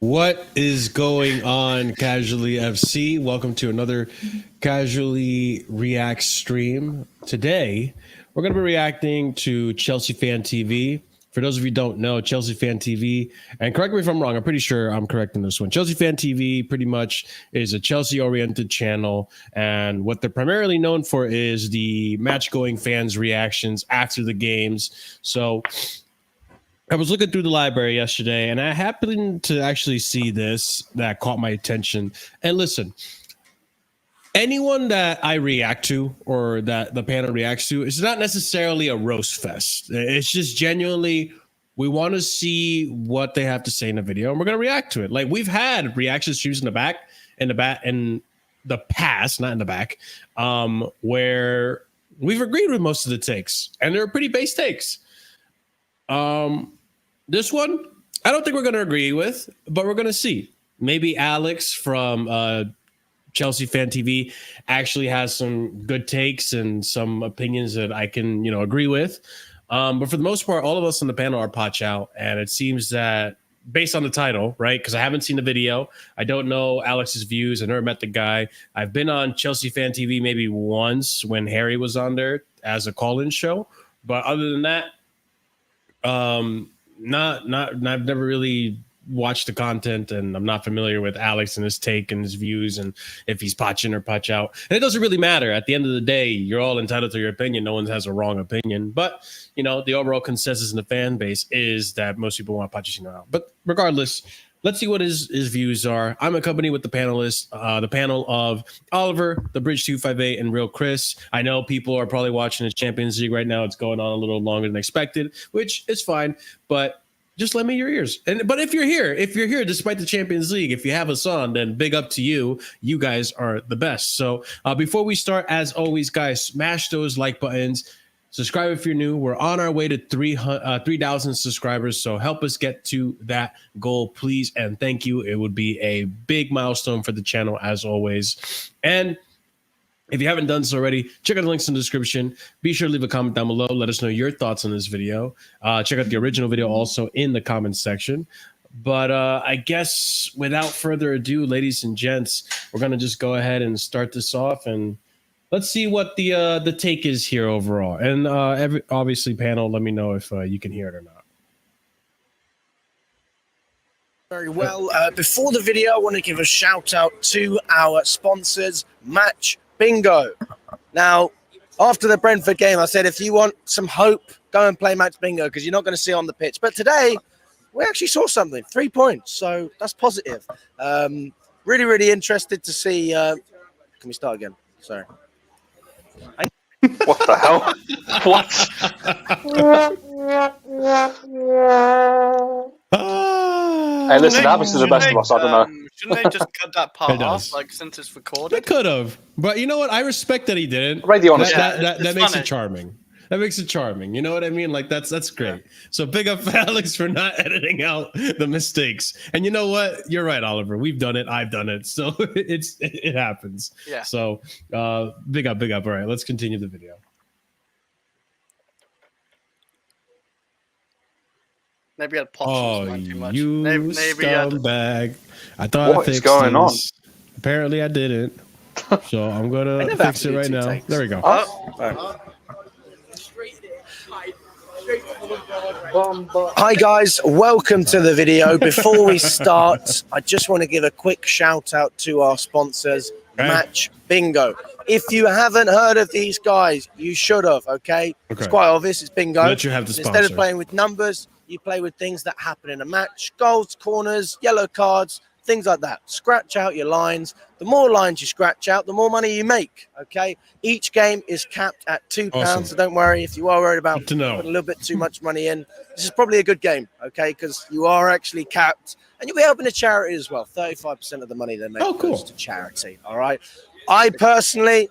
What is going on, Casually FC? Welcome to another Casually React stream. Today, we're going to be reacting to Chelsea Fan TV. For those of you who don't know, Chelsea Fan TV, and correct me if I'm wrong, I'm pretty sure I'm correct in this one. Chelsea Fan TV pretty much is a Chelsea-oriented channel, and what they're primarily known for is the match-going fans' reactions after the games. So I was looking through the library yesterday, and I happened to actually see this that caught my attention. And listen, anyone that I react to or that the panel reacts to, it's not necessarily a roast fest. It's just genuinely, we want to see what they have to say in the video, and we're going to react to it. Like, we've had reaction streams in the past, not in the back, where we've agreed with most of the takes, and they're pretty base takes. This one, I don't think we're going to agree with, but we're going to see. Maybe Alex from Chelsea Fan TV actually has some good takes and some opinions that I can, agree with. But for the most part, all of us on the panel are Poch and it seems that based on the title, right? Because I haven't seen the video. I don't know Alex's views. I never met the guy. I've been on Chelsea Fan TV maybe once when Harry was on there as a call-in show. But other than that, I've never really watched the content, and I'm not familiar with Alex and his take and his views and if he's potching or potch out. And it doesn't really matter. At the end of the day, you're all entitled to your opinion. No one has a wrong opinion. But, the overall consensus in the fan base is that most people want Pochettino out. But regardless, let's see what his views are. I'm accompanied with the panelists, the panel of Oliver, the Bridge 258, and Real Chris. I know people are probably watching the Champions League right now. It's going on a little longer than expected, which is fine. But just lend me your ears. But if you're here despite the Champions League, if you have us on, then big up to you. You guys are the best. So before we start, as always, guys, smash those like buttons. Subscribe if you're new. We're on our way to 3,000 subscribers, so help us get to that goal, please, and thank you. It would be a big milestone for the channel, as always. And if you haven't done so already, check out the links in the description. Be sure to leave a comment down below. Let us know your thoughts on this video. Check out the original video also in the comments section. But I guess without further ado, ladies and gents, we're going to just go ahead and start this off, and let's see what the take is here overall. And obviously, panel, let me know if you can hear it or not. Very well. Before the video, I want to give a shout out to our sponsors, Match Bingo. Now, after the Brentford game, I said, if you want some hope, go and play Match Bingo because you're not going to see it on the pitch. But today, we actually saw something, 3 points. So that's positive. Really, really interested to see. Can we start again? Sorry. What the hell? What? Hey, listen, Ahmeds is the best of us. I don't know. Shouldn't they just cut that part off, like, since it's recorded? They could have, but you know what? I respect that he didn't. Radio on that makes it charming. That makes it charming. You know what I mean? Like, that's great. So big up for Alex for not editing out the mistakes. And you know what? You're right, Oliver. We've done it. I've done it. So it happens. Yeah. So big up, big up. All right, let's continue the video. Maybe I'd Oh, too much. you maybe scumbag. I thought What I fixed is going on? Apparently I didn't. So I'm going to fix it right now. takes. There we go. Hi guys, welcome to the video. Before we start, I just want to give a quick shout out to our sponsors, Match Bingo. If you haven't heard of these guys, you should have, okay? It's quite obvious, it's bingo. Let you have the sponsor. Instead of playing with numbers, you play with things that happen in a match. Goals, corners, yellow cards, things like that. Scratch out your lines. The more lines you scratch out, the more money you make, okay? Each game is capped at £2, Awesome. so don't worry if you are worried about Good to know. putting a little bit too much money in. This is probably a good game, okay, because you are actually capped, and you'll be helping a charity as well. 35% of the money they make goes to charity, all right? I personally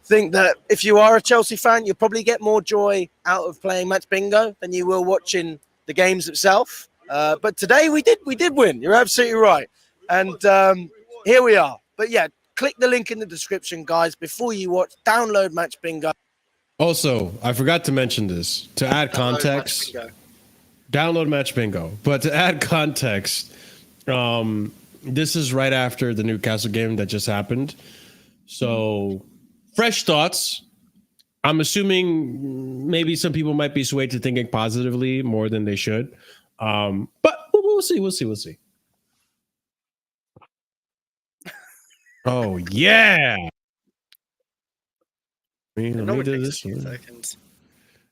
think that if you are a Chelsea fan, you'll probably get more joy out of playing Match Bingo than you will watching the games itself. But today we did win. You're absolutely right. And here we are. But yeah, click the link in the description, guys. Before you watch, download Match Bingo. Also, I forgot to mention this. To add context, download Match Bingo. But to add context, This is right after the Newcastle game that just happened. So, fresh thoughts. I'm assuming maybe some people might be swayed to thinking positively more than they should. But we'll see. We'll see. Oh, yeah. Let me do this one.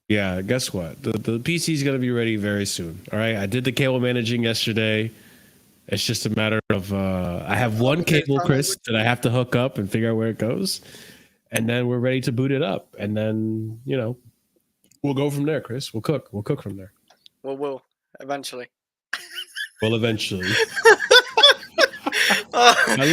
Yeah, guess what? The PC is going to be ready very soon. All right. I did the cable managing yesterday. It's just a matter of I have one cable, Chris, that I have to hook up and figure out where it goes. And then we're ready to boot it up. And then, we'll go from there, Chris. We'll cook. We'll cook from there. We'll eventually. Well, eventually. I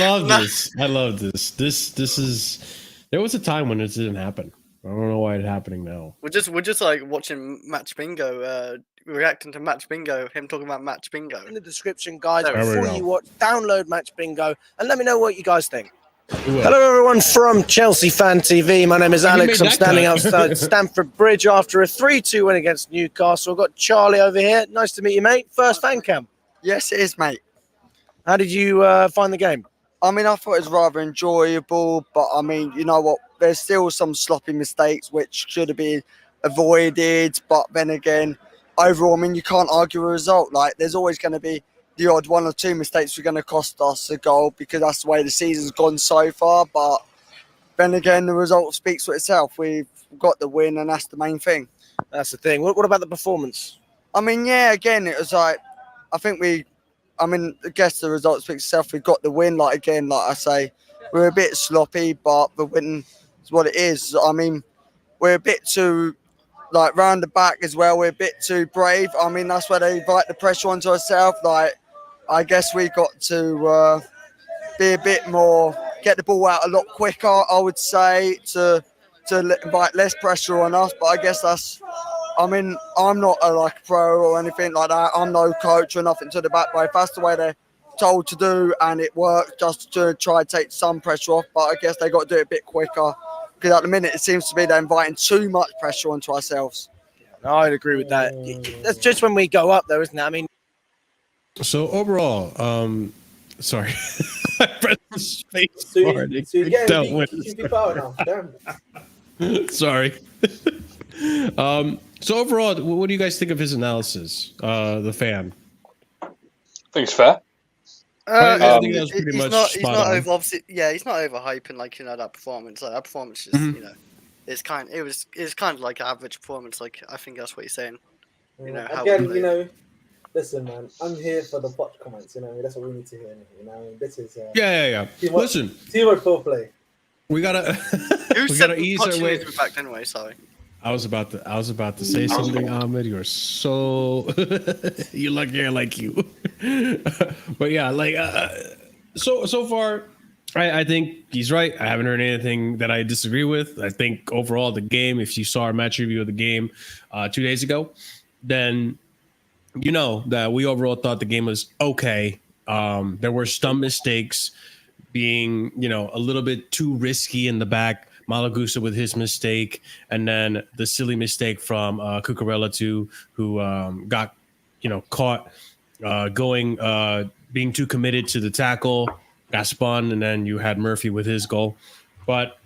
love this. This is. There was a time when this didn't happen. I don't know why it's happening now. We're just like watching Match Bingo, reacting to Match Bingo. Him talking about Match Bingo. In the description, guys, There before go. you watch, download Match Bingo and let me know what you guys think. Hello, everyone from Chelsea Fan TV. My name is Alex. I'm standing outside Stamford Bridge after a 3-2 win against Newcastle. I've got Charlie over here. Nice to meet you, mate. First fan cam. Yes, it is, mate. How did you find the game? I mean, I thought it was rather enjoyable, but I mean, you know what? There's still some sloppy mistakes which should have been avoided. But then again, overall, I mean, you can't argue a result. Like, there's always going to be the odd one or two mistakes are going to cost us a goal because that's the way the season's gone so far. But then again, the result speaks for itself. We've got the win, and that's the main thing. That's the thing. What about the performance? I mean, yeah, again, it was like, I guess the result speaks for itself. We got the win, like I say, we're a bit sloppy, but the win is what it is. I mean, we're a bit too, like, round the back as well. We're a bit too brave. I mean, that's where they invite the pressure onto ourselves. Like, I guess we got to be a bit more, get the ball out a lot quicker, I would say, to invite less pressure on us. But I guess that's, I mean, I'm not a pro or anything like that. I'm no coach or nothing to the back. But if that's the way they're told to do and it works, just to try and take some pressure off. But I guess they got to do it a bit quicker because at the minute it seems to be they're inviting too much pressure onto ourselves. No, I'd agree with that. That's just when we go up, though, isn't it? I mean, So overall, sorry, I pressed the space So bar. Sorry. So overall, what do you guys think of his analysis? The fan. I think it's fair. I think that was pretty he's much not spot on. over. Obviously, yeah, he's not overhyping that performance. Like, that performance is, it's kind of like an average performance. Like, I think that's what he's saying. Again, listen, man, I'm here for the botch comments. That's what we need to hear. This is Yeah. Listen, teamwork for play. we gotta ease our way. Back anyway, sorry. I was about to say something, Ahmed. You're so you're lucky I like you. But yeah, like so far, I think he's right. I haven't heard anything that I disagree with. I think overall the game, if you saw our match review of the game 2 days ago, then you know that we overall thought the game was okay. There were some mistakes, being a little bit too risky in the back. Malagusa with his mistake, and then the silly mistake from Cucurella too, who got caught being too committed to the tackle, got spun, and then you had Murphy with his goal. But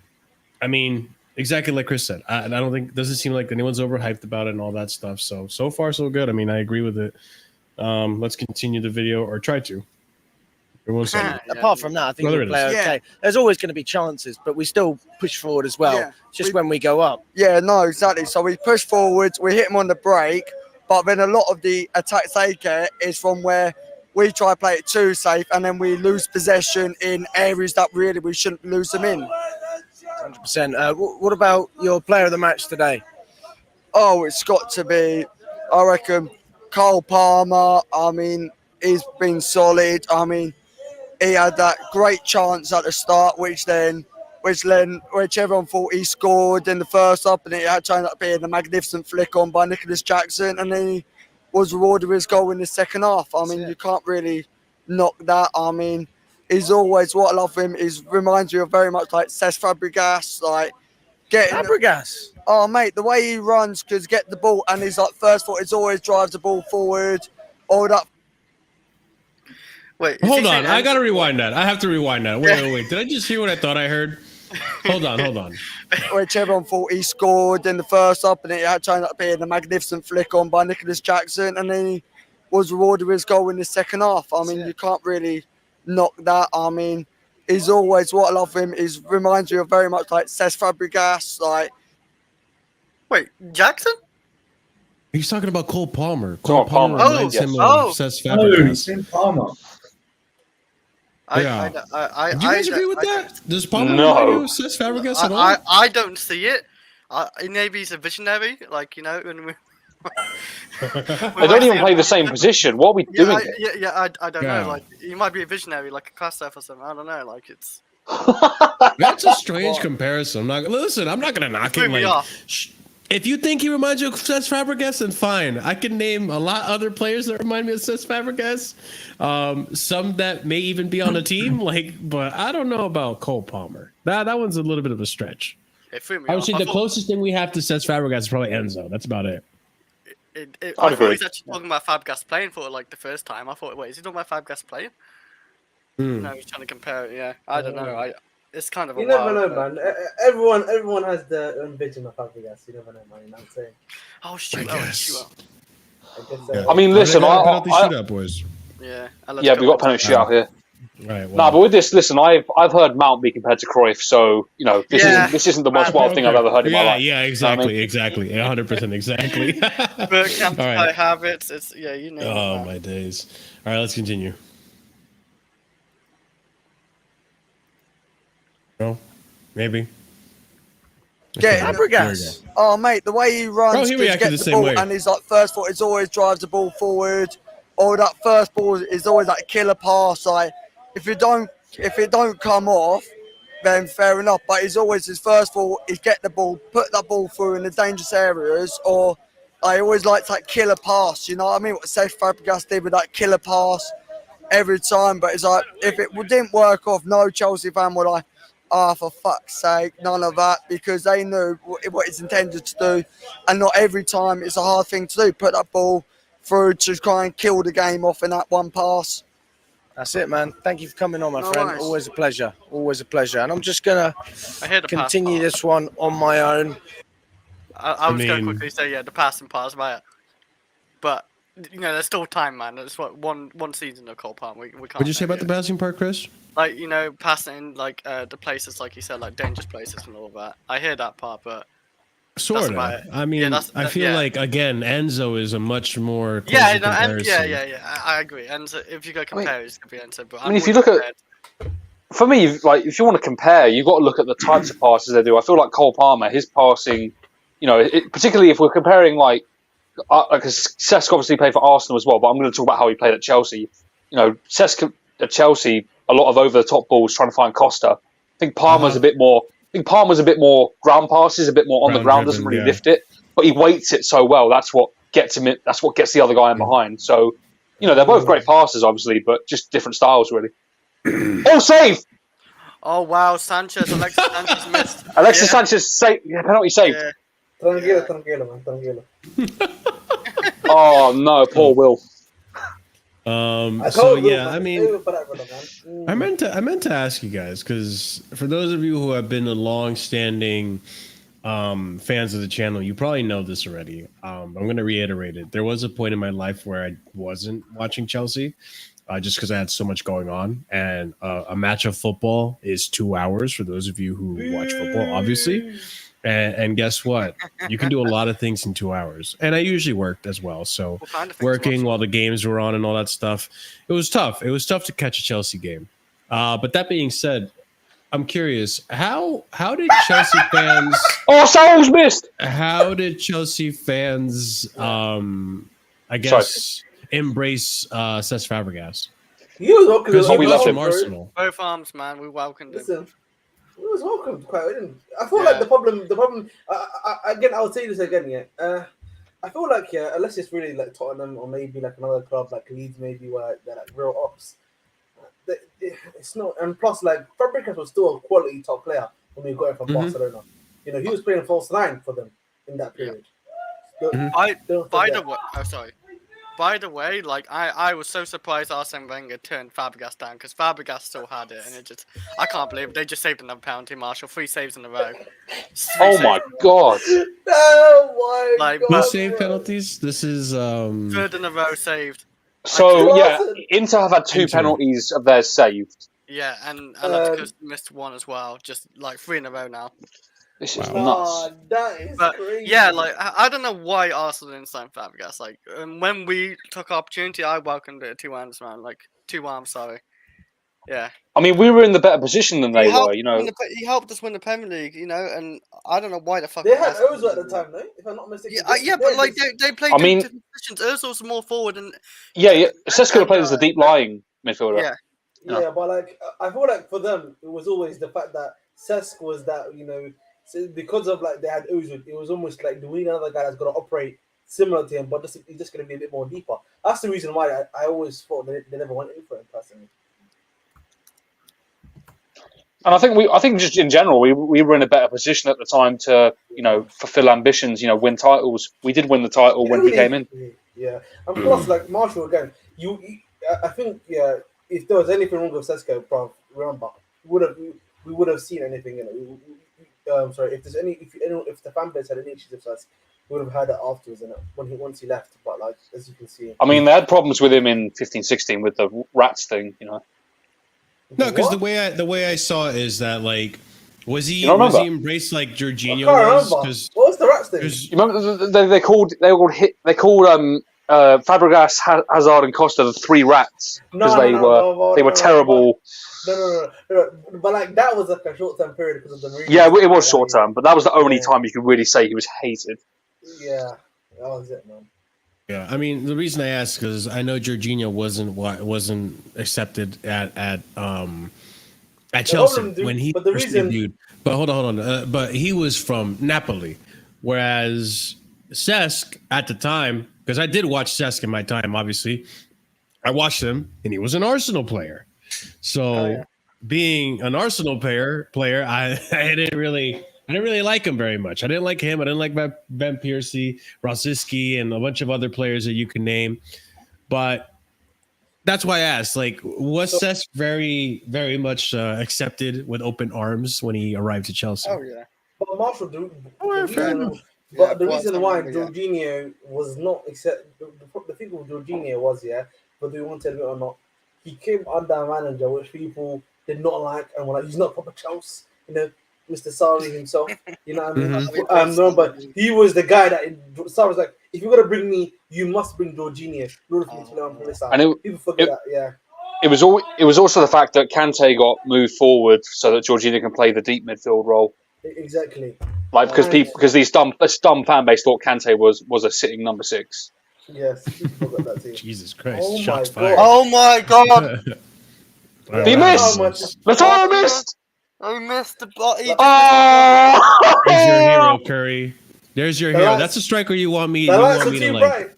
I mean, exactly like Chris said, I don't think, doesn't seem like anyone's overhyped about it and all that stuff. So far so good. I mean, I agree with it. Let's continue the video, or try to. Apart from that, I think we play okay. Yeah. There's always going to be chances, but we still push forward as well. Yeah. Just when we go up. Yeah, no, exactly. So we push forward, we hit them on the break, but then a lot of the attacks they get is from where we try to play it too safe, and then we lose possession in areas that really we shouldn't lose them in. 100%. What about your player of the match today? Oh, it's got to be, I reckon, Cole Palmer. I mean, he's been solid. I mean, he had that great chance at the start, which everyone thought he scored in the first half, and it had turned out to be a magnificent flick on by Nicholas Jackson, and then he was rewarded with his goal in the second half. I mean, you can't really knock that. I mean, he's always, what I love him is, reminds me of very much like Cesc Fabregas, like Fabregas. Oh, mate, the way he runs, because get the ball, and he's like first foot, he always drives the ball forward, all that. Wait, is Hold he on, saying I gotta Enzo? rewind that. I have to rewind that. Wait. Did I just hear what I thought I heard? Hold on. Which everyone thought he scored in the first up, and it had turned up being a magnificent flick on by Nicholas Jackson, and then he was rewarded with his goal in the second half. I mean, you can't really knock that. I mean, he's always, what I love him is reminds me of very much like Cesc Fabregas. Like, Wait, Jackson? He's talking about Cole Palmer. Cole Palmer. reminds him of Cesc Fabregas. Tim Palmer. Do you guys agree with that? Does Palmer remind you of Cesc Fabregas at all? I don't see it. Maybe he's a visionary, like, you know. When They don't even play the same position. What are we doing? I don't know. Like, he might be a visionary, like a Kosov or something. I don't know. Like, it's. That's a strange comparison. I'm not gonna knock him. Like, if you think he reminds you of Cesc Fabregas, then fine. I can name a lot of other players that remind me of Cesc Fabregas. Some that may even be on the team, but I don't know about Cole Palmer. That one's a little bit of a stretch. I would say the closest thing we have to Cesc Fabregas is probably Enzo. That's about it. I thought he was actually talking about Fabregas playing for like the first time. I thought, wait, is he talking about Fabregas playing? No, he's trying to compare it. Yeah, I don't know. It's kind of. You never know, man. Everyone has their own vision of Fabregas. You never know, man. You know what I'm saying? Oh shoot! I mean, listen, penalty shootout, boys. Yeah, we got penalty shootout here. Right. Well. No, but with this, listen, I've heard Mount be compared to Cruyff, so you know this isn't the most wild thing I've ever heard in my life. Yeah, exactly, 100% exactly. But I have it. It's you know. Oh my days! All right, let's continue. No, maybe. Yeah, Fabregas. Oh, mate, the way he runs he to reacted get the the same ball, way. and he's like first foot, he always drives the ball forward. Or that first ball is always like killer pass. Like if it don't come off, then fair enough. But he's always his first ball is get the ball, put that ball through in the dangerous areas, or I always like that killer pass. You know what I mean? What Cesc Fabregas did with that killer pass every time. But it's like if it didn't work off, no Chelsea fan would like. For fuck's sake, none of that, because they knew what it's intended to do, and not every time it's a hard thing to do. Put that ball through to try and kill the game off in that one pass. That's it, man. Thank you for coming on, my friend. Nice. Always a pleasure. Always a pleasure. And I'm just gonna continue pass this one on my own. I was going to quickly say the passing pass, but you know, there's still time, man. It's what one season of Cole Palmer. We can't. What'd you say about the passing part, Chris? Like, you know, passing like the places, like you said, like dangerous places and all that. I hear that part, but sort of. I mean, I feel like again, Enzo is a much more comparison. I agree. Enzo, if you go compare, it's gonna be Enzo. But I mean, if you look at, for me, like if you want to compare, you've got to look at the types of passes they do. I feel like Cole Palmer, his passing, you know, particularly if we're comparing like Cesc obviously played for Arsenal as well, but I'm going to talk about how he played at Chelsea. You know, Cesc at Chelsea, a lot of over the top balls trying to find Costa. I think Palmer's a bit more. I think Palmer's a bit more ground passes, a bit more on the ground, doesn't really lift it, but he weights it so well. That's what gets him. That's what gets the other guy in behind. So, you know, they're both great passes, obviously, but just different styles, really. Oh, save! Oh wow, Alexis Sanchez missed. Alexis Sanchez penalty saved. Yeah. Tranquilo, man. Tranquilo. Oh no, poor Will. I mean, I meant to ask you guys, because for those of you who have been long-standing fans of the channel, you probably know this already. I'm going to reiterate it. There was a point in my life where I wasn't watching Chelsea, just because I had so much going on, and a match of football is 2 hours for those of you who watch football, obviously. And guess what? You can do a lot of things in 2 hours. And I usually worked as well. So working while the games were on and all that stuff, it was tough. It was tough to catch a Chelsea game. But that being said, I'm curious, how did Chelsea fans... Oh, Saul's missed! How did Chelsea fans, embrace Cesc Fabregas? Because he was from Arsenal. Both arms, man. We welcomed him. It was welcomed quite. I feel like the problem. Again, I'll say this again. Yeah, I feel like unless it's really like Tottenham or maybe like another club like Leeds, maybe where they're like real ops. It's not, and plus like Fabregas was still a quality top player when we got him from Barcelona. You know, he was playing false nine for them in that period. By the way, sorry. by the way, like I was so surprised Arsene Wenger turned Fabregas down because Fabregas still had it, and I can't believe it. They just saved another penalty, Marshall. 3 saves in a row. Oh my god! Oh my Like, god! Who saved penalties? This is 3rd in a row saved. So yeah, Inter have had 2 penalties of theirs saved. Yeah, and Atletico missed 1 as well. Just like 3 in a row now. This is Nah, nuts. that is But crazy. yeah, like I don't know why Arsenal didn't sign Fabregas. Like when we took opportunity, I welcomed it 2 arms, man. Like 2 arms, sorry. Yeah. I mean, we were in the better position than they were, you know. He helped us win the Premier League, you know, and I don't know why the fuck. They had Ozil at the time, no? If I'm not mistaken. Yeah, but like they played different positions. Ozil's more forward, and Cesc could have played as a deep lying midfielder. Yeah, but like I feel like for them, it was always the fact that Cesc was that, you know, because of like they had Ozil, it was almost like we need another guy that's going to operate similar to him, but he's just going to be a bit more deeper. That's the reason why I always thought they never went in for him personally. And I think just in general, we were in a better position at the time to, you know, fulfill ambitions, you know, win titles. We did win the title when he came in. Yeah, and plus, like Marshall again, I think, if there was anything wrong with Sesko, bro, remember, we would have seen anything in it. Sorry, if the fan base had any issues with us, we would have had it afterwards, once he left. But like as you can see, I mean, they had problems with him in 15-16 with the rats thing, you know. No, because the way I saw it is that like was he embraced like Jorginho was? What was the rats thing? You remember they called Fabregas, Hazard, and Costa the 3 rats because they were terrible. No. But like that was like a short-term period because of the. Yeah, it was short-term, but that was the only time you could really say he was hated. Yeah, that was it, man. Yeah, I mean the reason I ask is I know Jorginho wasn't accepted at Chelsea when he first debuted. But hold on. But he was from Napoli, whereas Cesc at the time, because I did watch Cesc in my time. Obviously, I watched him, and he was an Arsenal player. So, being an Arsenal player, I didn't really like him very much. I didn't like him. I didn't like Van Persie, Rosicky, and a bunch of other players that you can name. But that's why I asked, like, was Cesc very, very much accepted with open arms when he arrived to Chelsea? Oh, yeah. But Marshall, the reason why Jorginho was not accepted, the thing with Jorginho was, whether you want to admit it or not, he came under a manager which people did not like and were like, he's not proper Chelsea, you know, Mr. Sarri himself, you know what I mean? No, but he was the guy that Sarri was like, if you're gonna bring me, you must bring Jorginho. And people forget that, It was also the fact that Kante got moved forward so that Jorginho can play the deep midfield role. Exactly. Like because this dumb fan base thought Kante was a sitting number 6. Yes, forgot that too. Jesus Christ! Oh Shots my fired. Oh my god! He missed. Lautaro missed. I missed the. There's your hero, Curry. There's your hero. That's a striker you want me to like.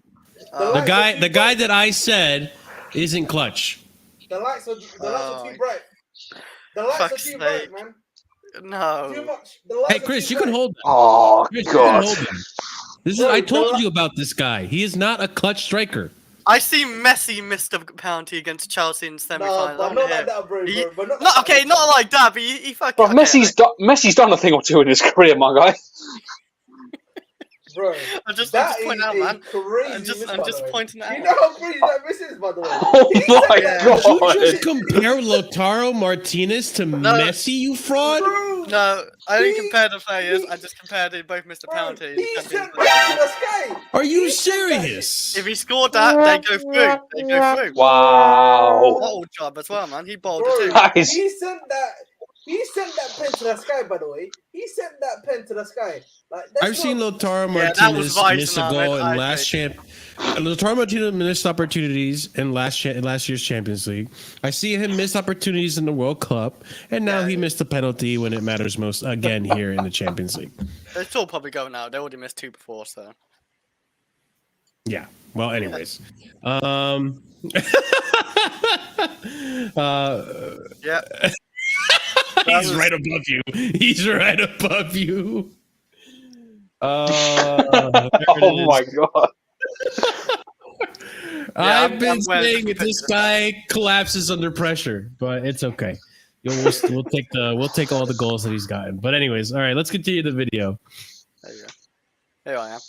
The guy that I said isn't clutch. The lights are too bright. The lights are too bright, man. No. Too much. Hey, Chris, you can hold them. Oh, God. I told you about this guy. He is not a clutch striker. I see Messi missed a penalty against Chelsea in semi-final. No, not like that, bro. Not like that, but he fucking... Bro, Messi's done a thing or two in his career, my guy. Bro, I'm just pointing out, man. I'm just pointing out. You know how crazy that miss is, by the way. Oh my god! Did you just compare Lautaro Martinez to Messi, you fraud? No, I didn't compare the players. I just compared they both missed a penalty. He sent back to the sky. Are you serious? If he scored that, they go through. They go through. Wow. Bottle job as well, man. He bowled it too. He sent that pen to the sky, by the way. He sent that pen to the sky. Like, I've seen Lautaro Martinez miss a goal in Lautaro Martinez missed opportunities in last year's Champions League. I see him miss opportunities in the World Cup, and now he missed a penalty when it matters most again here in the Champions League. They're still probably going now. They already missed 2 before, so. Yeah. Well, anyways. Yeah. He's right above you. He's right above you. Oh my god. I've been saying this guy collapses under pressure, but it's okay. We'll take all the goals that he's gotten. But anyways, all right, let's continue the video. There you go. Here I am.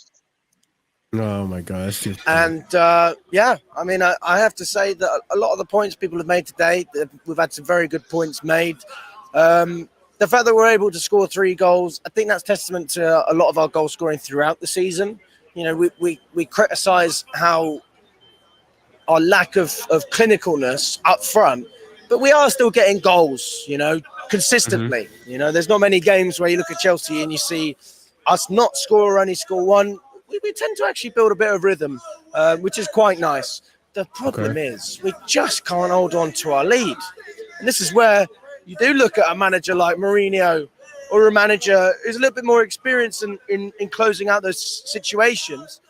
Oh my god, that's too funny. And yeah, I mean, I have to say that a lot of the points people have made today, we've had some very good points made. The fact that we're able to score 3 goals, I think that's testament to a lot of our goal scoring throughout the season. You know, we criticize how our lack of clinicalness up front, but we are still getting goals, you know, consistently. You know, there's not many games where you look at Chelsea and you see us not score or only score 1. We tend to actually build a bit of rhythm, which is quite nice. The problem is we just can't hold on to our lead. And this is where you do look at a manager like Mourinho or a manager who's a little bit more experienced in closing out those situations.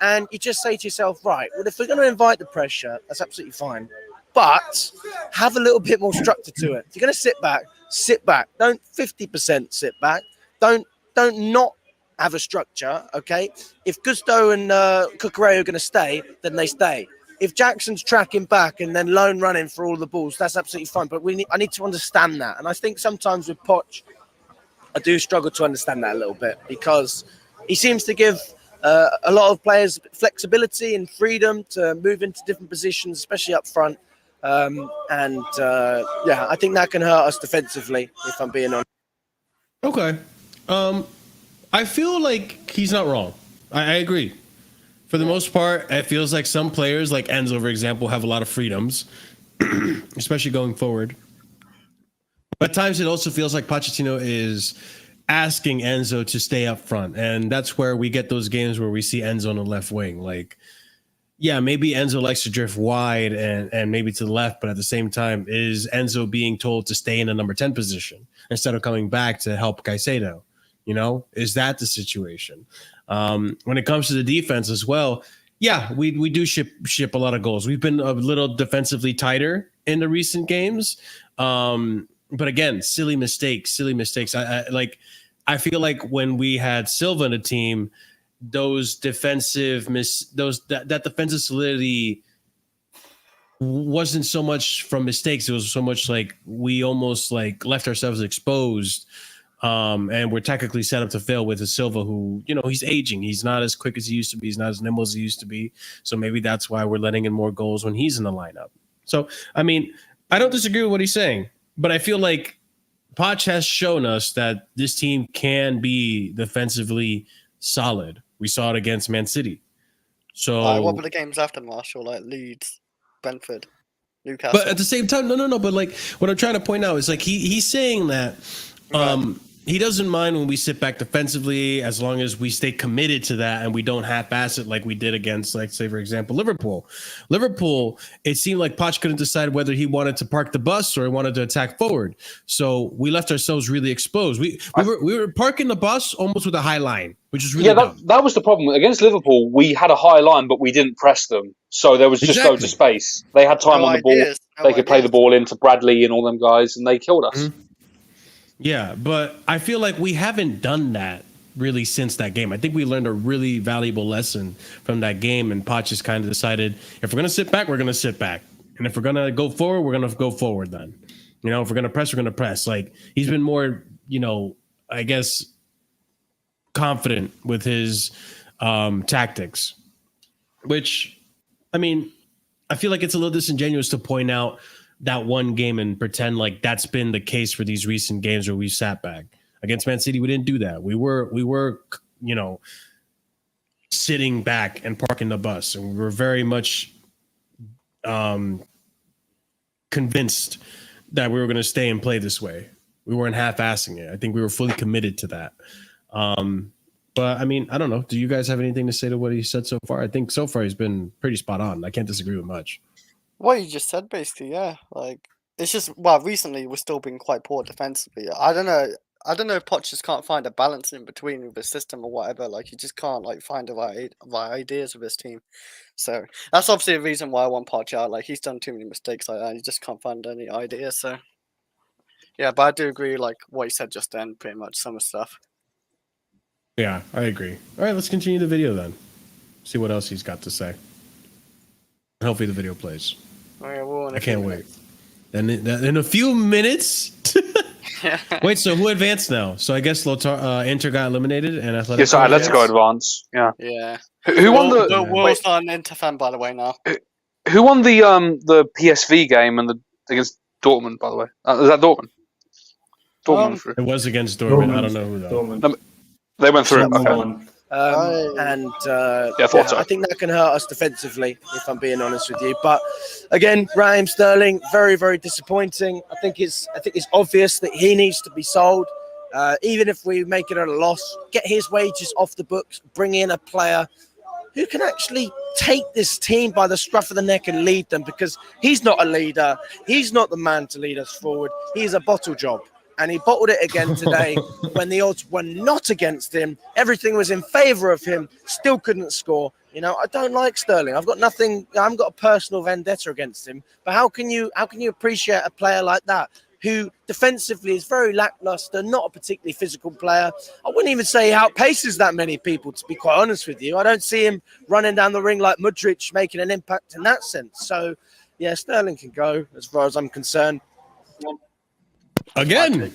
And you just say to yourself, right, well, if we're going to invite the pressure, that's absolutely fine. But have a little bit more structure to it. If you're going to sit back. Don't 50% sit back. Don't not have a structure, okay? If Gusto and Cucurella are going to stay, then they stay. If Jackson's tracking back and then lone running for all the balls, that's absolutely fine. But I need to understand that. And I think sometimes with Poch, I do struggle to understand that a little bit because he seems to give a lot of players flexibility and freedom to move into different positions, especially up front. Yeah, I think that can hurt us defensively, if I'm being honest. Okay. I feel like he's not wrong. I agree. For the most part, it feels like some players, like Enzo, for example, have a lot of freedoms, especially going forward. But at times it also feels like Pochettino is asking Enzo to stay up front. And that's where we get those games where we see Enzo on the left wing. Like, yeah, maybe Enzo likes to drift wide and maybe to the left, but at the same time, is Enzo being told to stay in the number 10 position instead of coming back to help Caicedo? You know, is that the situation? When it comes to the defense as well, yeah, we do ship a lot of goals. We've been a little defensively tighter in the recent games. But again, silly mistakes. I feel like when we had Silva in the team, those that defensive solidity wasn't so much from mistakes. It was so much like we almost like left ourselves exposed. And we're technically set up to fail with a Silva who, you know, he's aging. He's not as quick as he used to be. He's not as nimble as he used to be. So maybe that's why we're letting in more goals when he's in the lineup. So, I mean, I don't disagree with what he's saying, but I feel like Poch has shown us that this team can be defensively solid. We saw it against Man City. So what were the games after Marshall, like Leeds, Brentford, Newcastle? But at the same time, no. But like what I'm trying to point out is like he's saying that he doesn't mind when we sit back defensively as long as we stay committed to that and we don't half-ass it like we did against, like, say, for example, Liverpool. Liverpool, it seemed like Poch couldn't decide whether he wanted to park the bus or he wanted to attack forward. So we left ourselves really exposed. We were parking the bus almost with a high line, which is really dumb. That was the problem. Against Liverpool, we had a high line, but we didn't press them. So there was just loads of space. They had time on the ball. They could play the ball into Bradley and all them guys, and they killed us. Mm-hmm. Yeah, but I feel like we haven't done that really since that game. I think we learned a really valuable lesson from that game, and Poch just kind of decided, if we're going to sit back, we're going to sit back. And if we're going to go forward, we're going to go forward then. You know, if we're going to press, we're going to press. Like, he's been more, you know, I guess, confident with his tactics, which, I mean, I feel like it's a little disingenuous to point out that one game and pretend like that's been the case for these recent games where we sat back. Against Man City, we didn't do that. We were, you know, sitting back and parking the bus, and we were very much convinced that we were going to stay and play this way. We weren't half-assing it. I think we were fully committed to that. But I mean, I don't know. Do you guys have anything to say to what he said so far? I think so far he's been pretty spot on. I can't disagree with much. What you just said, basically, yeah. Like, it's just, well, recently we're still being quite poor defensively. I don't know if Poch just can't find a balance in between with the system or whatever. Like, he just can't, like, find the right ideas with his team. So that's obviously a reason why I want Poch out. Like, he's done too many mistakes like that. He just can't find any ideas. So yeah, but I do agree, like what you said just then, pretty much some of the stuff. Yeah, I agree. All right, let's continue the video then. See what else he's got to say. Hopefully the video plays. I can't wait. And in a few minutes. Wait, so who advanced now? So I guess Inter got eliminated and Atletico. Yes, Atletico advance. Yeah. Yeah. Who won the? Will's not an Inter fan, by the way. Now. Who won the PSV game and against Dortmund? By the way, is that Dortmund? Dortmund. It was against Dortmund. I don't know who though. They went through. I think that can hurt us defensively, if I'm being honest with you. But again, Raheem Sterling, very, very disappointing. I think it's obvious that he needs to be sold. Even if we make it at a loss, get his wages off the books, bring in a player who can actually take this team by the scruff of the neck and lead them, because he's not a leader. He's not the man to lead us forward. He's a bottle job. And he bottled it again today when the odds were not against him. Everything was in favour of him. Still couldn't score. You know, I don't like Sterling. I haven't got a personal vendetta against him. But how can you appreciate a player like that, who defensively is very lackluster, not a particularly physical player? I wouldn't even say he outpaces that many people, to be quite honest with you. I don't see him running down the ring like Mudryk, making an impact in that sense. So, yeah, Sterling can go as far as I'm concerned. Again,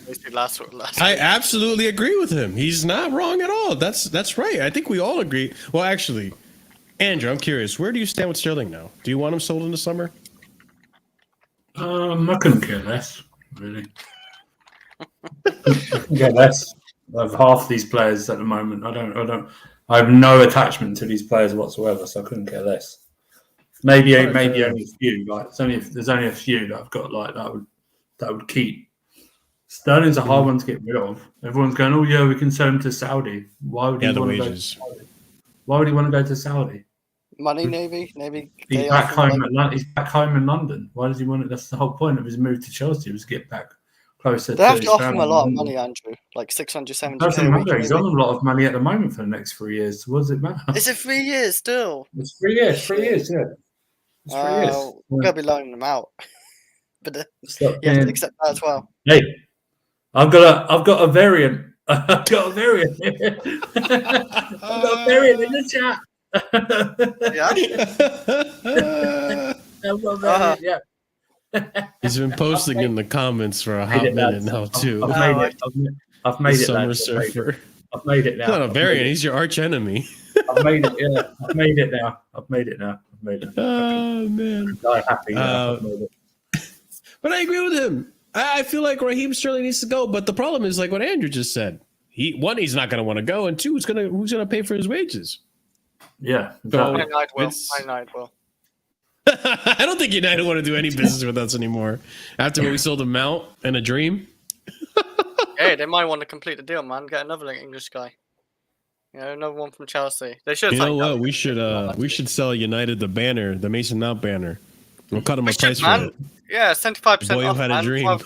I absolutely agree with him. He's not wrong at all. That's right. I think we all agree. Well, actually, Andrew, I'm curious. Where do you stand with Sterling now? Do you want him sold in the summer? I couldn't care less, really. Care less of half these players at the moment. I have no attachment to these players whatsoever, so I couldn't care less. Maybe only a few. Like there's only a few that I've got like that would keep. Sterling's a hard one to get rid of. Everyone's going, "Oh yeah, we can sell him to Saudi." Why would he want to go to Saudi? Why would he want to go to Saudi? Money, maybe. He's back home in London. Why does he want it? That's the whole point of his move to Chelsea, was to get back closer. They have to offer him a lot of money, Andrew, like 670. Doesn't matter. He's on a lot of money at the moment for the next 3 years. What does it matter? Is it 3 years still? It's 3 years. 3 years, yeah. It's 3 years. We're gonna be loaning them out, but you have to accept that as well. Hey, I've got a variant. I've got a variant. I've got a variant in the chat. Yeah. He's been posting in the comments for a hot minute now too. I've made it. Summer Surfer. I've made it now. Not a variant. He's your arch enemy. I've made it. Yeah, I've made it now. Oh man, I'm happy. I've made it. But I agree with him. I feel like Raheem Sterling needs to go, but the problem is like what Andrew just said. He's not going to want to go, and two, who's going to pay for his wages? Yeah, exactly. United will. I don't think United want to do any business with us anymore after we sold a Mount and a Dream. Hey, they might want to complete the deal, man. Get another English guy. Another one from Chelsea. They should. You know what? We should sell United the banner, the Mason Mount banner. We'll cut him a price for it. Yeah, 75% Boy off, who had man. a dream.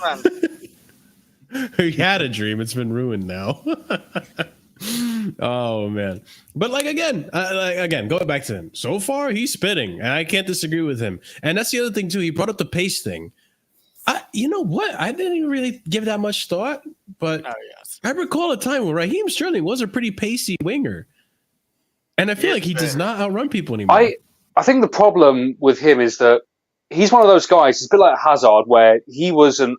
He had a dream. It's been ruined now. Oh man! But again, going back to him. So far, he's spitting, and I can't disagree with him. And that's the other thing too. He brought up the pace thing. You know what? I didn't even really give that much thought, but I recall a time when Raheem Sterling was a pretty pacey winger, and I feel like he does not outrun people anymore. I think the problem with him is that he's one of those guys. It's a bit like Hazard, where he was an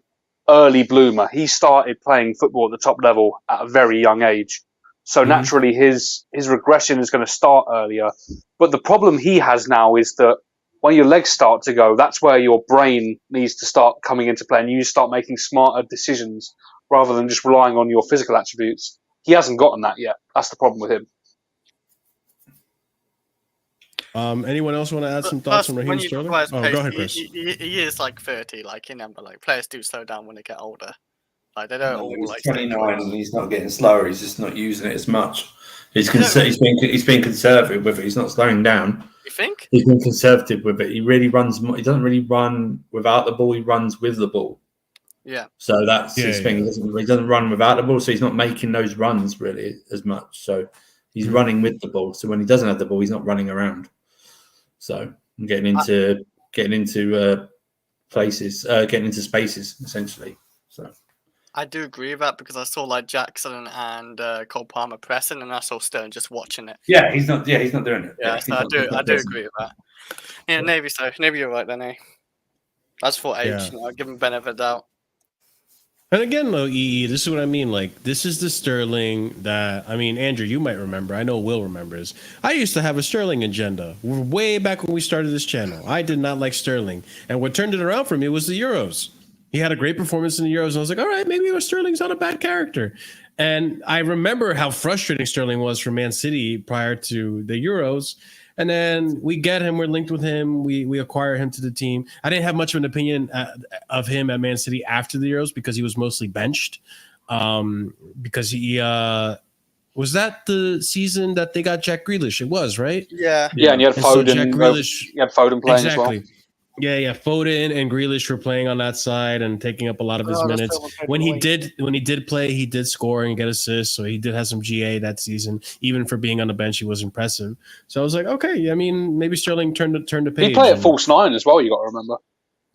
early bloomer. He started playing football at the top level at a very young age. So naturally, his regression is going to start earlier. But the problem he has now is that when your legs start to go, that's where your brain needs to start coming into play, and you start making smarter decisions rather than just relying on your physical attributes. He hasn't gotten that yet. That's the problem with him. Anyone else want to add some thoughts on Raheem Sterling? Go ahead, Chris. He is like 30, but players do slow down when they get older. Like they don't all he's like 29 and he's not getting slower. He's just not using it as much. He's been conservative with it. He's not slowing down. You think? He's been conservative with it. He really runs. He doesn't really run without the ball. He runs with the ball. Yeah. So that's his thing. He doesn't run without the ball, so he's not making those runs really as much. So he's running with the ball. So when he doesn't have the ball, he's not running around. So I'm getting into places, getting into spaces essentially. So. I do agree with that because I saw like Jackson and Cole Palmer pressing, and I saw Stern just watching it. Yeah, he's not doing it. Yeah, so I do agree with that. Yeah, maybe so. Maybe you're right then, eh? That's for age. Yeah. You know, give him benefit of doubt. And again, though, EE, this is what I mean. Like, this is the Sterling that, I mean, Andrew, you might remember. I know Will remembers. I used to have a Sterling agenda way back when we started this channel. I did not like Sterling. And what turned it around for me was the Euros. He had a great performance in the Euros. And I was like, all right, maybe Sterling's not a bad character. And I remember how frustrating Sterling was for Man City prior to the Euros. And then we get him. We're linked with him. We acquire him to the team. I didn't have much of an opinion of him at Man City after the Euros because he was mostly benched. Because he was that the season that they got Jack Grealish. It was, right? Yeah. Yeah, and you had And so Foden. Jack Grealish, You had Foden playing as well. Yeah. Foden and Grealish were playing on that side and taking up a lot of his minutes. When he did play, he did score and get assists. So he did have some GA that season. Even for being on the bench, he was impressive. So I was like, okay, I mean, maybe Sterling turned the page. He played at false 9 as well. You got to remember.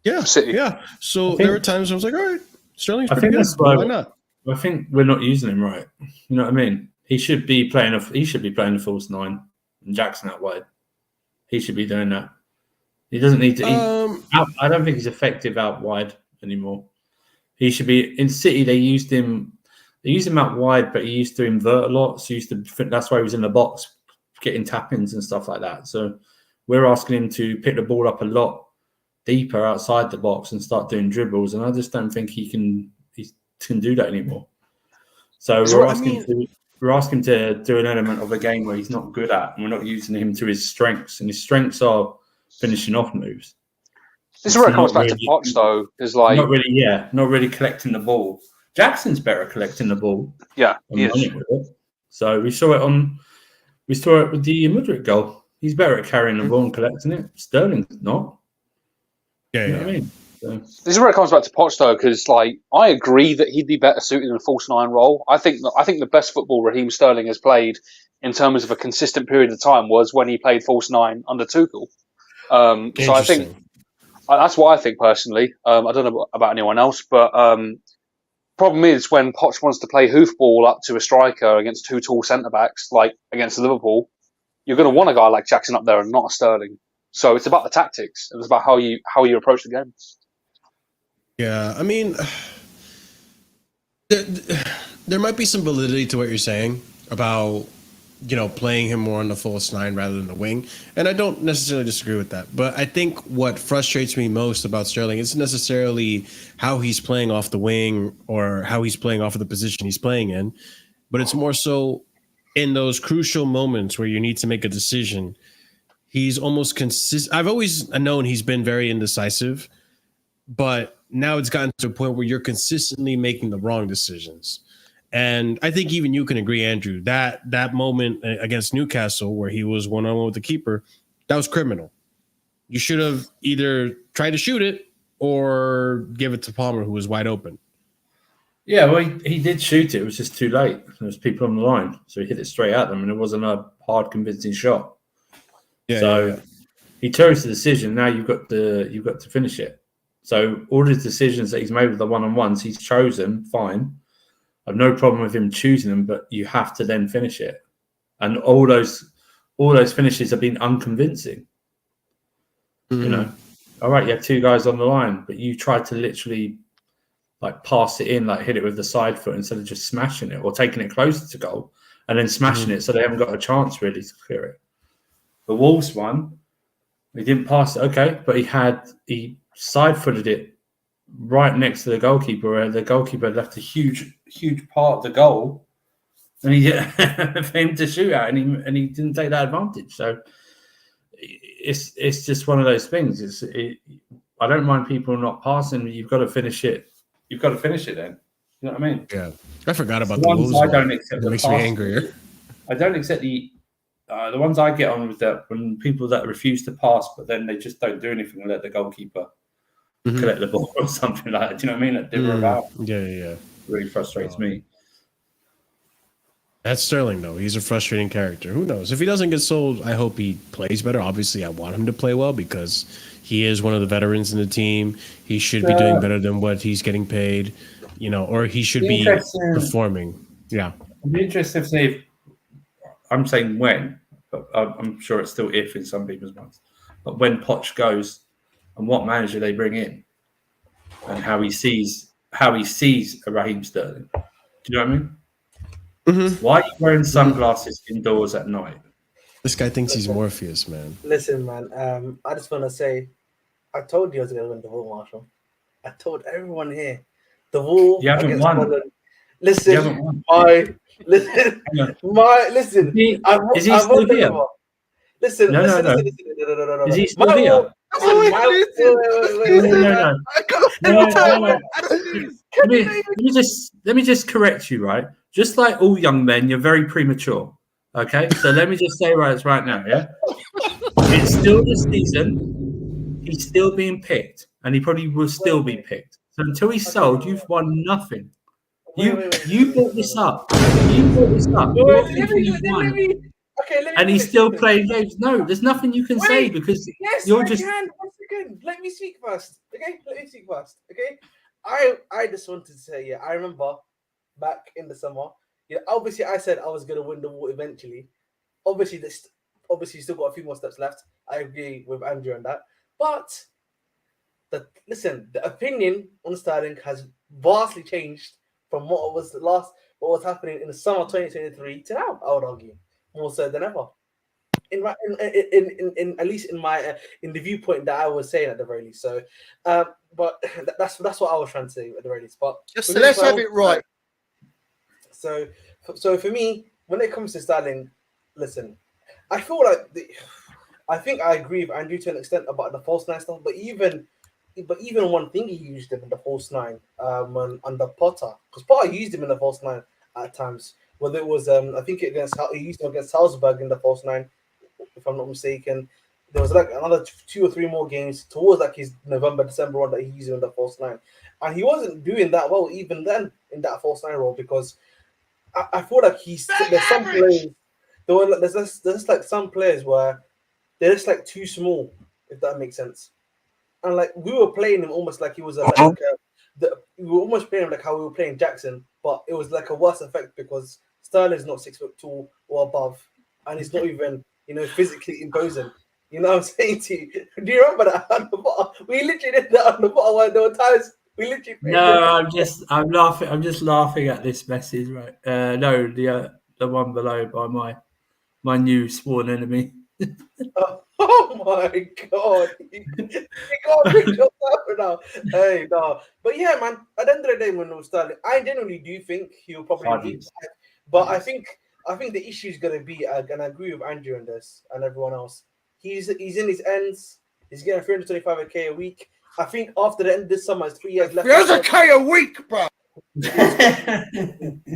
Yeah, City. Yeah. So there were times I was like, all right, Sterling's pretty good. That's Why not? I think we're not using him right. You know what I mean? He should be playing a false 9 and Jackson out wide. He should be doing that. He doesn't need to. I don't think he's effective out wide anymore. He should be in City. They used him out wide, but he used to invert a lot. So that's why he was in the box, getting tap-ins and stuff like that. So we're asking him to pick the ball up a lot deeper outside the box and start doing dribbles. And I just don't think he can do that anymore. So we're asking him to do an element of a game where he's not good at, and we're not using him to his strengths. And his strengths are finishing off moves. This is where it comes back to Poch, though, is like not really collecting the ball. Jackson's better at collecting the ball. Yeah, he is. So we saw it with the Mudryk goal. He's better at carrying the ball and collecting it. Sterling's not. Yeah, you know what I mean. So. This is where it comes back to Poch, though, because like I agree that he'd be better suited in a false 9 role. I think the best football Raheem Sterling has played in terms of a consistent period of time was when he played false 9 under Tuchel. So I think that's what I think personally. I don't know about anyone else, but problem is when Poch wants to play hoofball up to a striker against 2 tall centre backs, like against Liverpool, you're going to want a guy like Jackson up there and not a Sterling. So it's about the tactics. It's about how you approach the game. Yeah, I mean, there might be some validity to what you're saying about, playing him more on the false 9 rather than the wing. And I don't necessarily disagree with that. But I think what frustrates me most about Sterling isn't necessarily how he's playing off the wing or how he's playing off of the position he's playing in, but it's more so in those crucial moments where you need to make a decision. He's almost consistent. I've always known he's been very indecisive, but now it's gotten to a point where you're consistently making the wrong decisions. And I think even you can agree, Andrew, that moment against Newcastle where he was one-on-one with the keeper, that was criminal. You should have either tried to shoot it or give it to Palmer, who was wide open. Yeah, well, he did shoot it. It was just too late. There was people on the line, so he hit it straight at them, and it wasn't a hard, convincing shot. Yeah, he chose the decision. Now you've got to finish it. So all his decisions that he's made with the one-on-ones, he's chosen. Fine. I've no problem with him choosing them, but you have to then finish it. And all those finishes have been unconvincing. Mm-hmm. All right, you have 2 guys on the line, but you tried to literally pass it in, hit it with the side foot instead of just smashing it or taking it closer to goal and then smashing it, so they haven't got a chance really to clear it. The Wolves one, he didn't pass it, okay, but he side footed it right next to the goalkeeper, where the goalkeeper left a huge part of the goal, and he for him to shoot at, and he didn't take that advantage. So it's just one of those things. I don't mind people not passing. You've got to finish it. You've got to finish it. Then you know what I mean? Yeah, I forgot about the Wolves. I don't accept. That makes me angrier. I don't accept the ones I get on with that when people that refuse to pass, but then they just don't do anything and let the goalkeeper collect the ball or something like that. Do you know what I mean? That differ about. Yeah. Really frustrates me. That's Sterling, though. He's a frustrating character. Who knows? If he doesn't get sold, I hope he plays better. Obviously, I want him to play well because he is one of the veterans in the team. He should be doing better than what he's getting paid, or he should be performing. Yeah. I'd be interested to see if, I'm saying when, but I'm sure it's still if in some people's minds. But when Poch goes and what manager they bring in and how he sees a Raheem Sterling. Do you know what I mean? Mm-hmm. Why are you wearing sunglasses indoors at night? This guy thinks he's Morpheus, man. Listen, man. I just want to say, I told you I was going to win the Wall, Marshall. I told everyone here, the Wall against Scotland. Listen, listen. Is he still here? Listen, no. Is he still here? Let me just correct you, right? Just like all young men, you're very premature. Okay, so let me just say right now, yeah. It's still this season. He's still being picked, and he probably will still be picked. So until he's sold, you've won nothing. You brought this up. And he's still playing games. No, there's nothing you can say because you're just. Can. Once again, let me speak first. Okay, Okay, I just wanted to say, yeah, I remember back in the summer. Yeah, obviously I said I was gonna win the war eventually. Obviously, still got a few more steps left. I agree with Andrew on that. But the opinion on Sterling has vastly changed from what was happening in the summer of 2023 to now. I would argue more so than ever. In at least in the viewpoint that I was saying at the very least. So, but that's what I was trying to say at the very least. But just let's have it right. So for me, when it comes to Sterling, listen, I feel like I think I agree with Andrew to an extent about the false nine stuff, but even one thing he used him in the false nine under Potter, because Potter used him in the false nine at times. Whether it was I think he used him against Salzburg in the false nine, if I'm not mistaken. There was like another 2 or 3 more games towards like his November, December one that he used him in the false nine, and he wasn't doing that well even then in that false nine role because I feel like there's some players. There's like some players where they're just like too small, if that makes sense. And like we were playing him almost like he was we were almost playing him like how we were playing Jackson, but it was like a worse effect because Sterling's not 6 foot tall or above, and he's not even physically imposing. You know what I'm saying to you? Do you remember that on the bottom? We literally did that on the bottom when there were times we literally. No, I'm laughing. I'm just laughing at this message, right? No, the one below by my new sworn enemy. Oh my god! You can't pick yourself now. Hey, no, but yeah, man. At the end of the day, when it was Sterling, I genuinely do think he'll probably leave. But I think the issue is going to be, and I agree with Andrew on this and everyone else. He's in his ends. He's getting 325k a week. I think after the end of this summer, it's 3 years left. 300k a week, bro.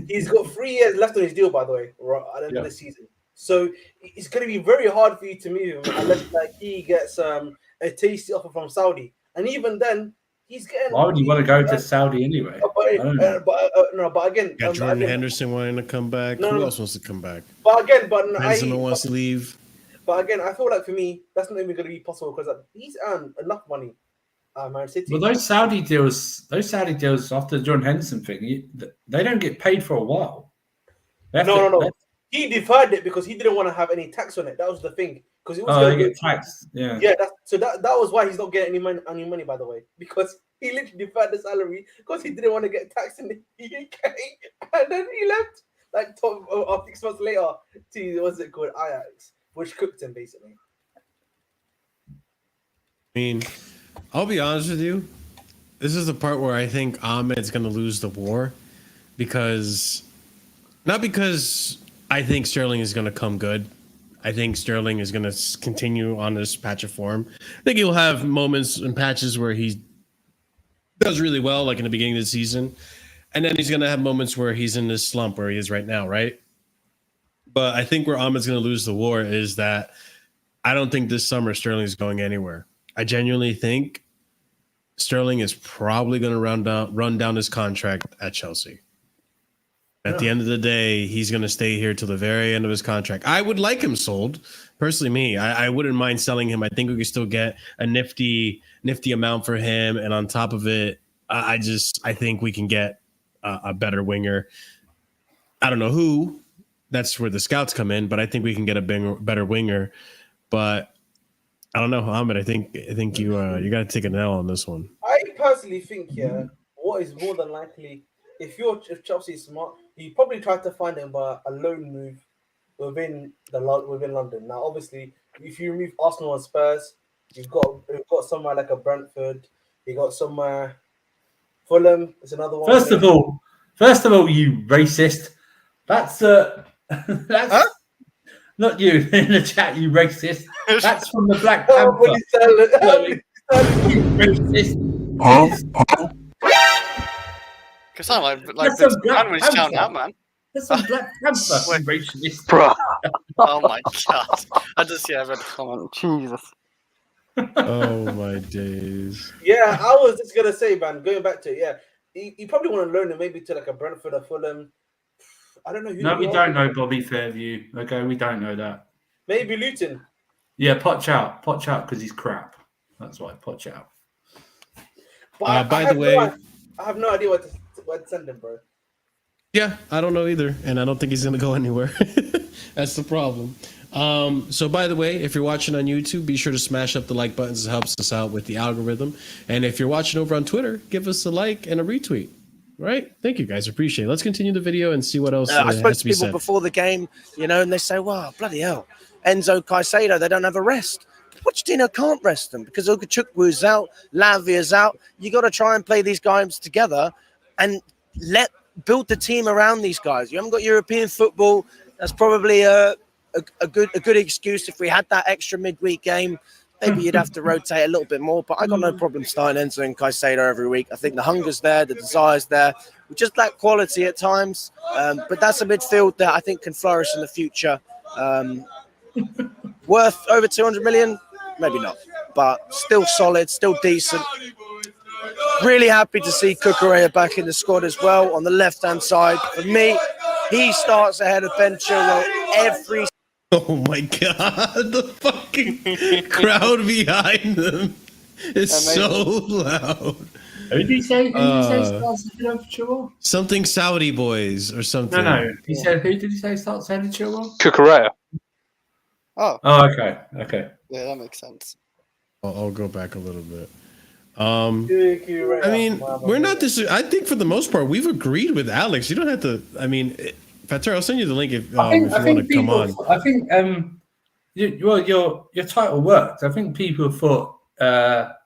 He's got 3 years left on his deal, by the way, right at the end of the season. So it's going to be very hard for you to move him unless like he gets a tasty offer from Saudi, and even then he's getting. Why would you want to go to Saudi anyway? But again, got Jordan Henderson wanting to come back. Who else wants to come back? But again, Benzema wants to leave. But again, I feel like for me, that's not even going to be possible because he's earned enough money. Man City. Well, those Saudi deals after the Jordan Henderson thing, they don't get paid for a while. No. He deferred it because he didn't want to have any tax on it. That was the thing. Because it was going to get taxed. Yeah. Yeah. That was why he's not getting any money, by the way, because he literally deferred the salary because he didn't want to get taxed in the UK, and then he left like 6 months later to what's it called, Ajax, which cooked him basically. I mean, I'll be honest with you. This is the part where I think Ahmed's going to lose the war not because I think Sterling is going to come good. I think Sterling is going to continue on this patch of form. I think he'll have moments and patches where he does really well, like in the beginning of the season. And then he's going to have moments where he's in this slump where he is right now, right? But I think where Ahmed's going to lose the war is that I don't think this summer Sterling is going anywhere. I genuinely think Sterling is probably going to run down his contract at Chelsea. At the end of the day, he's going to stay here till the very end of his contract. I would like him sold. Personally, me. I wouldn't mind selling him. I think we could still get a nifty amount for him. And on top of it, I think we can get a better winger. I don't know who. That's where the scouts come in. But I think we can get a better winger. But I don't know, Ahmed. I think you got to take an L on this one. I personally think, what is more than likely, if Chelsea is smart, you probably try to find him by a loan move within London. Now, obviously, if you remove Arsenal and Spurs, you've got somewhere like a Brentford. You got somewhere Fulham is another one. First of all, you racist. That's not you in the chat. You racist. That's from the Black Panther. You racist. Because I like That's Vince some Black McMahon was shouting Panther. out, man. That's some Black Panther. You racist. Bro. Oh my god! I just read the comment. Jesus. Oh my days. Yeah, I was just gonna say, man. Going back to it, you probably want to learn it maybe to like a Brentford or Fulham. I don't know. No, we don't know Bobby Fairview. Okay, we don't know that. Maybe Luton. Yeah, Poch out because he's crap. That's why Poch out. But by the way, I have no idea what to send him, bro. Yeah, I don't know either, and I don't think he's gonna go anywhere. That's the problem. So by the way, if you're watching on YouTube, be sure to smash up the like buttons. It helps us out with the algorithm. And if you're watching over on Twitter, give us a like and a retweet. All right? Thank you guys. Appreciate it. Let's continue the video and see what else I spoke has to to be people said. before the game, and they say, wow, bloody hell. Enzo Caicedo, they don't have a rest. Pochettino can't rest them because Ogachukwu out, Lavia's out. You got to try and play these guys together and build the team around these guys. You haven't got European football. That's probably a good excuse. If we had that extra midweek game, maybe you'd have to rotate a little bit more. But I got no problem starting Enzo and Caicedo every week. I think the hunger's there, the desire's there. We just lack quality at times. But that's a midfield that I think can flourish in the future. Worth over 200 million? Maybe not. But still solid, still decent. Really happy to see Cucurella back in the squad as well on the left-hand side. For me, he starts ahead of Ben Chilwell every. Oh my god, the fucking crowd behind them is so loud. Who did he say? Starts ahead of Chilwell? Something Saudi boys or something. No. He said, who did he say starts ahead of Chilwell? Cucurella. Oh, okay. yeah, that makes sense. I'll go back a little bit. I mean, we're not this. I think for the most part, we've agreed with Alex. You don't have to. I mean, Fatur, I'll send you the link if you want to come on. I think your title worked. I think people thought that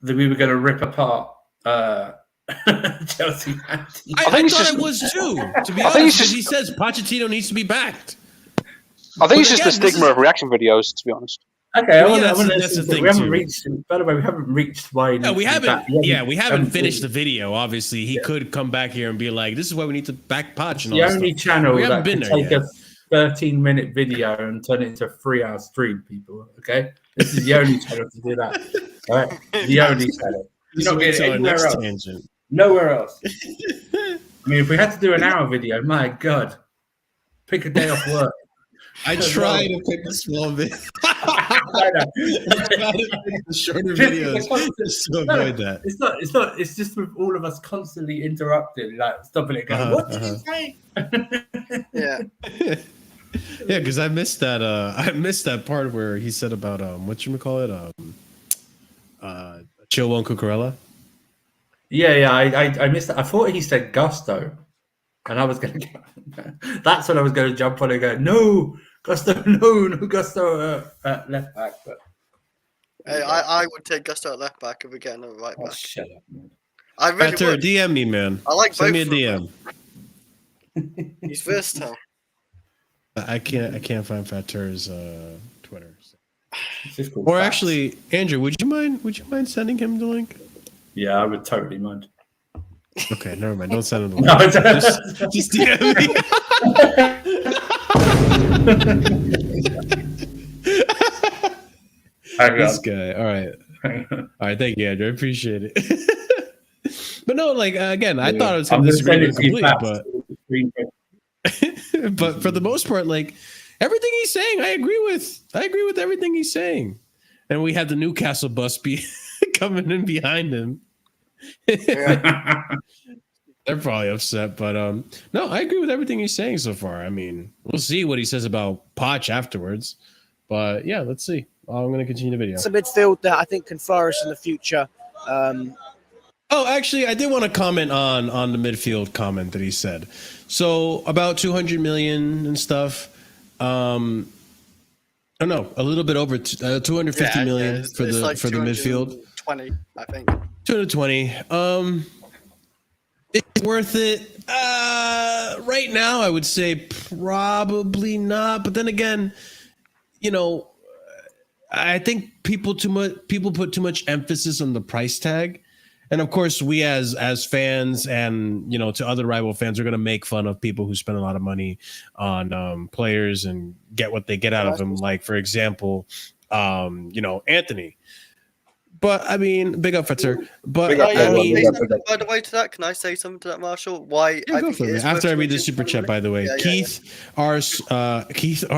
we were going to rip apart Chelsea. I thought it was too. To be honest, because he says Pochettino needs to be backed. I think it's just the stigma of reaction videos, to be honest. Okay, that's the thing. We haven't reached. By the way, we haven't reached why. No, we haven't. Yeah, we haven't finished the video. Obviously, he could come back here and be like, "This is why we need to back Poch." And the only channel we that can take a 13-minute video and turn it into a 3-hour stream. People, okay, this is the only channel to do that. All right, the only channel. You're not getting anywhere else. Tangent. Nowhere else. I mean, if we had to do an hour video, my God, pick a day off work. I try to pick a small bit. I try to pick the shorter videos just to avoid that. It's not. It's just with all of us constantly interrupting, like stopping it, going, "What did you say?" Yeah. Yeah, because I missed that. I missed that part where he said about whatchamacallit, Chilwell and Cucurella. Yeah. I missed that. I thought he said Gusto, and I was going to. That's when I was going to jump on and go, "No, Gusto, no Gusto at left back." But hey, I would take Gusto at left back if we get another right back. Shut up, man. I really Fatur, would. DM me, man. I like Send both me a of DM. He's versatile. I can't find Fatur's Twitter. It's just called Or facts. actually, Andrew, would you mind sending him the link? Yeah, I would totally mind. Okay, never mind. Don't send him the No, link. just DM me. This guy. All right. Thank you, Andrew. I appreciate it. But no, like again, I thought it was going to disagree with complete, but for the most part, like everything he's saying, I agree with everything he's saying. And we had the Newcastle bus be coming in behind him. They're probably upset, but no, I agree with everything he's saying so far. I mean, we'll see what he says about Poch afterwards, but yeah, let's see. I'm going to continue the video. It's a midfield that I think can flourish in the future. Oh, actually, I did want to comment on the midfield comment that he said. So about 200 million and stuff. Oh no, a little bit over 250 million for the like for the midfield. 20, I think. 220. It's worth it. Right now, I would say probably not. But then again, you know, I think people put too much emphasis on the price tag. And of course, we as fans and, you know, to other rival fans are going to make fun of people who spend a lot of money on players and get what they get out of them. Like, for example, you know, Anthony. But I mean, big up for her. But I mean, by the way, to that, can I say something to that, Marshall? Why? Yeah, go for it. After I read the super chat, by the way, Keith R.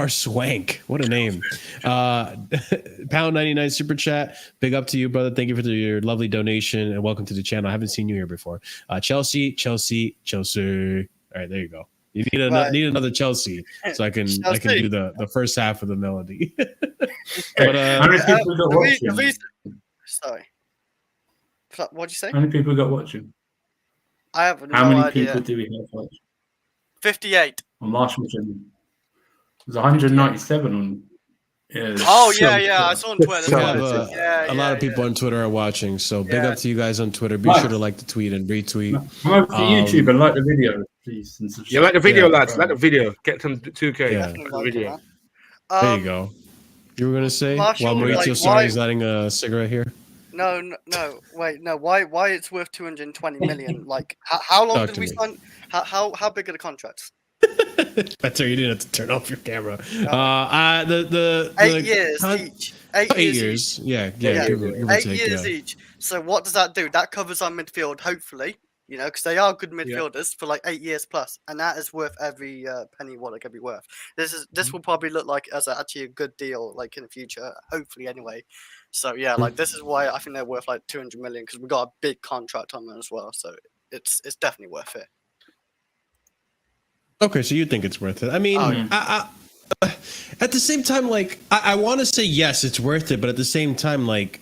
Swank, what a name! Pound 99 super chat. Big up to you, brother. Thank you for your lovely donation and welcome to the channel. I haven't seen you here before. Chelsea. All right, there you go. You need another Chelsea, so I can do the first half of the melody. But how many people got watching? Sorry. What'd you say? How many people got watching? I have no idea. How many people do we have watching? 58. On Marshall Channel. There's 197 on. Yeah, I saw on Twitter. We have a lot of people on Twitter are watching, so big up to you guys on Twitter. Be sure to like the tweet and retweet. Come over to YouTube and like the video, please. And yeah, like the video, lads. Like the video. Get them 2K. Yeah. The video. There you go. You were gonna say Marshall, while Maurizio Sarri is lighting a cigarette here? No, wait, no. Why it's worth 220 million? Like, how long did we sign? How big are the contracts? Better you didn't have to turn off your camera. The 8 years each. 8 years. Yeah. Give or 8 take, years each. So what does that do? That covers our midfield, hopefully. You know, because they are good midfielders for like 8 years plus, and that is worth every penny what it can be worth. This will probably look like as actually a good deal, like in the future, hopefully anyway. So yeah, like this is why I think they're worth like 200 million because we got a big contract on them as well. So it's definitely worth it. Okay, so you think it's worth it? I mean, I at the same time, like I want to say yes, it's worth it, but at the same time, like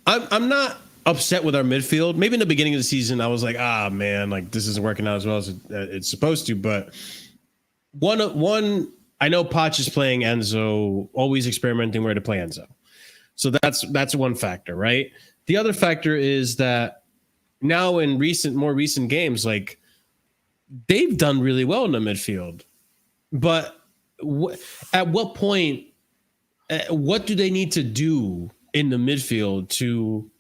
I'm not upset with our midfield. Maybe in the beginning of the season, I was like, man, like this isn't working out as well as it's supposed to. But one, I know Poch is playing Enzo, always experimenting where to play Enzo. So that's one factor, right? The other factor is that now in more recent games, like they've done really well in the midfield. But at what point, what do they need to do in the midfield to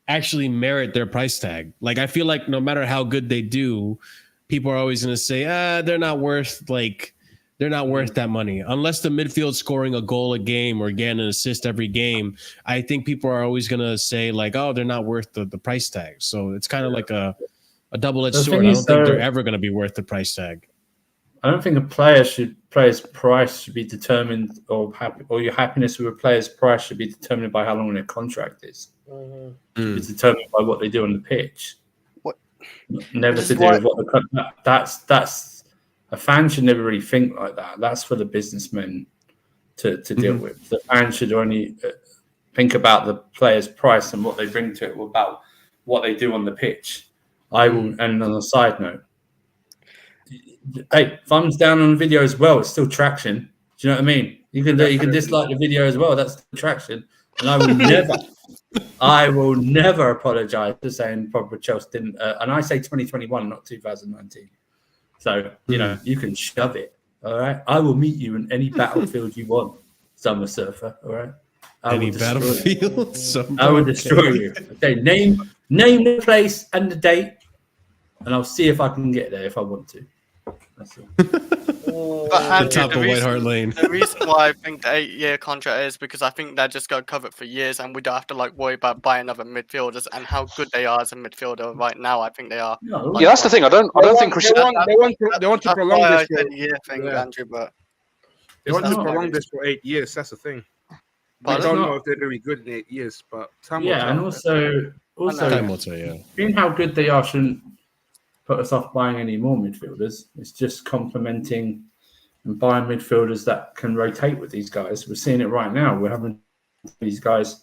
actually merit their price tag? Like, I feel like no matter how good they do, people are always going to say, they're not worth that money. Unless the midfield scoring a goal a game or getting an assist every game, I think people are always going to say like, oh, they're not worth the price tag. So it's kind of like a double-edged sword. I don't think they're ever going to be worth the price tag. I don't think a player's price should be determined, or your happiness with a player's price should be determined by how long their contract is. It's determined by what they do on the pitch. Never to do with what that's a fan should never really think like that. That's for the businessmen to deal with. The fan should only think about the player's price and what they bring to it, about what they do on the pitch. And on a side note, hey, thumbs down on the video as well. It's still traction. Do you know what I mean? You can dislike the video as well. That's the traction. And I will never apologize for saying probably Chelsea didn't. And I say 2021, not 2019. So, you know, you can shove it. All right. I will meet you in any battlefield you want, Summer Surfer. All right. Any battlefield? I will destroy you. Okay. Name the place and the date, and I'll see if I can get there if I want to. That's all. But Andrew, the top of White Hart Lane. The reason why I think the 8-year contract is because I think they're just going to cover it for years, and we don't have to like worry about buying other midfielders and how good they are as a midfielder right now. I think they are. Yeah, that's the thing. I don't think they want to prolong this for a year thing, Andrew, but they want to prolong this for 8 years. That's the thing. I don't know if they're going to be good in 8 years, but time will tell. And also time will tell, yeah. Being how good they are shouldn't put us off buying any more midfielders. It's just complementing and buying midfielders that can rotate with these guys. We're seeing it right now. We're having these guys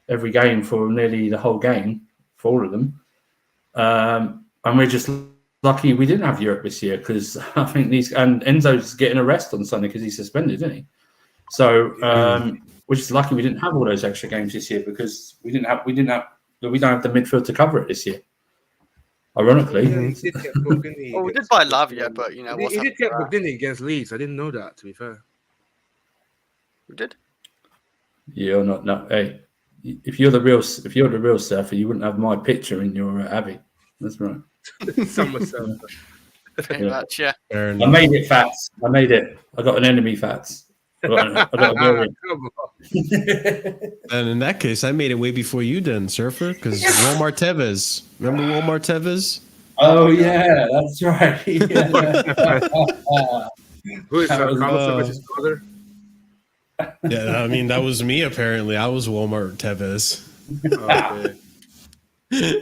every game for nearly the whole game, for all of them. And we're just lucky we didn't have Europe this year because I think and Enzo's getting a rest on Sunday because he's suspended, isn't he? So we're just lucky we didn't have all those extra games this year because we don't have the midfield to cover it this year. Ironically, he did get booked, didn't he? Well, we did buy Lavia, but he did get booked, didn't he, against Leeds? I didn't know that. To be fair, we did. You're not. No, hey, if you're the real surfer, you wouldn't have my picture in your Abbey. That's right. Summer surfer. Pretty much, yeah. I made it, Fats. I made it. I got an enemy, Fats. I got a And in that case, I made it way before you did, Surfer, because Walmart Tevez. Remember Walmart Tevez? Oh, yeah, that's right. Who is that? Carlos Tevez's brother? Yeah, I mean, that was me, apparently. I was Walmart Tevez. Okay.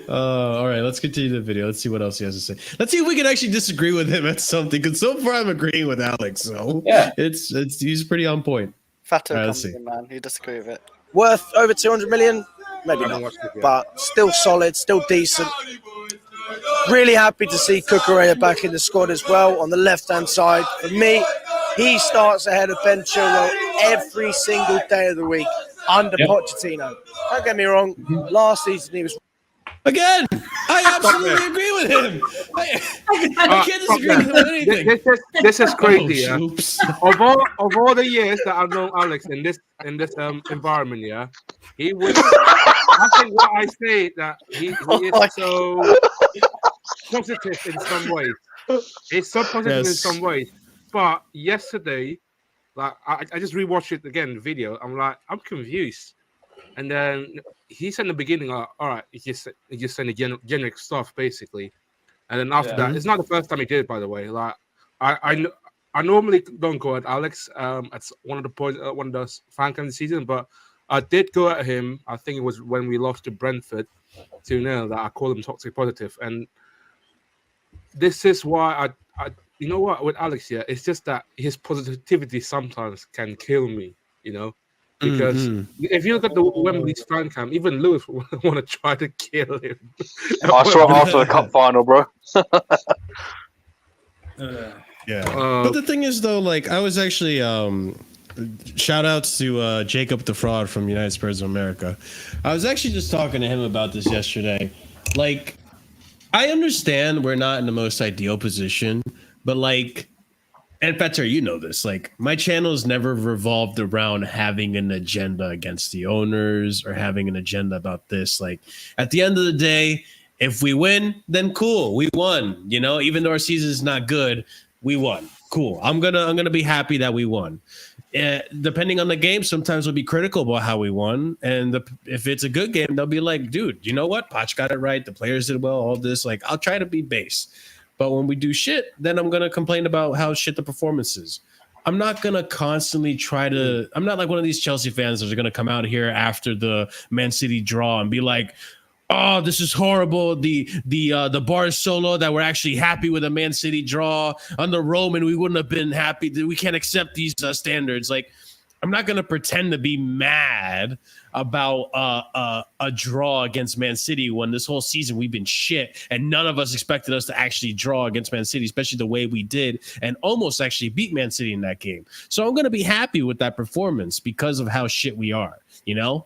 All right, let's continue the video. Let's see what else he has to say. Let's see if we can actually disagree with him at something. Because so far I'm agreeing with Alex. So yeah, it's he's pretty on point. Fato comes in, man. You disagree with it. Worth over 200 million? Maybe not, but still solid, still decent. Really happy to see Cucurella back in the squad as well on the left-hand side. For me, he starts ahead of Ben Chilwell every single day of the week under Pochettino. Don't get me wrong, last season he was... Again, I absolutely agree with him. I can't disagree with him on anything. This is crazy. Of all the years that I've known Alex in this environment, yeah, he would. I think what I say that he is so positive in some ways. He's so positive in some ways. But yesterday, like I just rewatched it again, the video. I'm like, I'm confused. And then he said in the beginning, all right, he just saying the generic stuff basically. And then after that, it's not the first time he did it, by the way. Like I normally don't go at Alex at one of the fan cams this season, but I did go at him. I think it was when we lost to Brentford 2-0 that I called him toxic positive. And this is why I you know what, with Alex, yeah, it's just that his positivity sometimes can kill me, you know. Because if you look at the Wembley's fan cam, even Lewis want to try to kill him. I saw him after the cup final, bro. But the thing is, though, like I was actually shout outs to Jacob the Fraud from United Spurs of America. I was actually just talking to him about this yesterday. Like, I understand we're not in the most ideal position, but like. And Fetter, you know this. Like, my channel has never revolved around having an agenda against the owners or having an agenda about this. Like, at the end of the day, if we win, then cool, we won. You know, even though our season is not good, we won. Cool. I'm gonna be happy that we won. Depending on the game, sometimes we'll be critical about how we won. And if it's a good game, they'll be like, dude, you know what? Poch got it right. The players did well. All this. Like, I'll try to be base. But when we do shit, then I'm going to complain about how shit the performance is. I'm not going to constantly try to... I'm not like one of these Chelsea fans that are going to come out here after the Man City draw and be like, oh, this is horrible. The bar solo that we're actually happy with a Man City draw. Under Roman, we wouldn't have been happy. We can't accept these standards. Like, I'm not going to pretend to be mad about a draw against Man City when this whole season we've been shit and none of us expected us to actually draw against Man City, especially the way we did and almost actually beat Man City in that game. So I'm going to be happy with that performance because of how shit we are, you know?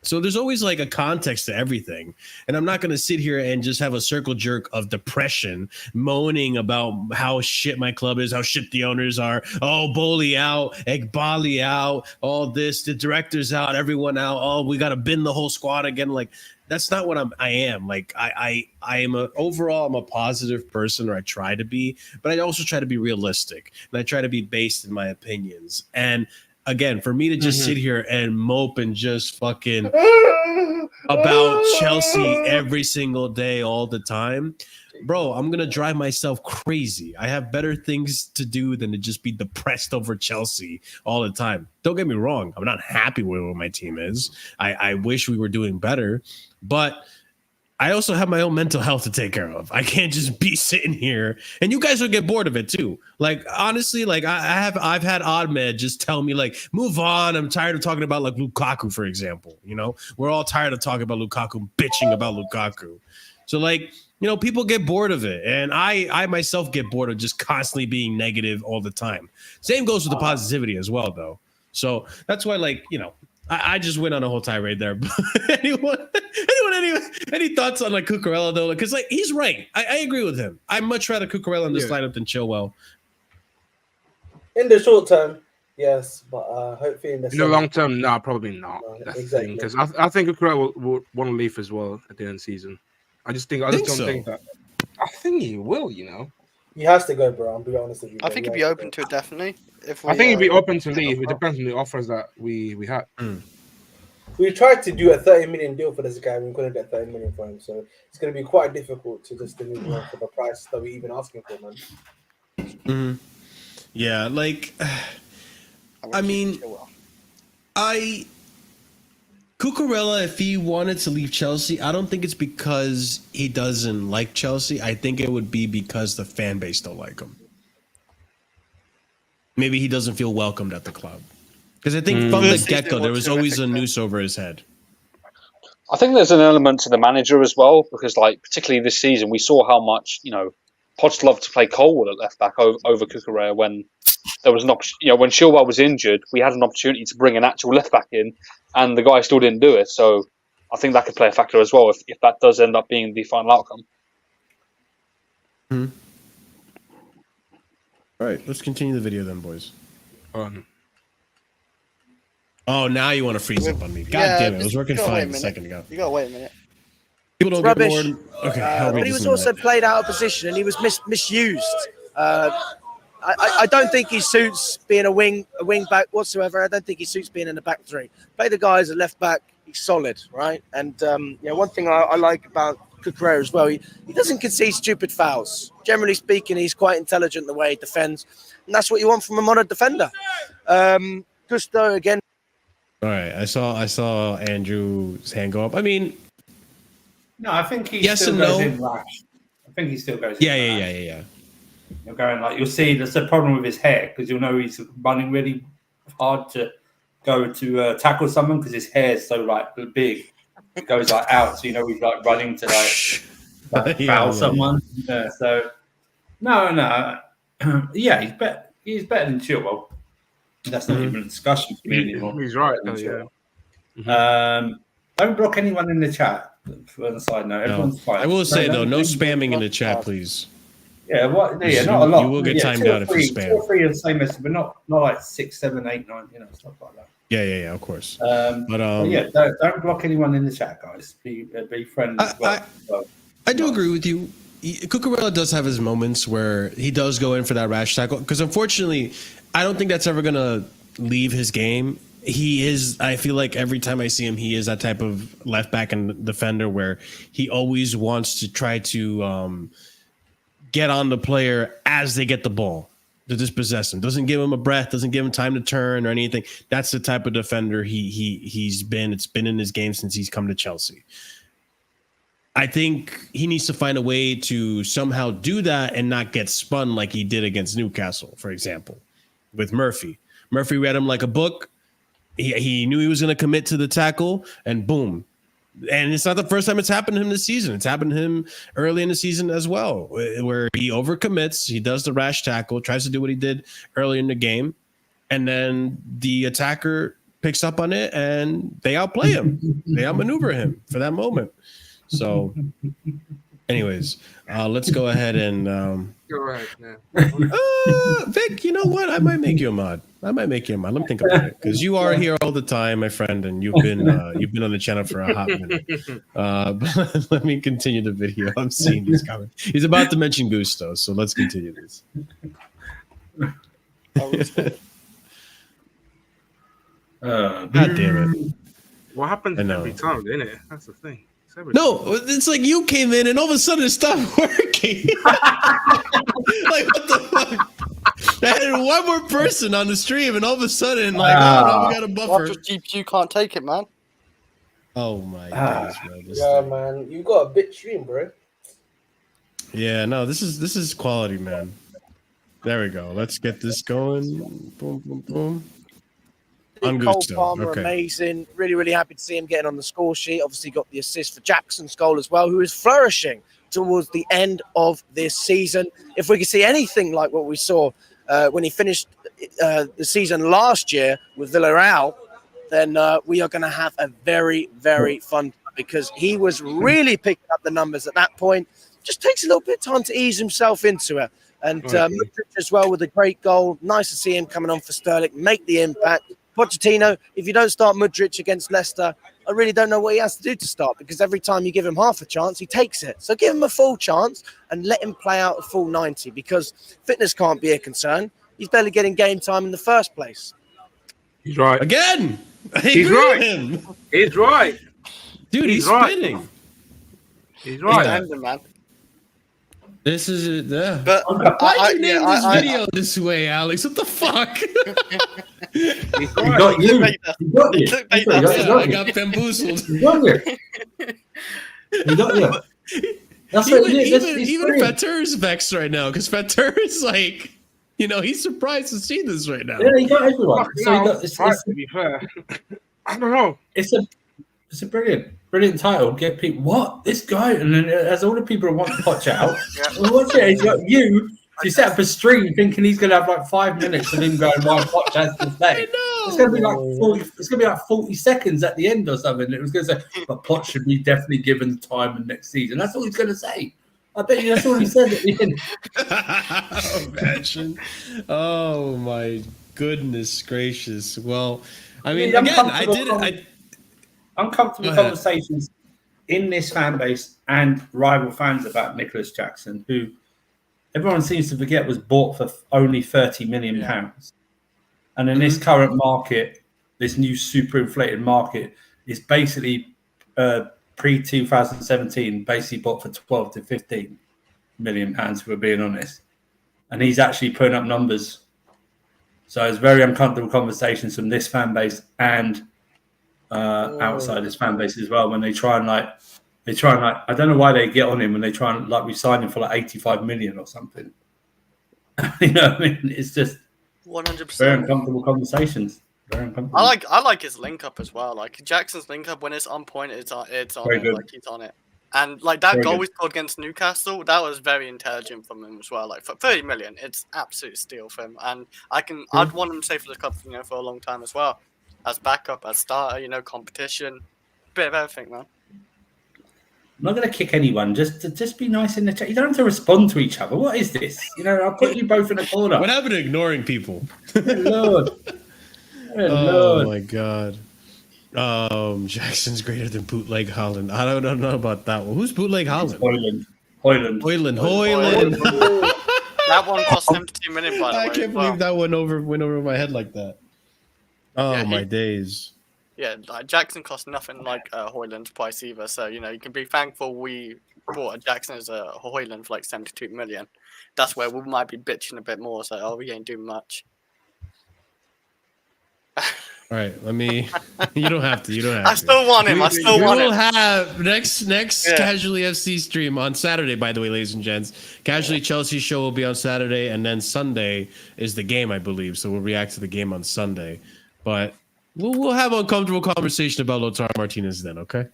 So there's always like a context to everything. And I'm not going to sit here and just have a circle jerk of depression, moaning about how shit my club is, how shit the owners are. Oh, Boli out, Egbali out, all this, the director's out, everyone out. Oh, we got to bin the whole squad again. Like, that's not what I am. Like, I am overall, I'm a positive person, or I try to be, but I also try to be realistic and I try to be based in my opinions. And again, for me to just sit here and mope and just fucking about Chelsea every single day, all the time, bro, I'm going to drive myself crazy. I have better things to do than to just be depressed over Chelsea all the time. Don't get me wrong. I'm not happy with where my team is. I wish we were doing better, but I also have my own mental health to take care of. I can't just be sitting here, and you guys will get bored of it too. Like honestly, like I've had Ahmed just tell me like, move on. I'm tired of talking about like Lukaku, for example. You know, we're all tired of talking about Lukaku, bitching about Lukaku. So like, you know, people get bored of it, and I myself get bored of just constantly being negative all the time. Same goes with the positivity as well, though. So that's why, like, you know, I just went on a whole tirade there. Any thoughts on like Cucurella though? Because like he's right. I agree with him. I'd much rather Cucurella in this lineup than Chilwell. In the short term, yes, but hopefully in the long term, no, probably not. No, That's exactly. because I think Cucurella will want to leave as well at the end of the season. I just don't think that. I think he will. You know, he has to go, bro. I'll be honest with you. I think he'd be open to it definitely. I think he'd be open to leave. It depends on the offers that we had. We tried to do a 30 million deal for this guy, and we couldn't get 30 million for him. So it's going to be quite difficult to just move on for the price that we're even asking for, man. Mm-hmm. Yeah, like, I mean, Cucurella, if he wanted to leave Chelsea, I don't think it's because he doesn't like Chelsea. I think it would be because the fan base don't like him. Maybe he doesn't feel welcomed at the club. Because I think from the get-go, there was always a noose over his head. I think there's an element to the manager as well, because like particularly this season, we saw how much, you know, Poch loved to play Colwood at left back over Cucurella when there was an option. You know, when Chilwell was injured, we had an opportunity to bring an actual left back in, and the guy still didn't do it. So I think that could play a factor as well if that does end up being the final outcome. All right, let's continue the video then, boys. Oh, now you want to freeze up on me. God damn it. It was working fine a second ago. You gotta wait a minute. People don't get bored. Okay. But he was also played out of position and he was misused. I don't think he suits being a wing back whatsoever. I don't think he suits being in the back three. Play the guy as a left back. He's solid, right? And you know, one thing I like about Cucurella as well, he doesn't concede stupid fouls. Generally speaking, he's quite intelligent the way he defends, and that's what you want from a modern defender. Gusto again. All right, I saw Andrew's hand go up. I mean, no, I think he yes still and goes no. in rash. I think he still goes. Yeah. You're going like you'll see. That's a problem with his hair because you'll know he's running really hard to go to tackle someone because his hair is so like big. It goes like out, so you know he's like running to like foul someone. Yeah, so no, yeah, he's better than Chilwell. That's not even a discussion for me anymore. He's right, though, yeah. Don't block anyone in the chat. On the side note, everyone's fine. I will say though, no spamming in the chat, please. Yeah, what? Yeah, not a lot. You will get timed out if you spam. 2 or 3 are the same message, but not like 6, 7, 8, 9. You know, stuff like that. Yeah, of course. But yeah, don't block anyone in the chat, guys. Be friendly. I do agree with you. Cucurella does have his moments where he does go in for that rash tackle because unfortunately, I don't think that's ever gonna leave his game. He is. I feel like every time I see him, he is that type of left back and defender where he always wants to try to get on the player as they get the ball to dispossess him. Doesn't give him a breath, doesn't give him time to turn or anything. That's the type of defender he's been. It's been in his game since he's come to Chelsea. I think he needs to find a way to somehow do that and not get spun like he did against Newcastle, for example, with Murphy. Murphy read him like a book. He knew he was going to commit to the tackle, and boom. And it's not the first time it's happened to him this season. It's happened to him early in the season as well, where he overcommits. He does the rash tackle, tries to do what he did early in the game, and then the attacker picks up on it, and they outplay him. They outmaneuver him for that moment. So, anyways, let's go ahead and You're right, Vic, you know what? I might make you a mod. Let me think about it because you are here all the time, my friend, and you've been on the channel for a hot minute. But let me continue the video. I'm seeing these comments. He's about to mention Gusto, so let's continue this. God damn it! What happens every time, isn't it? That's the thing. No, it's like you came in and all of a sudden it stopped working. Like, what the fuck? I had one more person on the stream and all of a sudden, like, oh, now we got a buffer. Just GPU can't take it, man. Oh my days, bro. Yeah, man, you got a bit stream, bro. Yeah, no, this is quality, man. There we go. Let's get this going. Boom, boom, boom. On Cole Gusto. Palmer, Okay. amazing. Really, really happy to see him getting on the score sheet. Obviously got the assist for Jackson's goal as well, who is flourishing towards the end of this season. If we could see anything like what we saw when he finished the season last year with Villarreal, then we are going to have a very, very fun time, because he was really picking up the numbers at that point. Just takes a little bit of time to ease himself into it. And Mudryk as well with a great goal. Nice to see him coming on for Sterling, make the impact. Pochettino, if you don't start Mudryk against Leicester, I really don't know what he has to do to start, because every time you give him half a chance, he takes it. So give him a full chance and let him play out a full 90, because fitness can't be a concern. He's barely getting game time in the first place. He's right. Again! He's right. He's right. Dude, he's spinning. He's right. Man. This is it. Yeah. But why you name this video this way, Alex? What the fuck? He got you. I got bamboozled. He got you. He got you. That's even Fatur's vexed right now, because Fatur is like, he's surprised to see this right now. Yeah, he got everyone. So he got. To be fair, I don't know. It's a brilliant title. Get people what this guy, and then as all the people who want to watch out, watch it. He's got you. You set up a stream thinking he's going to have like 5 minutes of him going, "My Poch has to say." It's going to be like 40. It's going to be like 40 seconds at the end or something. It was going to say, "But Poch should be definitely given the time in next season." That's all he's going to say. I bet you that's all he says at the end. Imagine. Oh my goodness gracious. Well, I mean, Yeah, again, I did it. Uncomfortable conversations in this fan base and rival fans about Nicholas Jackson, who everyone seems to forget was bought for only £30 million. And in this current market, this new super inflated market is basically pre-2017, basically bought for 12 to 15 million pounds, if we're being honest. And he's actually putting up numbers. So it's very uncomfortable conversations from this fan base and outside his fan base as well, when they try and I don't know why they get on him when they try and we sign him for like 85 million or something. You know what I mean? It's just 100%. very uncomfortable conversations. Very uncomfortable. I like his link up as well. Like Jackson's link up, when it's on point, it's on very it. good. Like he's on it. And like that Very goal good. we scored against Newcastle, that was very intelligent from him as well. Like for 30 million, it's absolute steal for him. And I'd want him to stay for the club, for a long time as well. As backup, as starter, competition, bit of everything, man. I'm not going to kick anyone. Just be nice in the chat. You don't have to respond to each other. What is this? I'll put you both in a corner. What happened to ignoring people? Good Lord. Good Oh Lord. my God. Jackson's greater than bootleg Holland. I don't know about that one. Who's bootleg Holland? Hoyland. That one cost 72 million, by the way. I can't believe that one went over my head like that. Oh my days. Yeah, like Jackson cost nothing like Hoyland's price either. So you can be thankful we bought a Jackson as a Hoyland for like 72 million. That's where we might be bitching a bit more. So we ain't doing much. All right, let me. You don't have to. I still want him. We will have next Casually FC stream on Saturday. By the way, ladies and gents, Casually Chelsea show will be on Saturday, and then Sunday is the game, I believe. So we'll react to the game on Sunday, but we'll have an uncomfortable conversation about Lautaro Martinez then. Okay,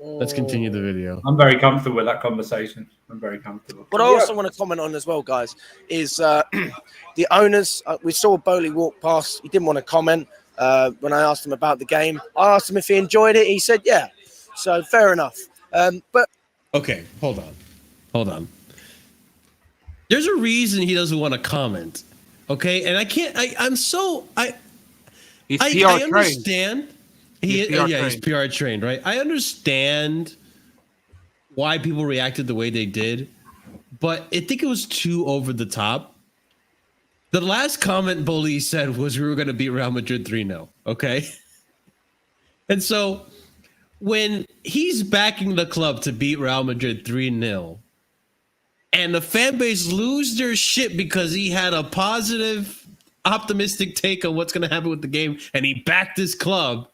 let's continue the video. I'm very comfortable with that conversation. I'm very comfortable. What I also want to comment on as well, guys, is the owners. We saw Bowley walk past. He didn't want to comment. When I asked him about the game, I asked him if he enjoyed it. He said, yeah. So fair enough. But okay, hold on. There's a reason he doesn't want to comment. Okay, and I can't. He's I PR understand. trained. He's PR trained, right? I understand why people reacted the way they did, but I think it was too over the top. The last comment Bully said was we were going to beat Real Madrid 3-0, okay? And so when he's backing the club to beat Real Madrid 3-0 and the fan base lose their shit because he had a positive, optimistic take on what's going to happen with the game and he backed his club,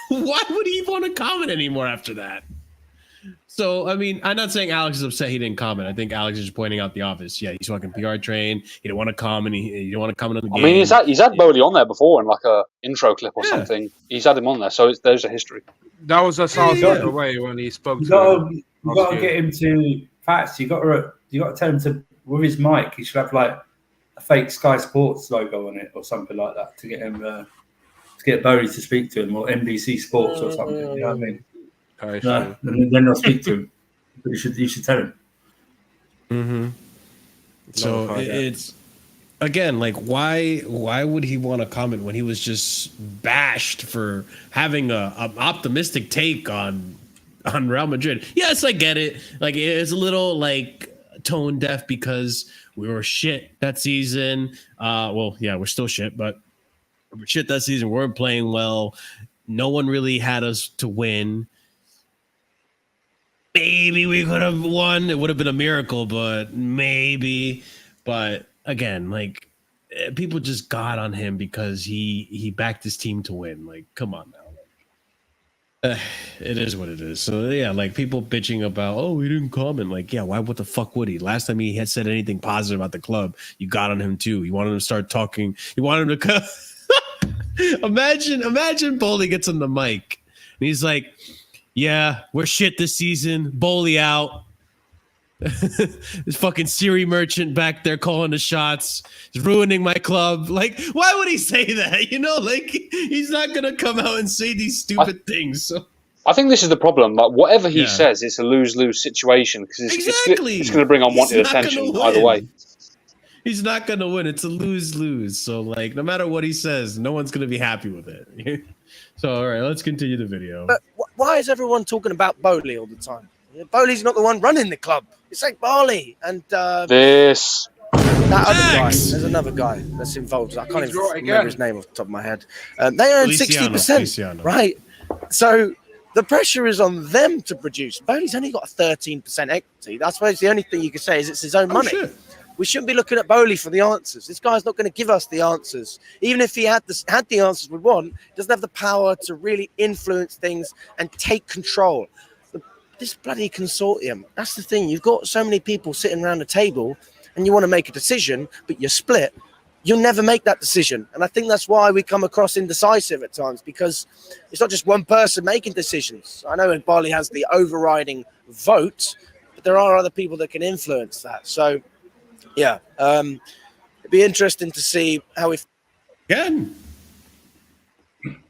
why would he want to comment anymore after that? So, I mean, I'm not saying Alex is upset he didn't comment. I think Alex is just pointing out the obvious. Yeah, he's fucking PR trained. He didn't want to comment. He didn't want to comment on the game. I mean, he's had Bowley on there before in like a intro clip or something. He's had him on there, so there's a history. That was a South way when he spoke. You got to get him to facts. You got to tell him to with his mic. He should have like a fake Sky Sports logo on it or something like that to get him to get Bowley to speak to him, or NBC Sports or something. You know what I mean? No, and then they'll speak to him. But you should tell him. Mm-hmm. So it's again like why would he want to comment when he was just bashed for having an optimistic take on Real Madrid? Yes, I get it. Like it's a little like tone deaf because we were shit that season. Well, yeah, we're still shit, but we're shit that season. We weren't playing well. No one really had us to win. Maybe we could have won. It would have been a miracle, but maybe. But again, like people just got on him because he backed his team to win. Like, come on now. It is what it is. So yeah, like people bitching about, oh, he didn't comment. Like, yeah, why? What the fuck would he? Last time he had said anything positive about the club, you got on him too. You wanted him to start talking. You wanted him to. Imagine Bowley gets on the mic and he's like, yeah, we're shit this season. Bowley out. This fucking Siri merchant back there calling the shots. He's ruining my club. Like, why would he say that? You know, like he's not gonna come out and say these stupid things. So I think this is the problem. Like whatever he says, it's a lose-lose situation because it's going to bring unwanted attention either way. He's not gonna win. It's a lose-lose. So like, no matter what he says, no one's gonna be happy with it. So all right, let's continue the video. But why is everyone talking about Bowley all the time? Bowley's not the one running the club. It's like Barley and that other guy. There's another guy that's involved. I can't even remember his name off the top of my head. They earn 60%, right? So the pressure is on them to produce. Bowley's only got a 13% equity. I suppose the only thing you could say is it's his own money. Shit. We shouldn't be looking at Bowley for the answers. This guy's not going to give us the answers. Even if he had the answers we want, he doesn't have the power to really influence things and take control. This bloody consortium, that's the thing. You've got so many people sitting around the table and you want to make a decision, but you're split. You'll never make that decision. And I think that's why we come across indecisive at times, because it's not just one person making decisions. I know Bali has the overriding vote, but there are other people that can influence that. So, yeah, it'd be interesting to see how we... Again,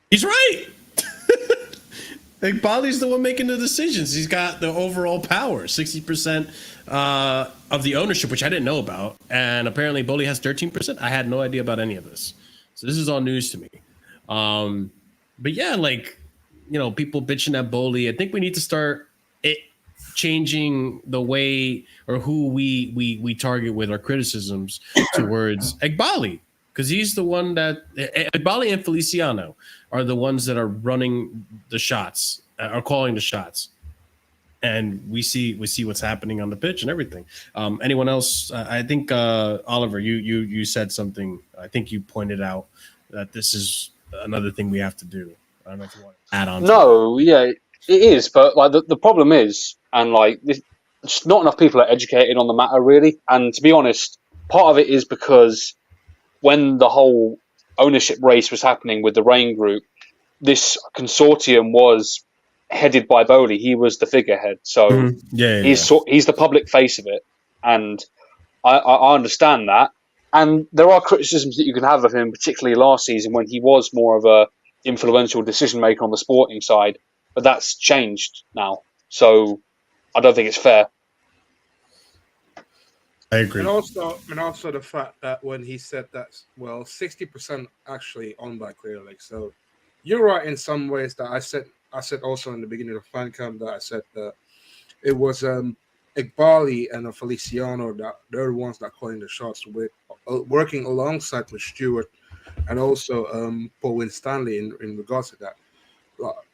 he's right. Like Bali's the one making the decisions. He's got the overall power, 60% of the ownership, which I didn't know about. And apparently Bowley has 13%. I had no idea about any of this. So this is all news to me. But yeah, like, you know, people bitching at Bowley. I think we need to start changing the way or who we target with our criticisms towards Egbali. Because he's the one that Egbali and Feliciano are the ones that are running the shots, are calling the shots, and we see what's happening on the pitch and everything. Anyone else? I think Oliver, you said something. I think you pointed out that this is another thing we have to do. I don't know if you want to add on. No, yeah, it is, but like the problem is, and like just not enough people are educated on the matter really. And to be honest, part of it is because when the whole ownership race was happening with the Rain Group, this consortium was headed by Bowley. He was the figurehead, so he's the public face of it, and I understand that. And there are criticisms that you can have of him, particularly last season when he was more of a influential decision maker on the sporting side, but that's changed now. So I don't think it's fair. I agree. And also the fact that when he said that, 60% actually owned by Clear Lake. So you're right in some ways that I said also in the beginning of fan camp that I said that it was Egbali and Feliciano that they're the ones that calling the shots with working alongside with Stewart and also Paul Winstanley in regards to that.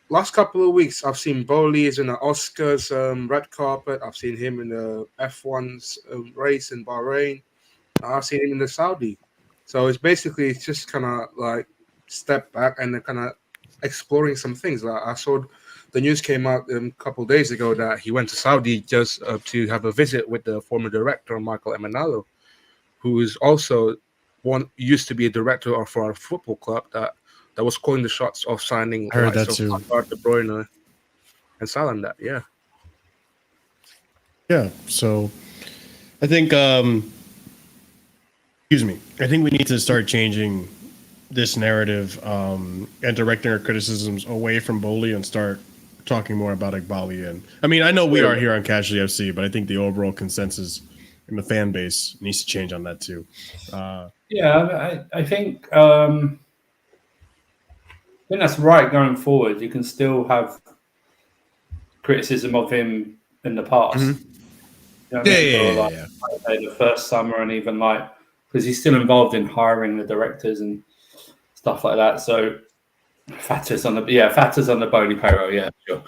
Last couple of weeks, I've seen Bowley is in the Oscars red carpet. I've seen him in the F1's race in Bahrain. I've seen him in the Saudi. So it's just kind of like step back and kind of exploring some things. Like I saw the news came out a couple of days ago that he went to Saudi just to have a visit with the former director, Michael Emenalo, who is also used to be a director for a football club that was calling the shots of signing. I heard that too. De Bruyne and selling that, yeah. Yeah, so I think, excuse me, I think we need to start changing this narrative and directing our criticisms away from Bowley and start talking more about Iqbali. And I mean, I know we are here on Casually FC, but I think the overall consensus in the fan base needs to change on that too. I think that's right going forward. You can still have criticism of him in the past. Mm-hmm. You know the first summer, and even because he's still involved in hiring the directors and stuff like that. So Fatah's on the Bowley payroll. Yeah, sure.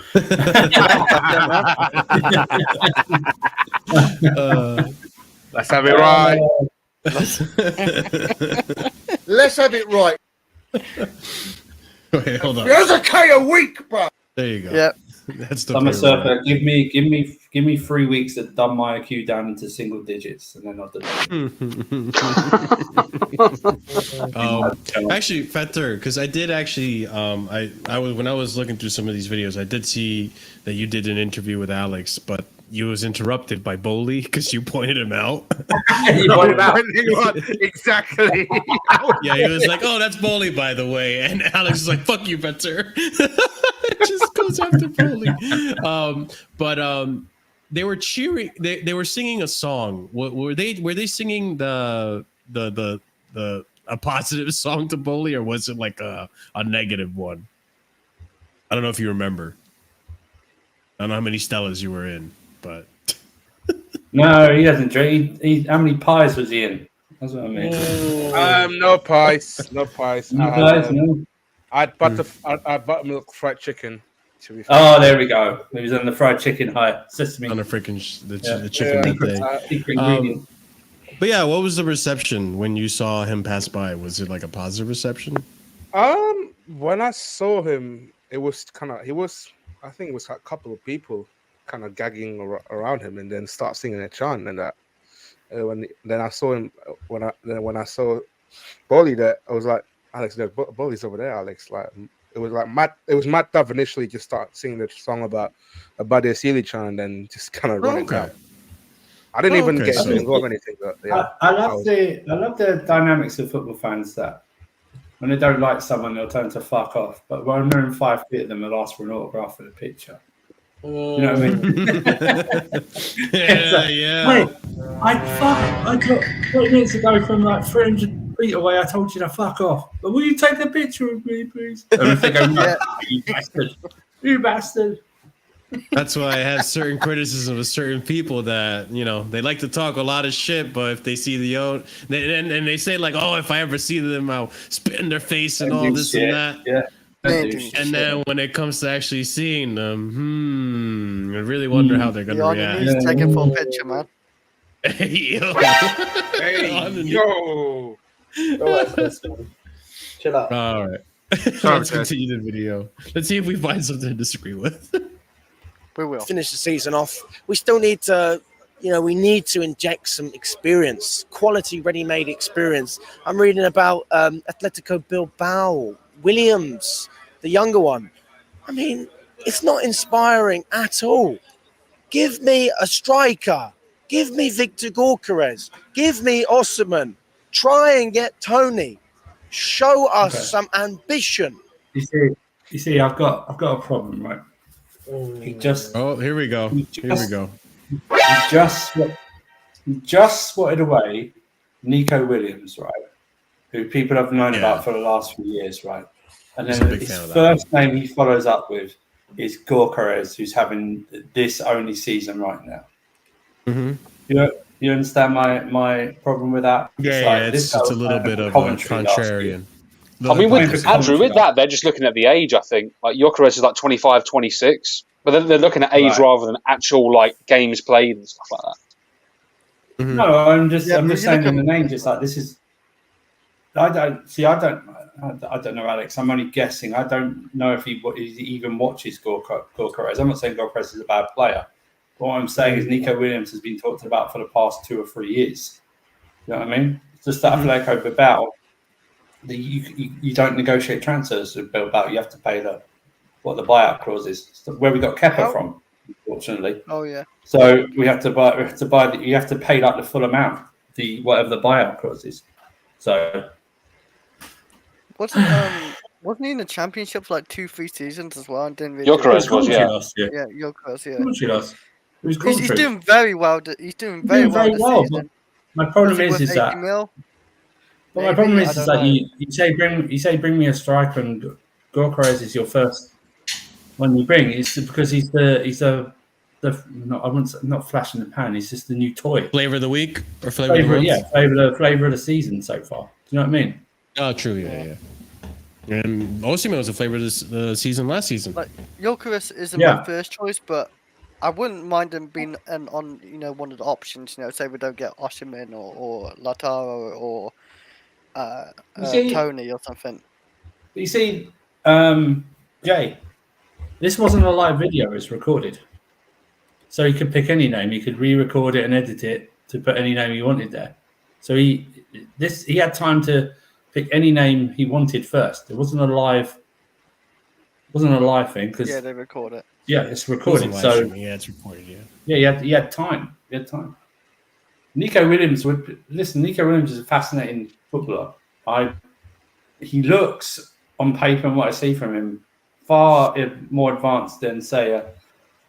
Let's have it right. Let's have it right. Wait, hold on. There's a K a week, bro. There you go. Yep. That's the Summer Surfer. Give me 3 weeks to dumb my IQ down into single digits, and then I'll do it. Actually, Fatur, because I did actually, I was when I was looking through some of these videos, I did see that you did an interview with Alex, but you was interrupted by Bowley because you pointed him out. You pointed out exactly. Yeah, he was like, "Oh, that's Bowley, by the way," and Alex was like, "Fuck you, Fatur." Just goes after Bowley. But they were cheering. They were singing a song. Were they singing the a positive song to Bowley, or was it like a negative one? I don't know if you remember. I don't know how many Stellas you were in, but no, he doesn't drink. How many pies was he in? That's what I mean. No pies. No pies. No. I had buttermilk fried chicken. Oh, there we go. He was on the fried chicken high. Sesame. On the freaking the chicken thing. But yeah, what was the reception when you saw him pass by? Was it like a positive reception? When I saw him, it was I think it was a couple of people kind of gagging around him, and then start singing a chant and that. Then I saw him when I saw Bowley there, I was like, Alex, no, Bowley's over there, Alex. Like it was like Matt Dove initially just started singing the song about the Sealy chant, and then just kind of running down. I didn't even get involved or anything. But yeah, I love the dynamics of football fans that when they don't like someone, they'll turn to fuck off. But when they're in 5 feet of them, they'll ask for an autograph for the picture. You know what I mean? Yeah. Wait, I got 20 minutes ago from like 300 feet away. I told you to fuck off. But will you take a picture of me, please? And if they go, no, you bastard. You bastard. That's why I have certain criticism of certain people that, they like to talk a lot of shit, but if they see and they say like, oh, if I ever see them, I'll spit in their face and all this and that. Yeah. And then when it comes to actually seeing them, I really wonder how they're going to react. He's taking full picture, man. Hey, yo. Chill out. All right. Let's continue the video. Let's see if we find something to disagree with. We will finish the season off. We still need to, we need to inject some experience, quality, ready-made experience. I'm reading about Atletico Bilbao, Williams, the younger one. I mean, it's not inspiring at all. Give me a striker. Give me Victor Gyökeres. Give me Osimhen. Try and get Tony. Show us some ambition. You see, I've got a problem, right? Here we go. He just swatted away Nico Williams, right? Who people have known about for the last few years, right? And then his first name he follows up with is Gyökeres, who's having this only season right now. Mm-hmm. You understand my problem with that? It's a little bit of a contrarian. I mean, with Andrew, with that, they're just looking at the age, I think. Like, Gyökeres is like 25, 26. But they're looking at age rather than actual, like, games played and stuff like that. Mm-hmm. No, I'm just saying in the name, just like, this is... I don't I don't know, Alex. I'm only guessing. I don't know if he even watches Gorka. I'm not saying Gorka is a bad player. But what I'm saying is Nico Williams has been talked about for the past 2 or 3 years. You know what I mean? It's just that Atletico Bilbao, you don't negotiate transfers with Bilbao. You have to pay the buyout clause is. It's where we got Kepa from, unfortunately. Oh yeah. So we have to buy. You have to pay like the full amount, whatever the buyout clause is. So wasn't he in the championship for like 2-3 seasons as well? And didn't really Gyökeres was, yeah. Yeah, Gyökeres, yeah. He's He's doing very well. He's doing very well this season. My problem is that. Mil? Well, my problem is that you say bring me a striker and Gyökeres is your first one you bring. It's because he's not flash in the pan. He's just the new toy. Flavor of the week or flavor of the month? Yeah, flavor of the season so far. Do you know what I mean? Oh, true. Yeah. And Osimhen was a flavor of the season last season. Like Gyökeres isn't my first choice, but I wouldn't mind him being on one of the options. Say we don't get Osimhen or Lautaro or Tony or something. You see, Jay, this wasn't a live video; it's recorded. So he could pick any name. He could re-record it and edit it to put any name he wanted there. So he had time to pick any name he wanted first. It wasn't a live thing because they record it. Yeah, it's recorded. So it's recorded. Yeah, he had time. Nico Williams Nico Williams is a fascinating footballer. He looks on paper and what I see from him far more advanced than say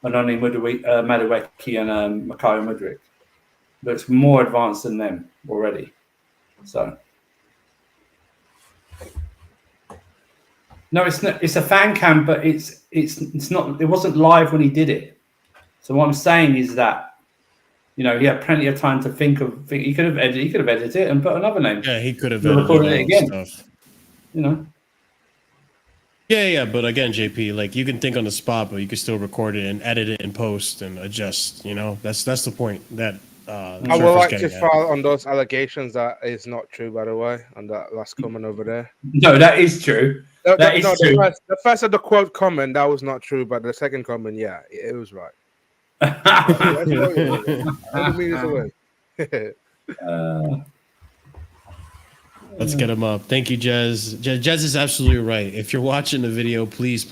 Anoni Madueke and Makayo Mudryk. Looks more advanced than them already. So no, it's not. It's a fan cam, but it's not. It wasn't live when he did it. So what I'm saying is that he had plenty of time to think. He could have edited it and put another name. Yeah, he could have recorded it again. Stuff. Yeah, but again, JP, like you can think on the spot, but you can still record it and edit it and post and adjust. That's the point. That I would like to file on those allegations that is not true, by the way, on that last comment over there. No, that is true. That is true. The first of the quote comment, that was not true, but the second comment, yeah, it was right. Let's get him up. Thank you, Jez. Jez is absolutely right. If you're watching the video, please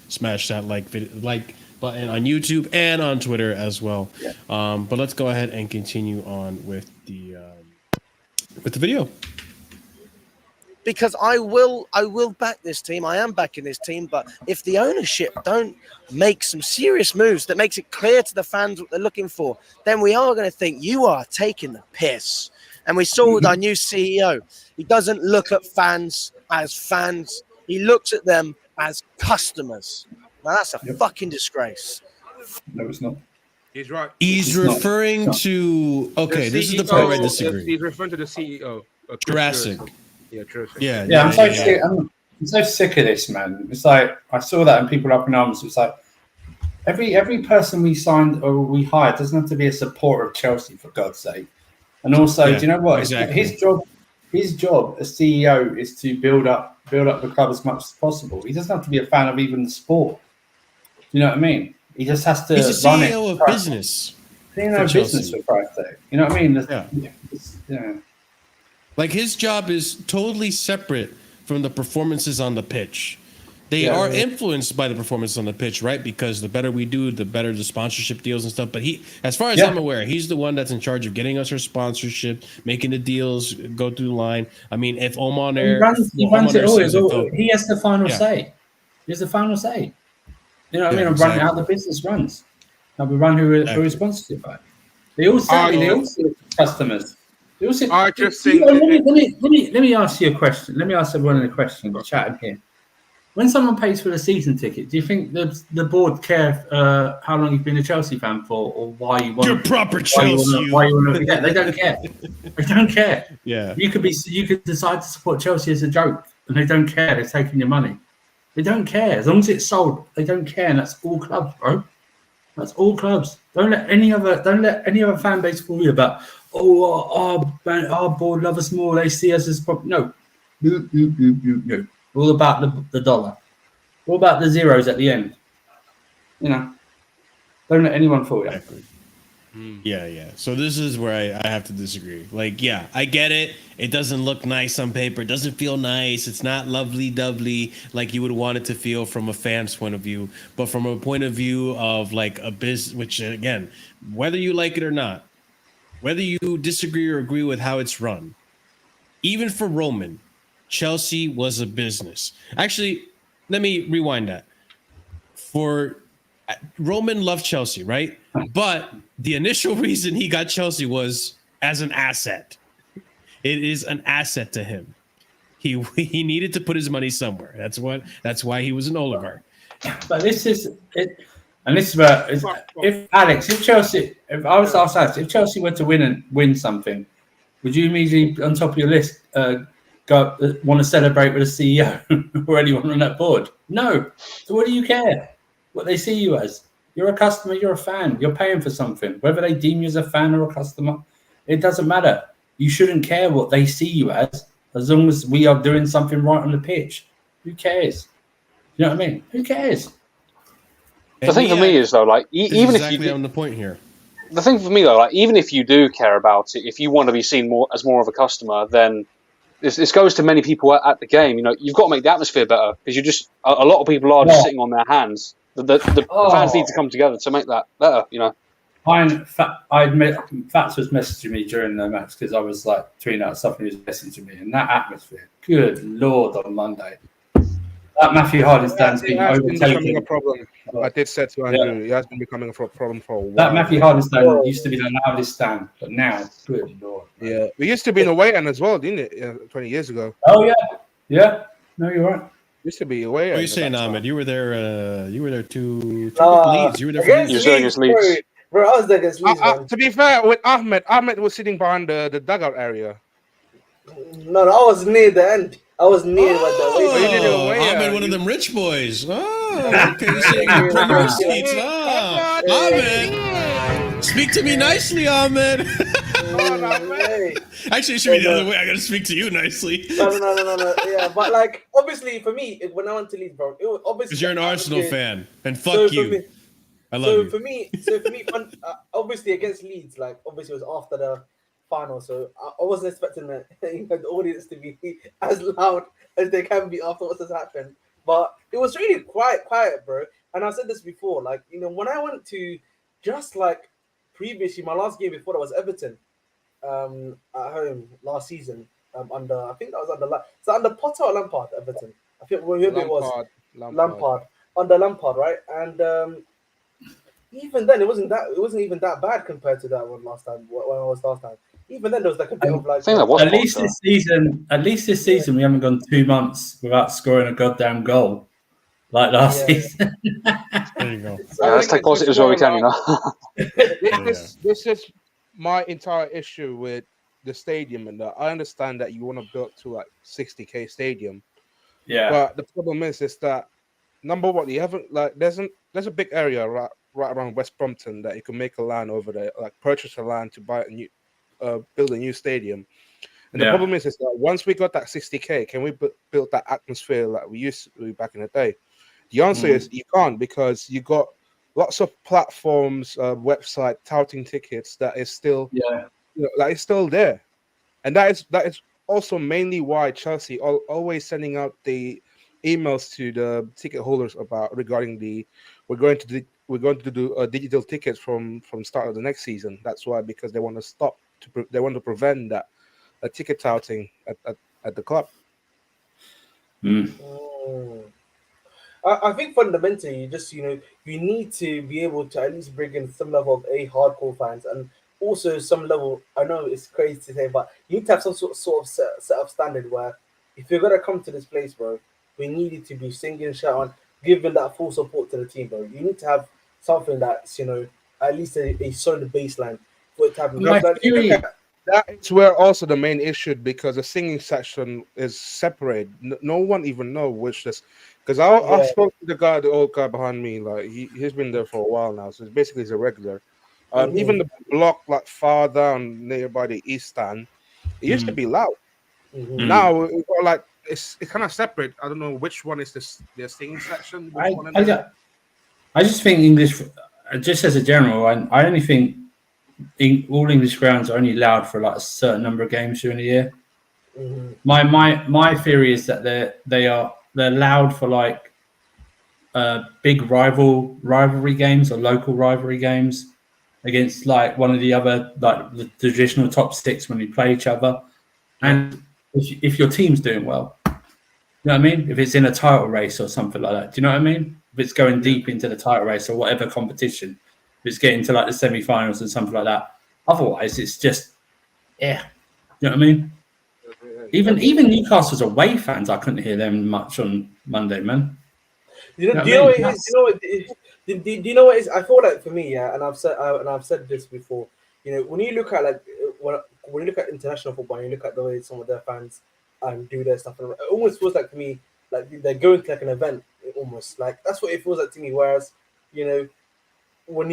smash that like button on YouTube and on Twitter as well. Yeah. But let's go ahead and continue on with the video. Because I will back this team. I am backing this team. But if the ownership don't make some serious moves that makes it clear to the fans what they're looking for, then we are going to think you are taking the piss. And we saw with our new CEO, he doesn't look at fans as fans. He looks at them as customers. Now that's a fucking disgrace. No, it's not. He's right. He's referring to. Okay, this is the part where I disagree. He's referring to the CEO. Jurassic. Yeah, Jurassic. Yeah. I'm so sick of this, man. It's like I saw that and people up in arms. It's like every person we signed or we hired doesn't have to be a supporter of Chelsea, for God's sake. And also, do you know what? Exactly. His job as CEO is to build up the club as much as possible. He doesn't have to be a fan of even the sport. Do you know what I mean? He just has to He's a CEO of business. CEO of business, for Christ's sake. You know what I mean? Yeah. Like his job is totally separate from the performances on the pitch. They are influenced by the performance on the pitch, right? Because the better we do, the better the sponsorship deals and stuff. But as far as I'm aware, he's the one that's in charge of getting us our sponsorship, making the deals go through the line. I mean, if Oman he runs it all. He has the final say. He has the final say. You know what I mean? I'm running how the business runs. How we run who is sponsored by. They all see customers. They all see. Let me ask you a question. Let me ask everyone a question. We're chatting here. When someone pays for a season ticket, do you think the board care how long you've been a Chelsea fan for, or why you want? You're proper Chelsea. Why you want to? Yeah, they don't care. They don't care. Yeah, you could decide to support Chelsea as a joke, and they don't care. They're taking your money. They don't care as long as it's sold. They don't care, and that's all clubs, bro. That's all clubs. Don't let any other fan base fool you about. Oh, our board love us more. They see us as no. All about the dollar. All about the zeros at the end. You know, don't let anyone fool you. Exactly. Yeah. So this is where I have to disagree. Like, yeah, I get it. It doesn't look nice on paper. It doesn't feel nice. It's not lovely-dovely like you would want it to feel from a fan's point of view. But from a point of view of like a business, which again, whether you like it or not, whether you disagree or agree with how it's run, even for Roman, Chelsea was a business. Actually, let me rewind that. For Roman loved Chelsea, right? But the initial reason he got Chelsea was as an asset. It is an asset to him. He needed to put his money somewhere. That's why he was an oligarch. But this is it, and this is where if Chelsea if Chelsea were to win something, would you immediately on top of your list want to celebrate with a CEO or anyone on that board? No. So what do you care? What they see you as? You're a customer, you're a fan, you're paying for something. Whether they deem you as a fan or a customer, it doesn't matter. You shouldn't care what they see you as long as we are doing something right on the pitch. Who cares? You know what I mean? Who cares? The thing for me is though, like even exactly if you on the point here. The thing for me though, like even if you do care about it, if you want to be seen more as more of a customer, then this goes to many people at the game. You know, you've got to make the atmosphere better because you just a lot of people are just sitting on their hands. The fans need to come together to make that better. You know, Fats was messaging me during the match because I was like tweeting out stuff and he was messaging me, and that atmosphere, good lord, on Monday. That Matthew Harding stand's been becoming a problem. I did say to Andrew, it has been becoming a problem for a while. That Matthew Harding stand used to be the loudest stand, but now, good lord. Yeah, we used to be in a away end as well, didn't it? 20 years ago. Oh yeah. No, you're right. Used to be away. What are you saying, Ahmed? You were there. You were there two Leeds. You were there for Leeds. You were against Leeds. Bro, I was there against Leeds. To be fair, with Ahmed was sitting behind the dugout area. No, I was near the end. I was near Ahmed, one of them rich boys. Oh, okay. You're sitting in premier seats. Ahmed, speak to me nicely, Ahmed. Actually, it should be the other way. I gotta speak to you nicely. No. Yeah, but like, obviously, for me, when I went to Leeds, bro, it was obviously because you're an Arsenal fan, and fuck you. I love you. For me, obviously against Leeds, like obviously it was after the final, so I wasn't expecting the audience to be as loud as they can be after what has happened. But it was really quiet, bro. And I said this before, like when I went to just like previously, my last game before that was Everton, at home last season. I think that was under Potter or Lampard, Everton. I think whoever it was, Lampard under Lampard, right? And even then, it wasn't even that bad compared to that one last time when I was last time. Even then, there was like a bit of like. At least this season, we haven't gone 2 months without scoring a goddamn goal like last season. There you go. Yeah, let's take positives where we can, you know. This is my entire issue with the stadium, and I understand that you want to build to like 60,000 stadium. Yeah. But the problem is that number one, you haven't like there's a big area right around West Brompton that you can make a land over there, like purchase a land to buy a new, build a new stadium. And the problem is that once we got that 60,000, can we build that atmosphere like we used to back in the day? The answer is you can't, because you got lots of platforms, website touting tickets that is still that is still there, and that is also mainly why Chelsea always sending out the emails to the ticket holders regarding we're going to do digital tickets from start of the next season. That's why, because they want to they want to prevent that ticket touting at the club. I think fundamentally, you need to be able to at least bring in some level of hardcore fans, and also some level. I know it's crazy to say, but you need to have some sort of set up standard where if you're gonna come to this place, bro, we need you to be singing, shouting, giving that full support to the team, bro. You need to have something that's at least a solid baseline for it to happen. That's where also the main issue, because the singing section is separate. No one even know which this. Because I spoke to the old guy behind me. Like he's been there for a while now, so basically he's a regular. Even the block like far down nearby the east stand, it used to be loud. Now we've got like it's kind of separate. I don't know which one is the singing section. I just think English, just as a general, I only think all English grounds are only allowed for like a certain number of games during the year. Mhm. My theory is that they're allowed for like big rivalry games or local rivalry games against like one of the other like the traditional top six when we play each other, and if your team's doing well, you know what I mean. If it's in a title race or something like that, do you know what I mean? If it's going deep into the title race or whatever competition, if it's getting to like the semi-finals and something like that. Otherwise, it's just you know what I mean. Even Newcastle's away fans, I couldn't hear them much on Monday, man. Do you know what it is? Do you know what it is? I feel like for me, yeah, and I've said this before. You know, when you look at like when you look at international football, and you look at the way some of their fans do their stuff, and it almost feels like to me like they're going to like an event. Almost like that's what it feels like to me. Whereas, you know, when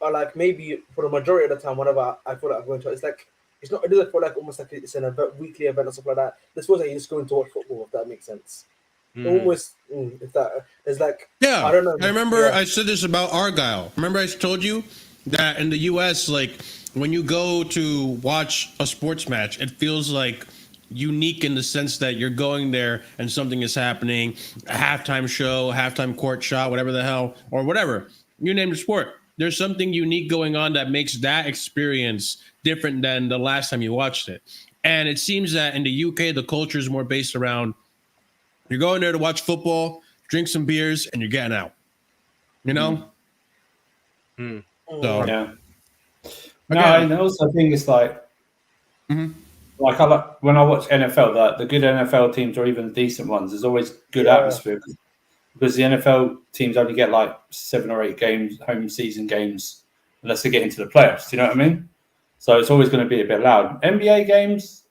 like maybe for the majority of the time, whenever I feel like I'm going to, it's like. It doesn't feel like almost like it's an event, weekly event or something like that. This feels like you're just going to watch football, if that makes sense. Almost, if that is like, yeah. I don't know. I remember I said this about Argyle. Remember I told you that in the U.S., like when you go to watch a sports match, it feels like unique in the sense that you're going there and something is happening, a halftime show, halftime court shot, whatever the hell, or whatever. You name the sport. There's something unique going on that makes that experience different than the last time you watched it. And it seems that in the UK, the culture is more based around you're going there to watch football, drink some beers, and you're getting out. You know? So, yeah. No, I also think it's like, like when I watch NFL, the good NFL teams or even decent ones, there's always good atmosphere. Because the NFL teams only get like 7 or 8 games, home season games, unless they get into the playoffs. Do you know what I mean? So it's always going to be a bit loud. NBA games,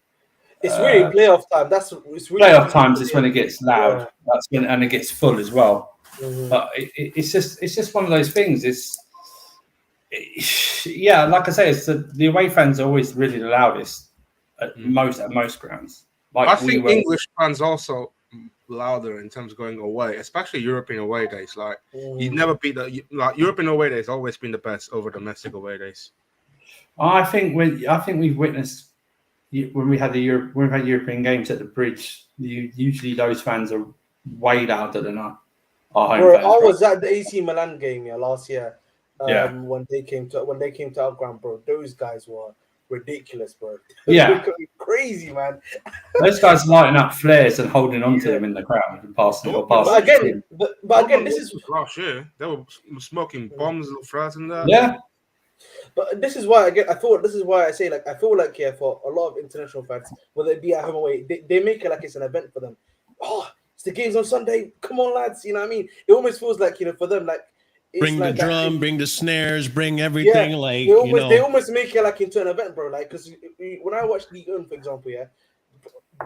it's really playoff time. It's really playoff times is when it gets loud. Yeah. That's when and it gets full as well. But it's just one of those things. Yeah, like I say, it's the away fans are always really the loudest at most grounds. Like I think English fans also louder in terms of going away, especially European away days. Like you never beat like European away days always been the best over domestic away days. I think we've witnessed when we had European games at the Bridge. Usually those fans are way louder than our home fans. I was at the AC Milan game last year. When they came to our ground, bro. Those guys were ridiculous, bro. Yeah, crazy, man. Those guys lighting up flares and holding on to them in the crowd and passing. But again, this is last year. They were smoking bombs and flares and that. Yeah. But this is why this is why I say like I feel like for a lot of international fans, whether it be at home or away, they make it like it's an event for them. Oh, it's the games on Sunday. Come on, lads. You know what I mean? It almost feels like for them like. Bring like the drum, bring the snares, bring everything. Yeah, they almost make it like into an event, bro. Like, because when I watch League One, for example,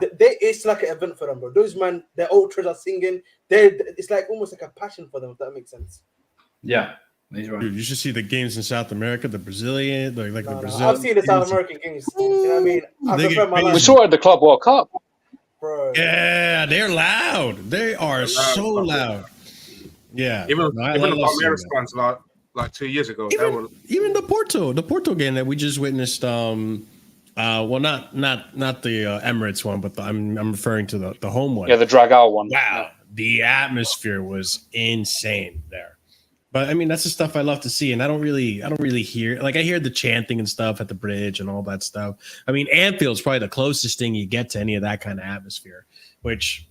it's like an event for them, bro. Those man, their ultras are singing. It's like almost like a passion for them, if that makes sense. Yeah, he's right. Dude, you should see the games in South America, the Brazilian, the Brazilian. I've seen the South American games. You know what I mean? I prefer my life. We saw it at the Club World Cup, bro. Yeah, they're loud. They are so loud. Yeah, even the Palmeiras fans like 2 years ago. Even the Porto game that we just witnessed. Well, not the Emirates one, but I'm referring to the home one. Yeah, the Dragao one. Wow, the atmosphere was insane there. But I mean, that's the stuff I love to see, and I don't really hear. Like I hear the chanting and stuff at the Bridge and all that stuff. I mean, Anfield's probably the closest thing you get to any of that kind of atmosphere, which,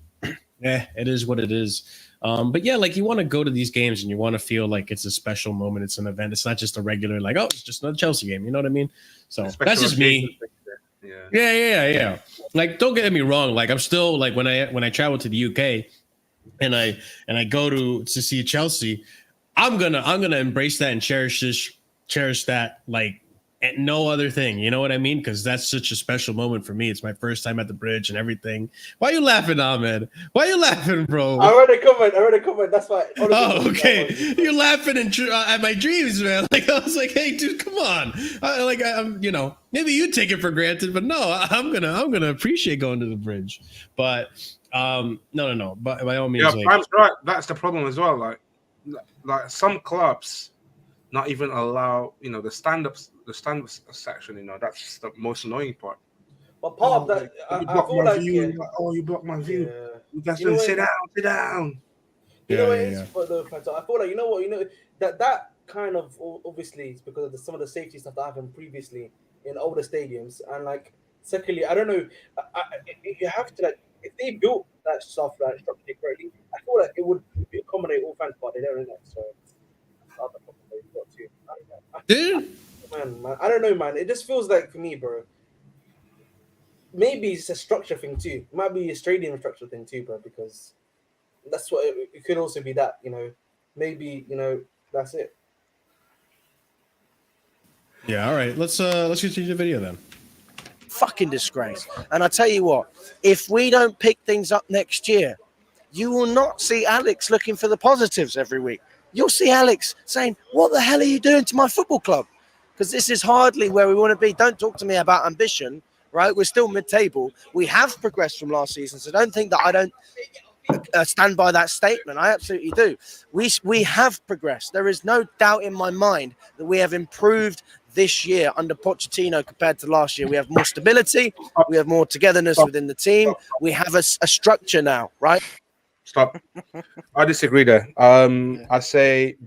it is what it is. But yeah, like you want to go to these games and you want to feel like it's a special moment. It's an event. It's not just a regular like, oh, it's just another Chelsea game. You know what I mean? So that's just me. Yeah. Like, don't get me wrong. Like I'm still like when I travel to the UK and I go to see Chelsea, I'm gonna embrace that and cherish that like and no other thing. You know what I mean? Because that's such a special moment for me. It's my first time at the bridge and everything. Why are you laughing, Ahmed? Why are you laughing, bro? I read a comment. That's why. Oh, okay. You're laughing at my dreams, man. Like I was like, hey, dude, come on. I'm, maybe you take it for granted, but no, I'm gonna appreciate going to the bridge. But no. But by all means, yeah, Prime's right. That's the problem as well. Like some clubs not even allow the stand-ups section. That's the most annoying part. But part of that, I feel like you blocked my view. Yeah. You guys don't sit down. You know what it is for the fans. I feel like that kind of obviously it's because of some of the safety stuff that happened previously in older stadiums, and like secondly, I don't know, you have to if they built that stuff that structure correctly, I feel like it would accommodate all fans, but they don't, so that's the problem they've got too. Man, I don't know, man. It just feels like for me, bro. Maybe it's a structure thing too. It might be a stadium structure thing too, bro, because that's what it could also be that, maybe, that's it. Yeah, all right. Let's continue the video then. Fucking disgrace. And I tell you what, if we don't pick things up next year, you will not see Alex looking for the positives every week. You'll see Alex saying, what the hell are you doing to my football club? Because this is hardly where we want to be. Don't talk to me about ambition, right? We're still mid-table. We have progressed from last season, so don't think that I don't stand by that statement. I absolutely do. We have progressed. There is no doubt in my mind that we have improved this year under Pochettino compared to last year. We have more stability. We have more togetherness within the team. We have a structure now, right? Stop. I disagree there. I say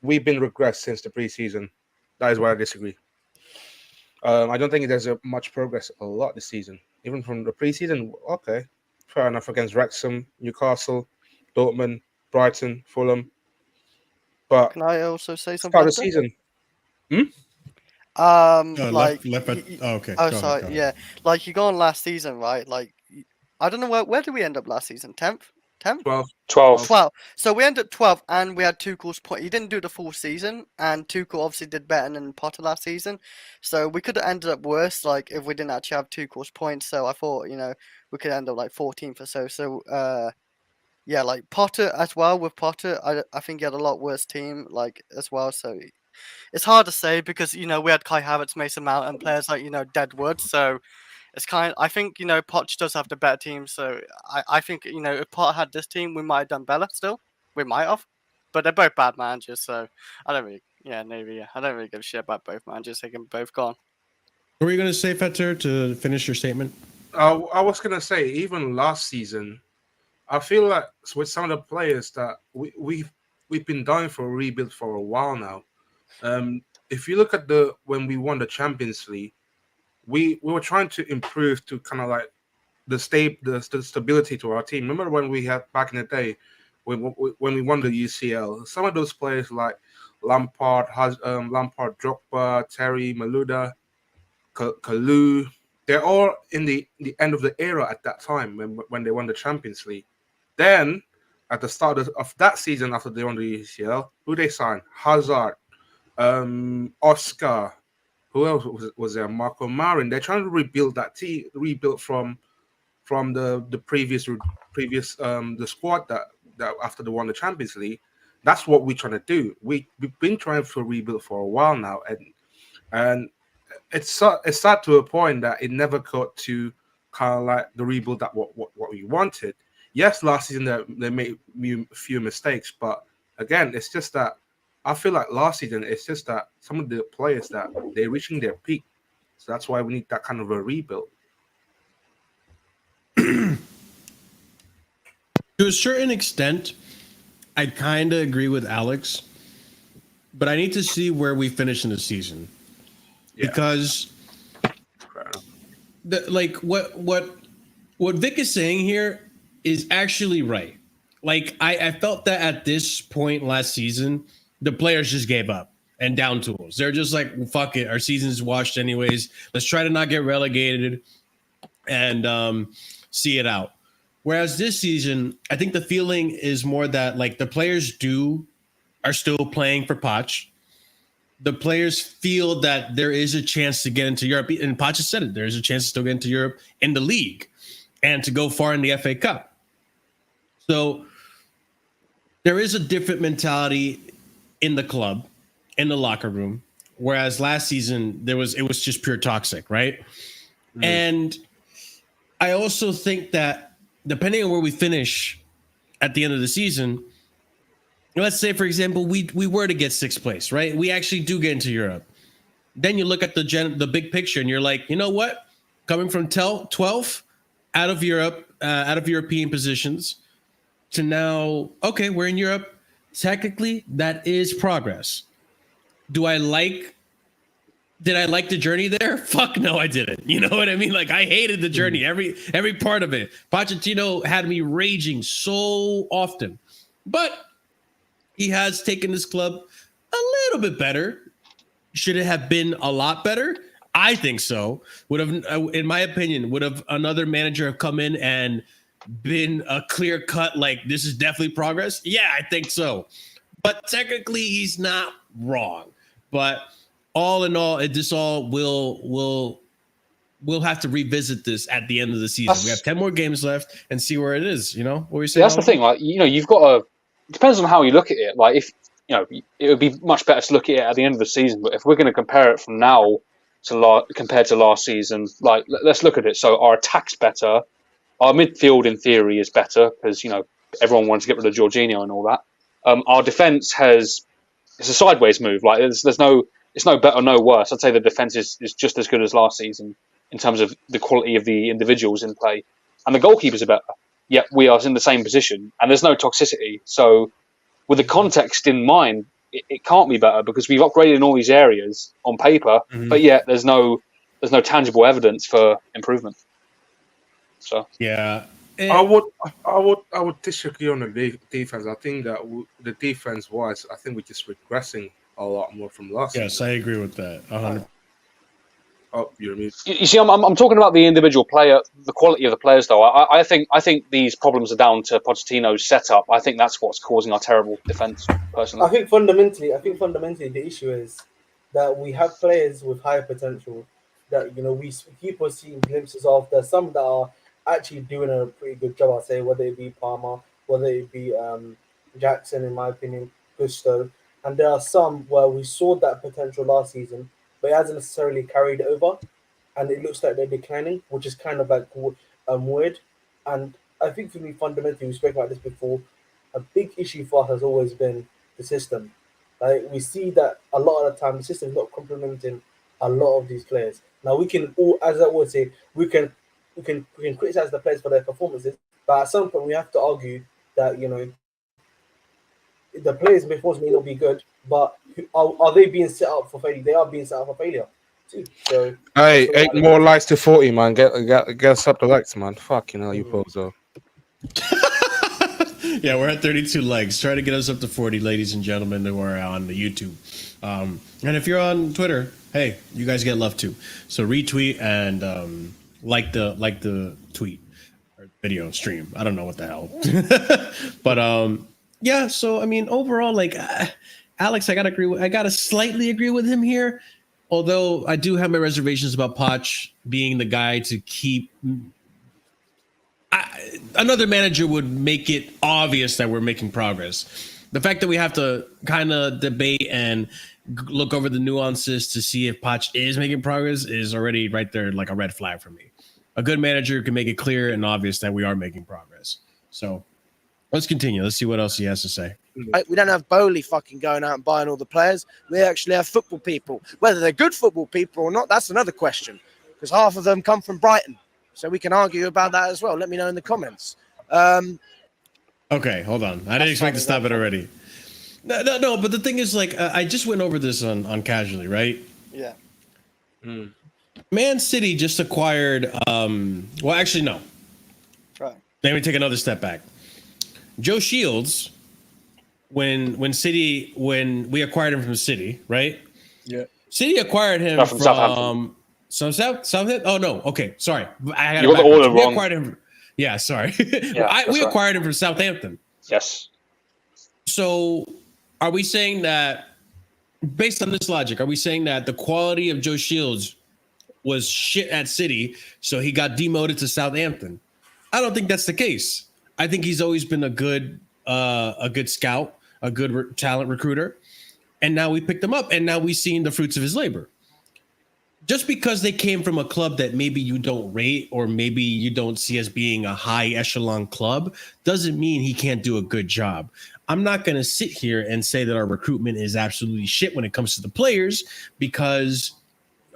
we've been regressed since the preseason. That is where I disagree. I don't think there's much progress a lot this season. Even from the preseason, okay, fair enough against Wrexham, Newcastle, Dortmund, Brighton, Fulham. But can I also say something? Start of the season. Okay. Oh, sorry. Yeah, like you go on last season, right? Like, I don't know where did we end up last season? 10th? 12. So we ended up 12th, and we had Tuchel's point. He didn't do the full season, and Tuchel obviously did better than Potter last season. So we could have ended up worse, like if we didn't actually have Tuchel's points. So I thought, we could end up like 14th or so. So yeah, like Potter as well. With Potter, I think he had a lot worse team, like as well. So it's hard to say because we had Kai Havertz, Mason Mount, and players like Deadwood. So it's I think Poch does have the better team. So I think if Potter had this team, we might have done better. Still, we might have, but they're both bad managers. So I don't really, I don't really give a shit about both managers. They can both gone. What were you going to say, Fetter, to finish your statement? I was going to say, even last season, I feel like with some of the players that we've been dying for a rebuild for a while now. If you look at when we won the Champions League, we were trying to improve to kind of like the stability to our team. Remember when we had back in the day when we won the UCL? Some of those players like Lampard, Drogba, Terry, Malouda, Kalou, they're all in the end of the era at that time when they won the Champions League. Then at the start of that season after they won the UCL, who they signed? Hazard, Oscar. Who else was there? Marco Marin. They're trying to rebuild that team, rebuild from the previous the squad that after they won the Champions League. That's what we're trying to do. We've been trying to rebuild for a while now, and it's sad to a point that it never got to kind of like the rebuild that what we wanted. Yes, last season they made a few mistakes, but again, it's just that. I feel like last season, it's just that some of the players that they're reaching their peak. So that's why we need that kind of a rebuild. To a certain extent, I kind of agree with Alex, but I need to see where we finish in the season. Yeah. Because what Vic is saying here is actually right. Like I felt that at this point last season, the players just gave up and down tools. They're just like, well, fuck it. Our season's washed anyways. Let's try to not get relegated and see it out. Whereas this season, I think the feeling is more that like the players are still playing for Poch. the players feel that there is a chance to get into Europe. And Poch said it, there's a chance to still get into Europe in the league and to go far in the FA Cup. So there is a different mentality in the club, in the locker room, whereas last season it was just pure toxic, right? And I also think that depending on where we finish at the end of the season, let's say, for example, we were to get 6th place, right? We actually do get into Europe. Then you look at the big picture and you're like, you know what? Coming from 12th out of Europe, out of European positions to now, okay, we're in Europe. Technically, that is progress. Did I like the journey there? Fuck no, I didn't. You know what I mean? Like, I hated the journey, every part of it. Pochettino had me raging so often. But he has taken this club a little bit better. Should it have been a lot better? I think so. Would have, in my opinion, would have another manager have come in and been a clear cut, like, this is definitely progress? Yeah, I think so. But technically, he's not wrong. But all in all, we'll have to revisit this at the end of the season. We have 10 more games left and see where it is. You know what we're saying? That's the thing. Like, you've got to. It depends on how you look at it. Like, if it would be much better to look at it at the end of the season. But if we're going to compare it from now to compared to last season, like, let's look at it. So our attack's better. Our midfield, in theory, is better because everyone wants to get rid of Jorginho and all that. Our defense it's a sideways move. Like, it's no better, no worse. I'd say the defense is just as good as last season in terms of the quality of the individuals in play. And the goalkeepers are better. Yet we are in the same position and there's no toxicity. So with the context in mind, it can't be better because we've upgraded in all these areas on paper, but yet there's no tangible evidence for improvement. So yeah. I would disagree on the defense. I think that the defense wise, I think we're just regressing a lot more from last season. Yes, I agree with that. 100%. Oh, you mean? You see, I'm talking about the individual player, the quality of the players, though. I think these problems are down to Pochettino's setup. I think that's what's causing our terrible defense. Personally, I think fundamentally, the issue is that we have players with higher potential that we keep on seeing glimpses of. There's some that are actually doing a pretty good job. I'd say, whether it be Palmer, whether it be Jackson, in my opinion, Gusto, and there are some where we saw that potential last season, but it hasn't necessarily carried over, and it looks like they're declining, which is kind of like weird. And I think for me, fundamentally, we spoke about this before, a big issue for us has always been the system. Like, we see that a lot of the time, the system is not complementing a lot of these players. Now, we can all, as I would say, we can criticize the players for their performances, but at some point we have to argue that the players' performance may not be good, but are they being set up for failure? They are being set up for failure too. So, hey, 8 more likes to 40, man. Get us up the likes, man. Fuck, you bozo. Yeah, we're at 32 likes. Try to get us up to 40, ladies and gentlemen, who are on the YouTube. And if you're on Twitter, hey, you guys get love too. So retweet and like the tweet or video stream. I don't know what the hell, but yeah. So I mean, overall, like Alex, I gotta slightly agree with him here. Although I do have my reservations about Poch being the guy to keep. Another manager would make it obvious that we're making progress. The fact that we have to kind of debate and look over the nuances to see if Poch is making progress is already right there, like a red flag for me. A good manager can make it clear and obvious that we are making progress. So let's continue. Let's see what else he has to say. We don't have Bowley fucking going out and buying all the players. We actually have football people. Whether they're good football people or not, that's another question. Because half of them come from Brighton. So we can argue about that as well. Let me know in the comments. Okay, hold on. I didn't expect to stop it already. No. But the thing is, like, I just went over this on Casually, right? Yeah. Man City just acquired. Well, actually, no. Right. Let me take another step back. Joe Shields, when we acquired him from City, right? Yeah. City acquired him from Southampton. Southampton? Oh no. Okay, sorry. You got the order wrong. Acquired him. Yeah, sorry. Yeah, we acquired him from Southampton. Yes. So, are we saying that based on this logic, are we saying that the quality of Joe Shields was shit at City, so he got demoted to Southampton? I don't think that's the case. I think he's always been a good scout, a good talent recruiter, and now we picked him up, and now we've seen the fruits of his labor. Just because they came from a club that maybe you don't rate or maybe you don't see as being a high echelon club doesn't mean he can't do a good job. I'm not going to sit here and say that our recruitment is absolutely shit when it comes to the players, because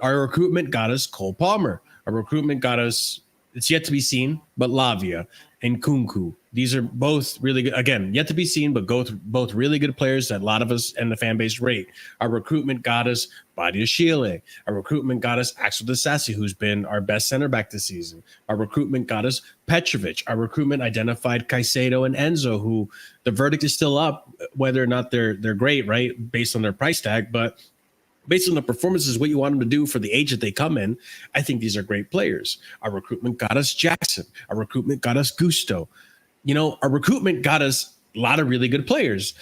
our recruitment got us Cole Palmer. Our recruitment got us, it's yet to be seen, but Lavia and Kunku. These are both really good. Again, yet to be seen, but both really good players that a lot of us and the fan base rate. Our recruitment got us Badia Shile. Our recruitment got us Axel Disasi, who's been our best center back this season. Our recruitment got us Petrovic. Our recruitment identified Caicedo and Enzo, who the verdict is still up, whether or not they're great, right, based on their price tag. But based on the performances, what you want them to do for the age that they come in, I think these are great players. Our recruitment got us Jackson. Our recruitment got us Gusto. Our recruitment got us a lot of really good players.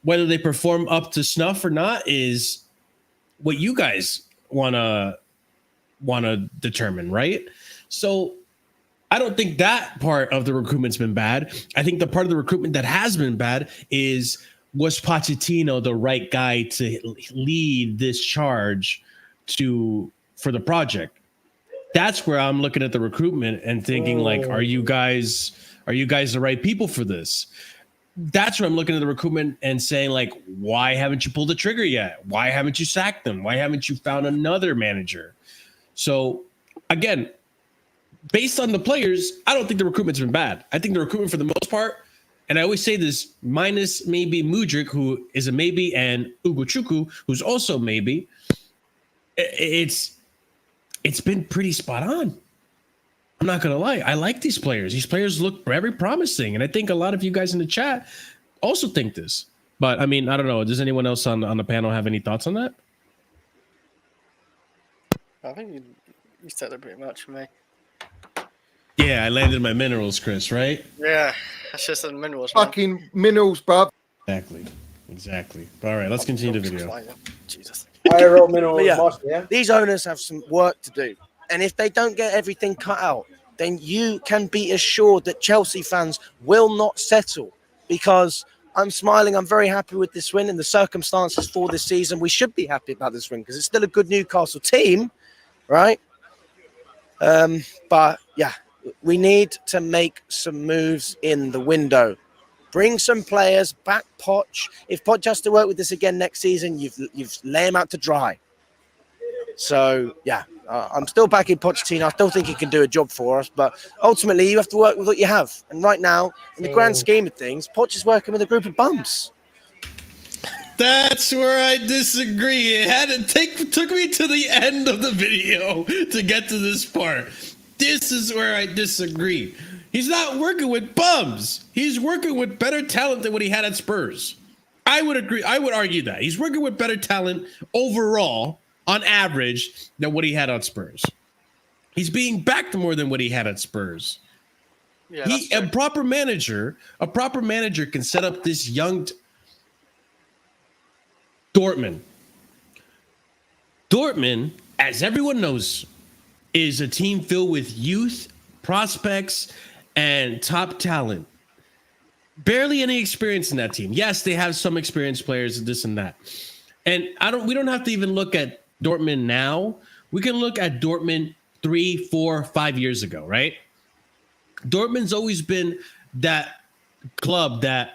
Whether they perform up to snuff or not is what you guys want to determine, right? So I don't think that part of the recruitment's been bad. I think the part of the recruitment that has been bad was Pochettino the right guy to lead this charge for the project? That's where I'm looking at the recruitment and thinking, like, are you guys the right people for this? That's where I'm looking at the recruitment and saying, like, why haven't you pulled the trigger yet? Why haven't you sacked them? Why haven't you found another manager? So again, based on the players, I don't think the recruitment's been bad. I think the recruitment for the most part, and I always say this, minus maybe Mudryk, who is a maybe, and Ugochukwu, who's also maybe, it's been pretty spot on. I'm not going to lie. I like these players. These players look very promising. And I think a lot of you guys in the chat also think this. But, I mean, I don't know. Does anyone else on the panel have any thoughts on that? I think you said it pretty much for me. Yeah, I landed my minerals, Chris, right? Yeah, that's just the minerals, man. Fucking minerals, bruv. Exactly. All right, let's continue the video. Jesus. These owners have some work to do. And if they don't get everything cut out, then you can be assured that Chelsea fans will not settle. Because I'm smiling. I'm very happy with this win and the circumstances for this season. We should be happy about this win because it's still a good Newcastle team, right? But, yeah, we need to make some moves in the window. Bring some players back, Poch. If Poch has to work with this again next season, you've lay him out to dry. So, yeah, I'm still backing Pochettino. I still think he can do a job for us. But ultimately, you have to work with what you have. And right now, in the grand scheme of things, Poch is working with a group of bums. That's where I disagree. It took me to the end of the video to get to this part. This is where I disagree. He's not working with bums. He's working with better talent than what he had at Spurs. I would agree. I would argue that. He's working with better talent overall, on average, than what he had on Spurs. He's being backed more than what he had at Spurs. Yeah, a proper manager can set up this young Dortmund. Dortmund, as everyone knows, is a team filled with youth, prospects, and top talent. Barely any experience in that team. Yes, they have some experienced players, this and that. And we don't have to even look at Dortmund now. We can look at Dortmund 3, 4, 5 years ago, right? Dortmund's always been that club that,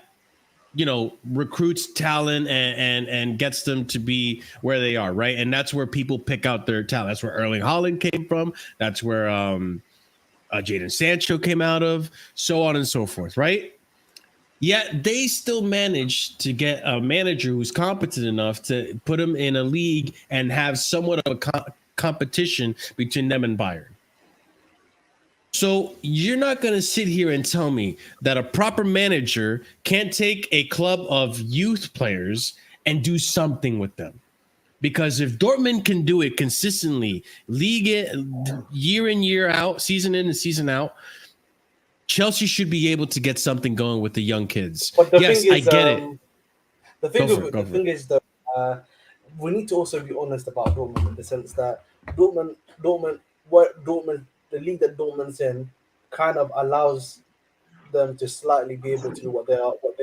recruits talent and gets them to be where they are, right? And that's where people pick out their talent. That's where Erling Haaland came from. That's where Jadon Sancho came out of, so on and so forth, right? Yet they still managed to get a manager who's competent enough to put him in a league and have somewhat of a competition between them and Bayern. So you're not going to sit here and tell me that a proper manager can't take a club of youth players and do something with them. Because if Dortmund can do it consistently, league it year in, year out, season in and season out, Chelsea should be able to get something going with the young kids. But yes, I get it. The thing is, we need to also be honest about Dortmund in the sense that Dortmund, the league that Dortmund's in, kind of allows them to slightly be able to do what they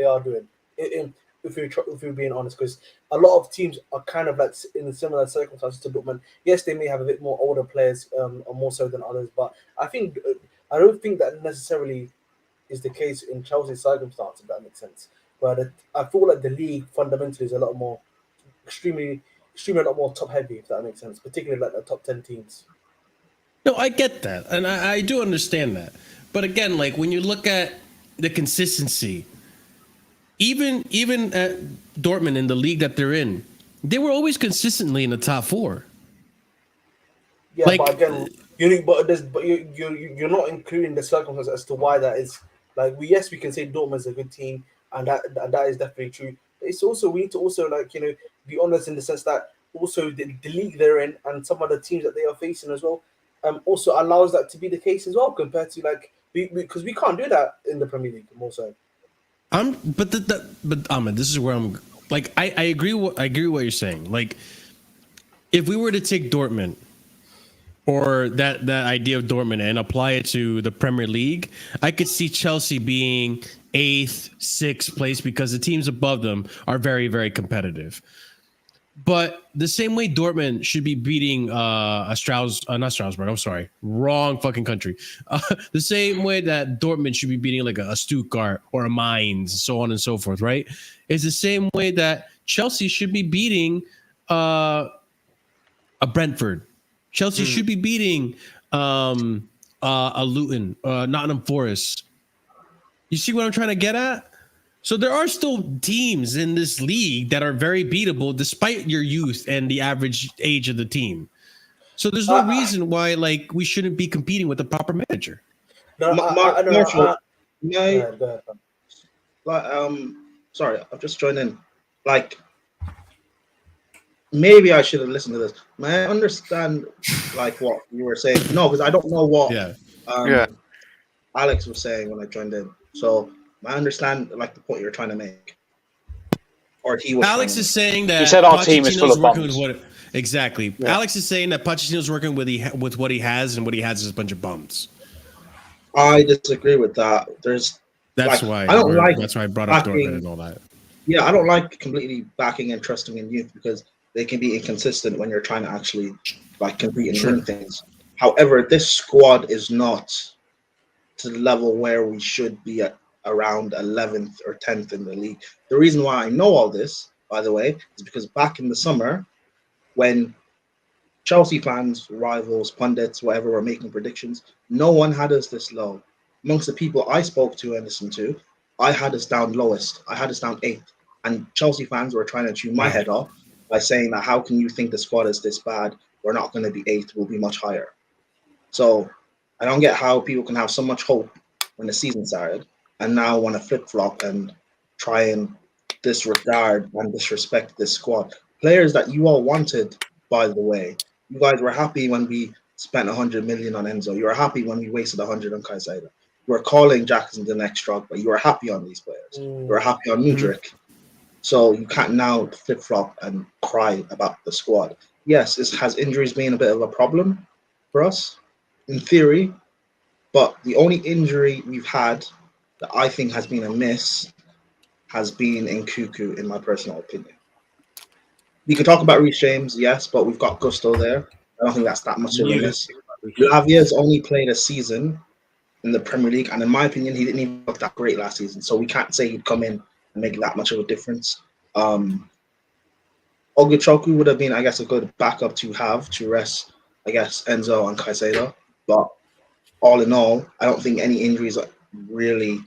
are doing. If we're being honest, because a lot of teams are kind of like in similar circumstances to Dortmund. Yes, they may have a bit more older players, or more so than others, but I don't think that necessarily is the case in Chelsea's circumstance. If that makes sense. But I feel like the league fundamentally is a lot more extremely a lot more top heavy. If that makes sense, particularly like the top 10 teams. No, I get that, and I do understand that. But again, like when you look at the consistency, even at Dortmund in the league that they're in, they were always consistently in the top 4. Yeah, like, but again, you're not including the circumstances as to why that is. Like, we can say Dortmund's a good team, and that is definitely true. It's also, we need to also be honest in the sense that also the league they're in and some of the teams that they are facing as well, also allows that to be the case as well compared to because we can't do that in the Premier League more so. But Ahmed, this is where I'm like I agree with what you're saying. Like, if we were to take Dortmund or that idea of Dortmund and apply it to the Premier League, I could see Chelsea being 8th, 6th place because the teams above them are very, very competitive. But the same way Dortmund should be beating not Strasbourg, I'm sorry, wrong fucking country. The same way that Dortmund should be beating like a Stuttgart or a Mainz, so on and so forth, right? It's the same way that Chelsea should be beating a Brentford. Chelsea should be beating a Luton, Nottingham Forest. You see what I'm trying to get at? So there are still teams in this league that are very beatable despite your youth and the average age of the team. So there's no reason why we shouldn't be competing with a proper manager. No, sorry, I've just joined in. Maybe I should have listened to this. May I understand what you were saying? No, because I don't know what Alex was saying when I joined in. So I understand the point you're trying to make. Or he was. Alex is saying that he said our team is full of bums. Exactly. Yeah. Alex is saying that Pochettino's working with what he has, and what he has is a bunch of bums. I disagree with that. That's why I brought up Dortmund and all that. Yeah, I don't like completely backing and trusting in youth because they can be inconsistent when you're trying to actually compete and win things. However, this squad is not to the level where we should be at around 11th or 10th in the league. The reason why I know all this, by the way, is because back in the summer, when Chelsea fans, rivals, pundits, whatever, were making predictions, no one had us this low. Amongst the people I spoke to and listened to, I had us down lowest. I had us down 8th. And Chelsea fans were trying to chew my head off by saying that how can you think the squad is this bad? We're not going to be 8th. We'll be much higher. So I don't get how people can have so much hope when the season started and now want to flip-flop and try and disregard and disrespect this squad. Players that you all wanted, by the way. You guys were happy when we spent 100 million on Enzo. You were happy when we wasted 100 on Caicedo. You were calling Jackson the next drug, but you were happy on these players. You were happy on Mudryk. So you can't now flip-flop and cry about the squad. Yes, has injuries been a bit of a problem for us, in theory, but the only injury we've had that I think has been a miss has been in Cuckoo, in my personal opinion. We can talk about Reece James, yes, but we've got Gusto there. I don't think that's that much of a miss. Lavia's only played a season in the Premier League, and in my opinion, he didn't even look that great last season, so we can't say he'd come in and make that much of a difference. Ogochoku would have been, I guess, a good backup to have to rest, I guess, Enzo and Caicedo, but all in all, I don't think any injuries really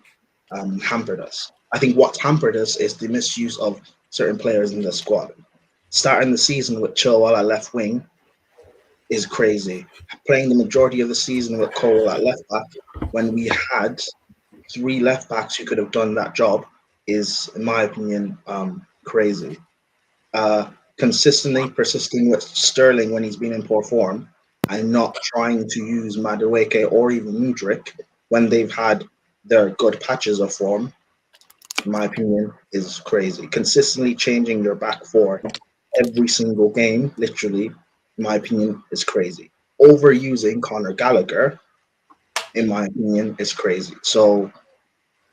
hampered us. I think what's hampered us is the misuse of certain players in the squad. Starting the season with Chilwell at left wing is crazy. Playing the majority of the season with Cole at left back when we had 3 left backs who could have done that job is, in my opinion, crazy. Consistently persisting with Sterling when he's been in poor form and not trying to use Madueke or even Mudryk when they've had their good patches of form, in my opinion, is crazy. Consistently changing your back four every single game, literally, in my opinion, is crazy. Overusing Conor Gallagher, in my opinion, is crazy. So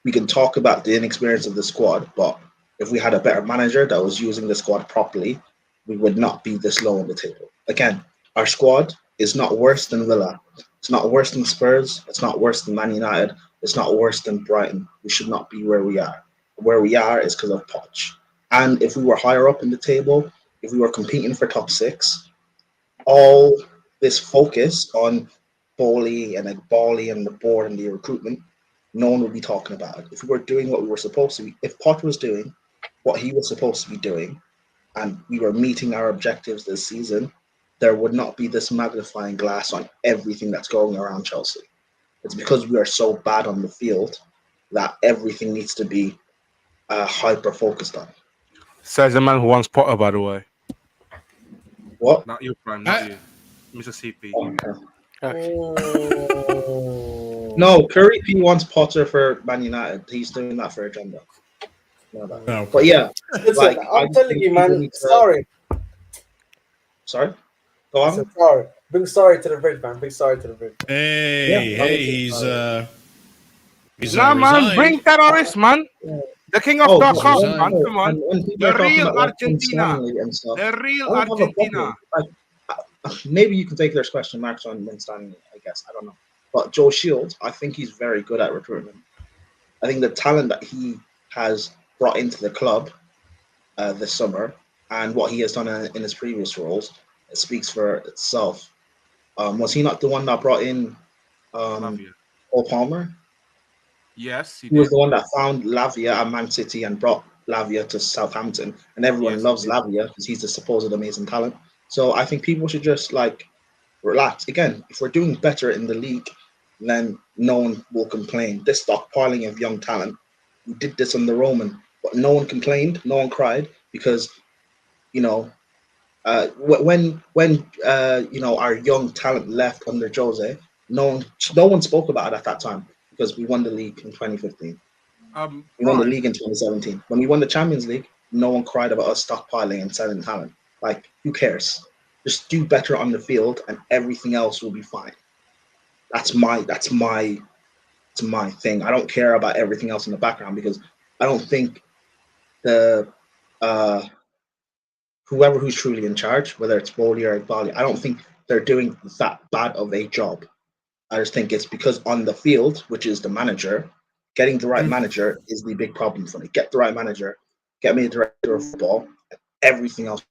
we can talk about the inexperience of the squad, but if we had a better manager that was using the squad properly, we would not be this low on the table. Again, our squad is not worse than Villa. It's not worse than Spurs. It's not worse than Man United. It's not worse than Brighton. We should not be where we are. Where we are is because of Poch. And if we were higher up in the table, if we were competing for top 6, all this focus on Bowley and Bali and the board and the recruitment, no one would be talking about it. If we were doing what we were supposed to be, if Poch was doing what he was supposed to be doing, and we were meeting our objectives this season, there would not be this magnifying glass on everything that's going around Chelsea. It's because we are so bad on the field that everything needs to be hyper focused on. Says the man who wants Potter, by the way. What? Not you, Prime. Not you, Mr. CP. Okay. No, Curry P wants Potter for Man United. He's doing that for agenda. No. But yeah, Listen, I'm telling you, man. Sorry. Sorry. Go on. Sorry. Big sorry to the bridge, man. Big sorry to the bridge. Hey, he's Nah, man, resigned. bring terrorists, man. The king of dark man. Come on. The real Argentina. The real Argentina. Maybe you can take their question marks on Win Stanley, I guess. I don't know. But Joe Shields, I think he's very good at recruitment. I think the talent that he has brought into the club this summer and what he has done in his previous roles, it speaks for itself. Was he not the one that brought in Paul Palmer? Yes, he was the one that found Lavia at Man City and brought Lavia to Southampton, and everyone loves Lavia because he's the supposed amazing talent. So I think people should just relax. Again, if we're doing better in the league, then no one will complain. This stockpiling of young talent, we did this on the Roman, but no one complained, no one cried because, when our young talent left under Jose, no one spoke about it at that time because we won the league in 2015. We won the league in 2017. When we won the Champions League, no one cried about us stockpiling and selling talent. Who cares? Just do better on the field, and everything else will be fine. That's my thing. I don't care about everything else in the background because I don't think the whoever who's truly in charge, whether it's Bowley or Bali, I don't think they're doing that bad of a job. I just think it's because on the field, which is the manager, getting the right manager is the big problem for me. Get the right manager, get me a director of football, and everything else.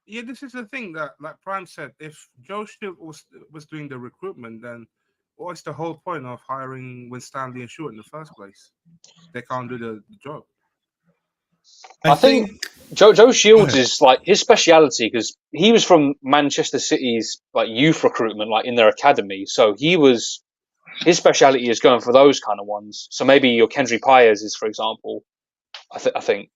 Yeah, this is the thing that, like Prime said, if Joe Shields was doing the recruitment, then what's the whole point of hiring Winstanley and Stewart in the first place? They can't do the job. I think Joe Shields is his speciality because he was from Manchester City's youth recruitment, in their academy. So his speciality is going for those kind of ones. So maybe your Kendry Pyers is, for example, I think.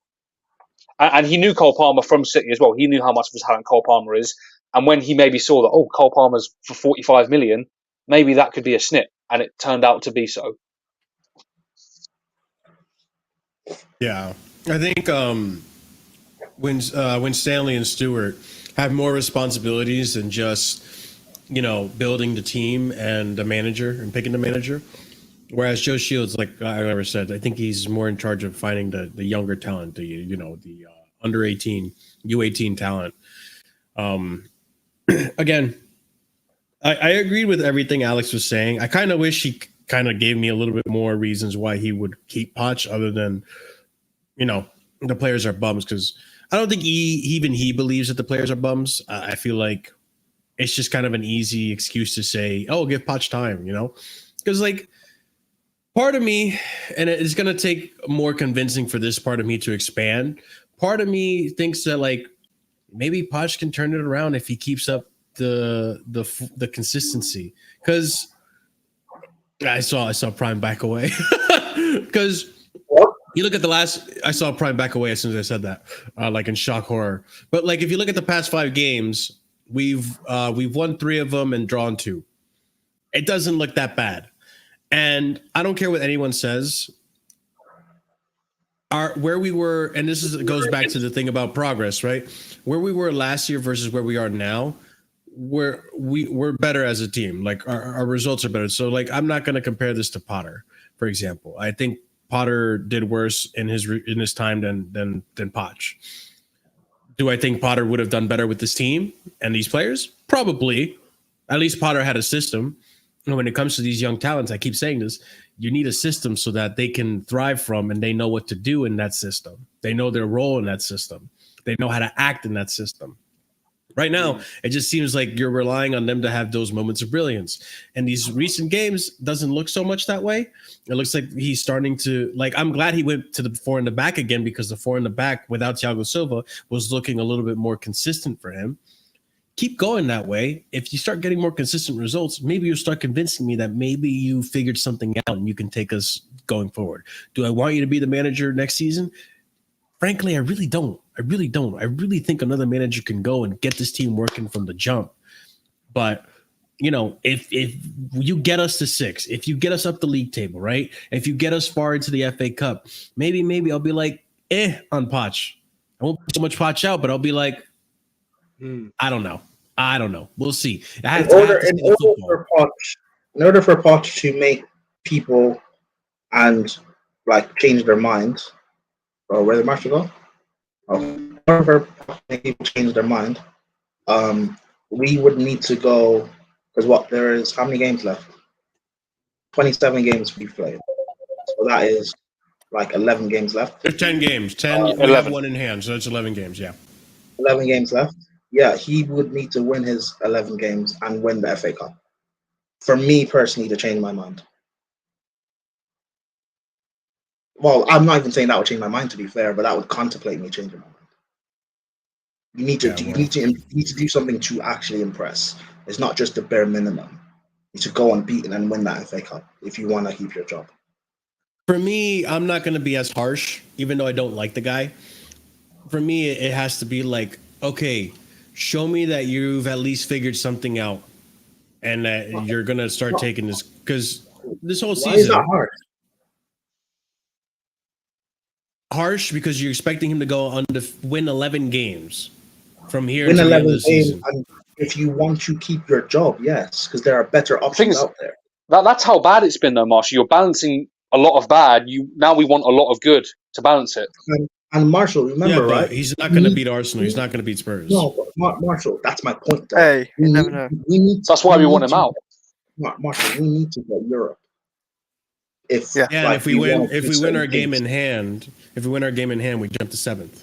And he knew Cole Palmer from City as well. He knew how much of a talent Cole Palmer is. And when he maybe saw that, Cole Palmer's for 45 million, maybe that could be a snip. And it turned out to be so. Yeah. I think when Stanley and Stewart have more responsibilities than just, building the team and the manager and picking the manager. Whereas Joe Shields, like I ever said, I think he's more in charge of finding the younger talent, the under 18, U18 talent. Again, I agreed with everything Alex was saying. I kind of wish he kind of gave me a little bit more reasons why he would keep Poch other than, the players are bums, because I don't think he believes that the players are bums. I feel like it's just kind of an easy excuse to say, give Poch time, because part of me, and it's going to take more convincing for this part of me to expand. Part of me thinks that maybe Poch can turn it around if he keeps up the consistency. Because I saw Prime back away. Because you look at I saw Prime back away as soon as I said that, in shock horror. But if you look at the past 5 games, we've won 3 of them and drawn 2. It doesn't look that bad. And I don't care what anyone says. where we were, and goes back to the thing about progress, right? Where we were last year versus where we are now, we're better as a team. Like our results are better. So like I'm not going to compare this to Potter, for example. I think Potter did worse in his time than Poch. Do I think Potter would have done better with this team and these players? Probably. At least Potter had a system. And when it comes to these young talents, I keep saying this, you need a system so that they can thrive from and they know what to do in that system. They know their role in that system. They know how to act in that system. Right now, it just seems like you're relying on them to have those moments of brilliance. And these recent games doesn't look so much that way. It looks like he's starting to, like, I'm glad he went to the 4 in the back again, because the 4 in the back without Thiago Silva was looking a little bit more consistent for him. Keep going that way. If you start getting more consistent results, maybe you'll start convincing me that maybe you figured something out and you can take us going forward. Do I want you to be the manager next season? Frankly, I really don't. I really think another manager can go and get this team working from the jump. But, you know, if you get us to 6, if you get us up the league table, right? If you get us far into the FA Cup, maybe I'll be like, on Poch. I won't put so much Poch out, but I'll be like, I don't know. We'll see. In order for Poch to make people and like change their minds, or where the match will go, in order for Poch to make people change their mind, we would need to go, because there is how many games left? 27 games we've played. So that is like 11 games left. There's 10 games. 10. We have one in hand, so it's 11 games. Yeah. 11 games left. Yeah, he would need to win his 11 games and win the FA Cup. For me personally, to change my mind. Well, I'm not even saying that would change my mind, to be fair, but that would contemplate me changing my mind. You need to do something to actually impress. It's not just the bare minimum. You need to go unbeaten and win that FA Cup if you want to keep your job. For me, I'm not going to be as harsh, even though I don't like the guy. For me, it has to be like, okay, show me that you've at least figured something out and that you're going to start taking this, because this whole season. Why is that hard? Harsh because you're expecting him to go on to win 11 games from here win to 11 the end of the games, season. and if you want to keep your job, yes, because there are better options out there. That's how bad it's been, though, Marshall. You're balancing a lot of bad. Now we want a lot of good to balance it. And Marshall, remember, right? He's not going to beat Arsenal. He's not going to beat Spurs. No, but Marshall, that's my point. Though. Hey, you never know. That's why we want him out. Marshall, we need to get Europe. And if we win our game in hand, we jump to 7th.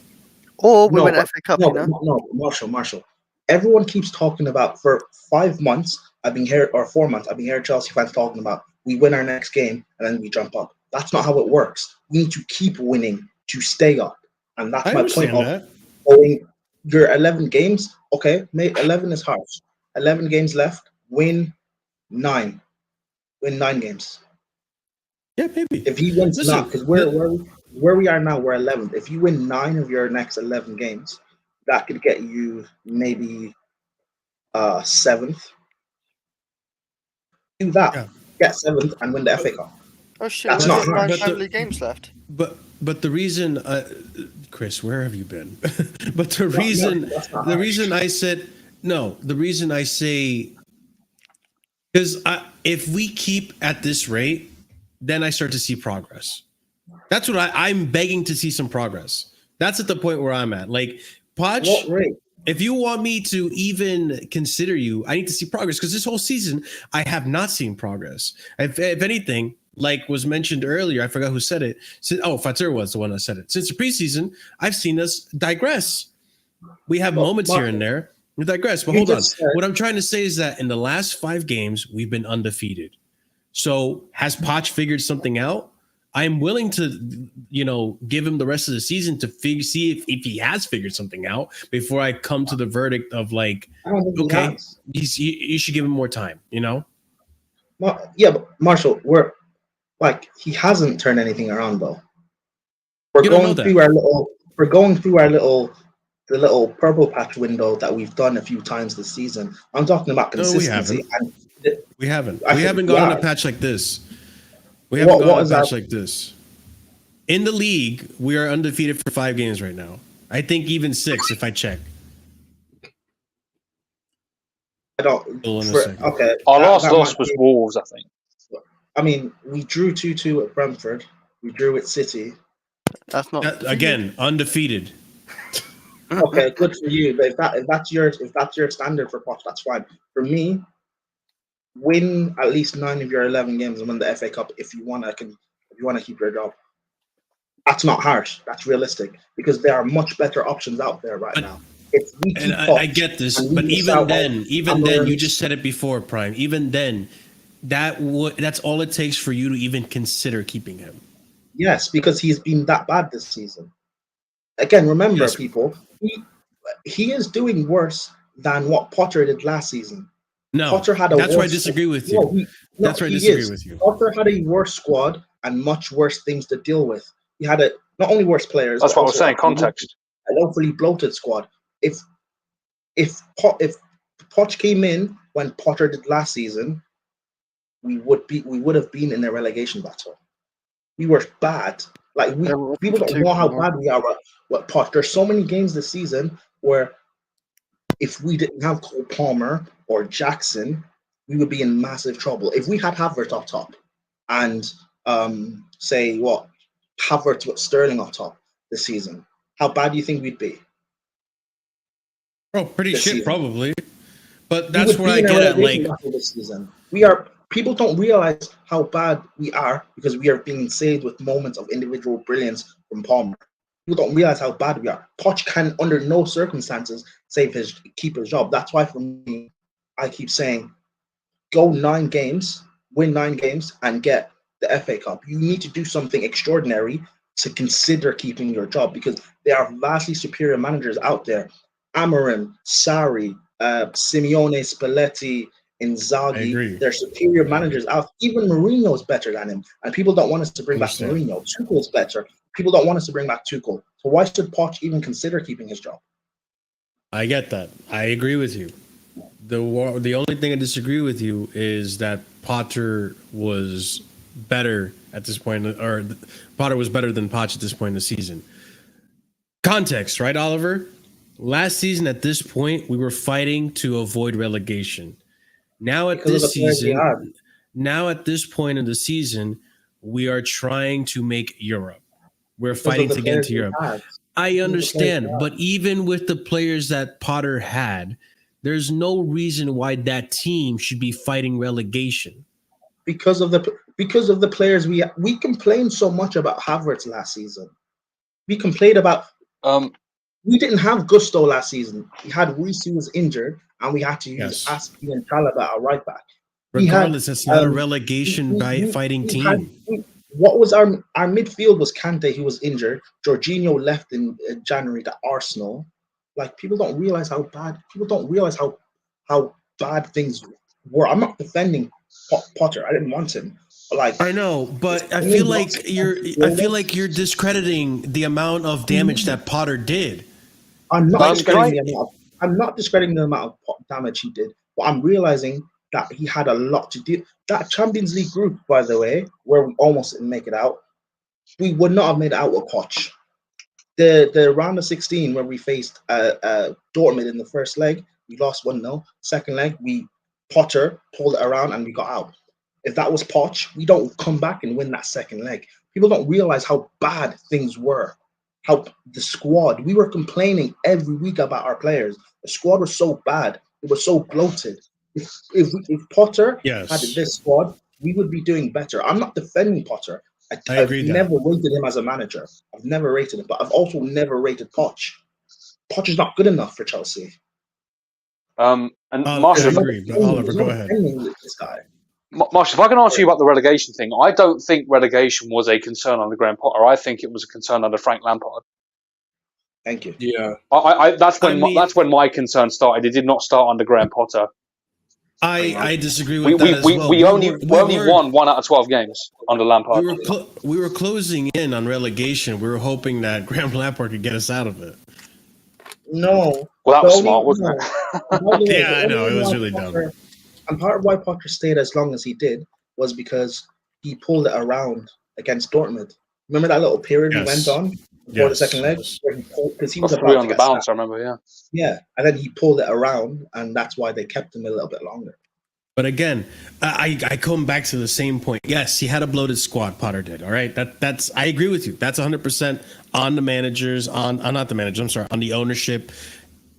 Or we win FA Cup. No, Marshall. Everyone keeps talking about, for 5 months, I've been here, or 4 months, I've been hearing Chelsea fans talking about, we win our next game and then we jump up. That's not how it works. We need to keep winning to stay up. And that's my point of going your 11 games. Okay, mate, 11 is harsh. 11 games left. Win 9. Win 9 games. Yeah, maybe. If he wins 9, because where we are now, we're 11th. If you win 9 of your next 11 games, that could get you maybe 7th. Do that. Yeah. Get 7th and win the FA Cup. Oh shit! That's not hard. 9 family games left. But the reason, Chris, where have you been? But the reason I say, because if we keep at this rate, then I start to see progress. That's what I'm begging to see, some progress. That's at the point where I'm at. Like, Poch, if you want me to even consider you, I need to see progress, because this whole season I have not seen progress. If anything, like was mentioned earlier, I forgot who said it. Fatur was the one that said it. Since the preseason, I've seen us digress. We have moments here and there. We digress. But hold on. What I'm trying to say is that in the last 5 games, we've been undefeated. So has Poch figured something out? I'm willing to, give him the rest of the season to see if he has figured something out before I come to the verdict of like, okay, you should give him more time, Well, yeah, but Marshall, he hasn't turned anything around though. We're going through our little purple patch window that we've done a few times this season. I'm talking about consistency. We haven't. We haven't gone on a patch like this. We haven't gone on a patch like this. In the league, we are undefeated for 5 games right now. I think even 6 if I check. I don't. Okay. Our last loss was Wolves, I think. I mean, we drew 2-2 at Brentford. We drew at City. That's not again undefeated. Okay, good for you. But if that's your standard for Poch, that's fine. For me, win at least 9 of your 11 games and win the FA Cup if you wanna keep your job. That's not harsh. That's realistic because there are much better options out there right now. If we keep I get this, but even then, you just said it before, Prime. Even then, that's all it takes for you to even consider keeping him. Yes, because he's been that bad this season. Again, remember, people, he is doing worse than what Potter did last season. No, Potter had that's why I disagree with you. That's why I disagree with you. Potter had a worse squad and much worse things to deal with. He had not only worse players. That's what I was saying. Context. An awfully bloated squad. If Poch came in when Potter did last season, we would have been in a relegation battle. We were bad. Like people don't know how bad we are with Poch. There's so many games this season where if we didn't have Cole Palmer or Jackson, we would be in massive trouble. If we had Havertz up top and Havertz with Sterling up top this season, how bad do you think we'd be? Oh, pretty shit, season. Probably. But that's what I get at. Like this season, people don't realize how bad we are because we are being saved with moments of individual brilliance from Palmer. People don't realize how bad we are. Poch can, under no circumstances, keep his job. That's why, for me, I keep saying, go 9 games, win 9 games, and get the FA Cup. You need to do something extraordinary to consider keeping your job because there are vastly superior managers out there. Amorim, Sarri, Simeone, Spalletti, Inzaghi. They're superior managers out. Even Mourinho's better than him, and people don't want us to bring back Mourinho. Tuchel's better. People don't want us to bring back Tuchel. So why should Poch even consider keeping his job? I get that. I agree with you. The only thing I disagree with you is that Potter was better at this point, or Potter was better than Poch at this point in the season. Context, right, Oliver? Last season, at this point, we were fighting to avoid relegation. Now at this point in the season, we are trying to make Europe. We're fighting to get into Europe. I understand, but even with the players that Potter had, there's no reason why that team should be fighting relegation. Because of the players we complained so much about Havertz last season. We complained about we didn't have Gusto last season. We had Reece who was injured, and we had to use Aspie and Chalobah at right back. Regardless, it's not a relegation fighting team. What was our midfield was Kante, who was injured. Jorginho left in January to Arsenal. Like, people don't realize how bad. People don't realize how bad things were. I'm not defending Potter. I didn't want him. Like, I know, but I feel like you're discrediting the amount of damage that Potter did. I'm not discrediting the amount of damage he did, but I'm realizing that he had a lot to do. That Champions League group, by the way, where we almost didn't make it out, we would not have made it out with Poch. The round of 16 where we faced Dortmund in the first leg, we lost 1-0. Second leg, Potter pulled it around and we got out. If that was Poch, we don't come back and win that second leg. People don't realize how bad things were. How the squad, we were complaining every week about our players. The squad was so bad. It was so bloated. If Potter had this squad, we would be doing better. I'm not defending Potter. I've never rated him as a manager. I've never rated him, but I've also never rated Poch. Poch is not good enough for Chelsea. Marshall, Oliver, go ahead. This guy. Marshall, if I can answer you about the relegation thing, I don't think relegation was a concern under Graham Potter. I think it was a concern under Frank Lampard. Thank you. Yeah, that's when my concern started. It did not start under Graham Potter. I disagree with that as well. We only won 1 out of 12 games under Lampard. We were closing in on relegation. We were hoping that Graham Lampard could get us out of it. No. Well, that was smart, wasn't it? Yeah, I know. It was really dumb. And part of why Potter stayed as long as he did was because he pulled it around against Dortmund. Remember that little period we Yes. went on before the second leg? Yes. Because he Got was three about on to the get bounce, sacked. I remember, yeah. Yeah, and then he pulled it around, and that's why they kept him a little bit longer. But again, I come back to the same point. Yes, he had a bloated squad. Potter did. All right, that's I agree with you. That's 100% on the managers, on not the managers. I'm sorry, on the ownership.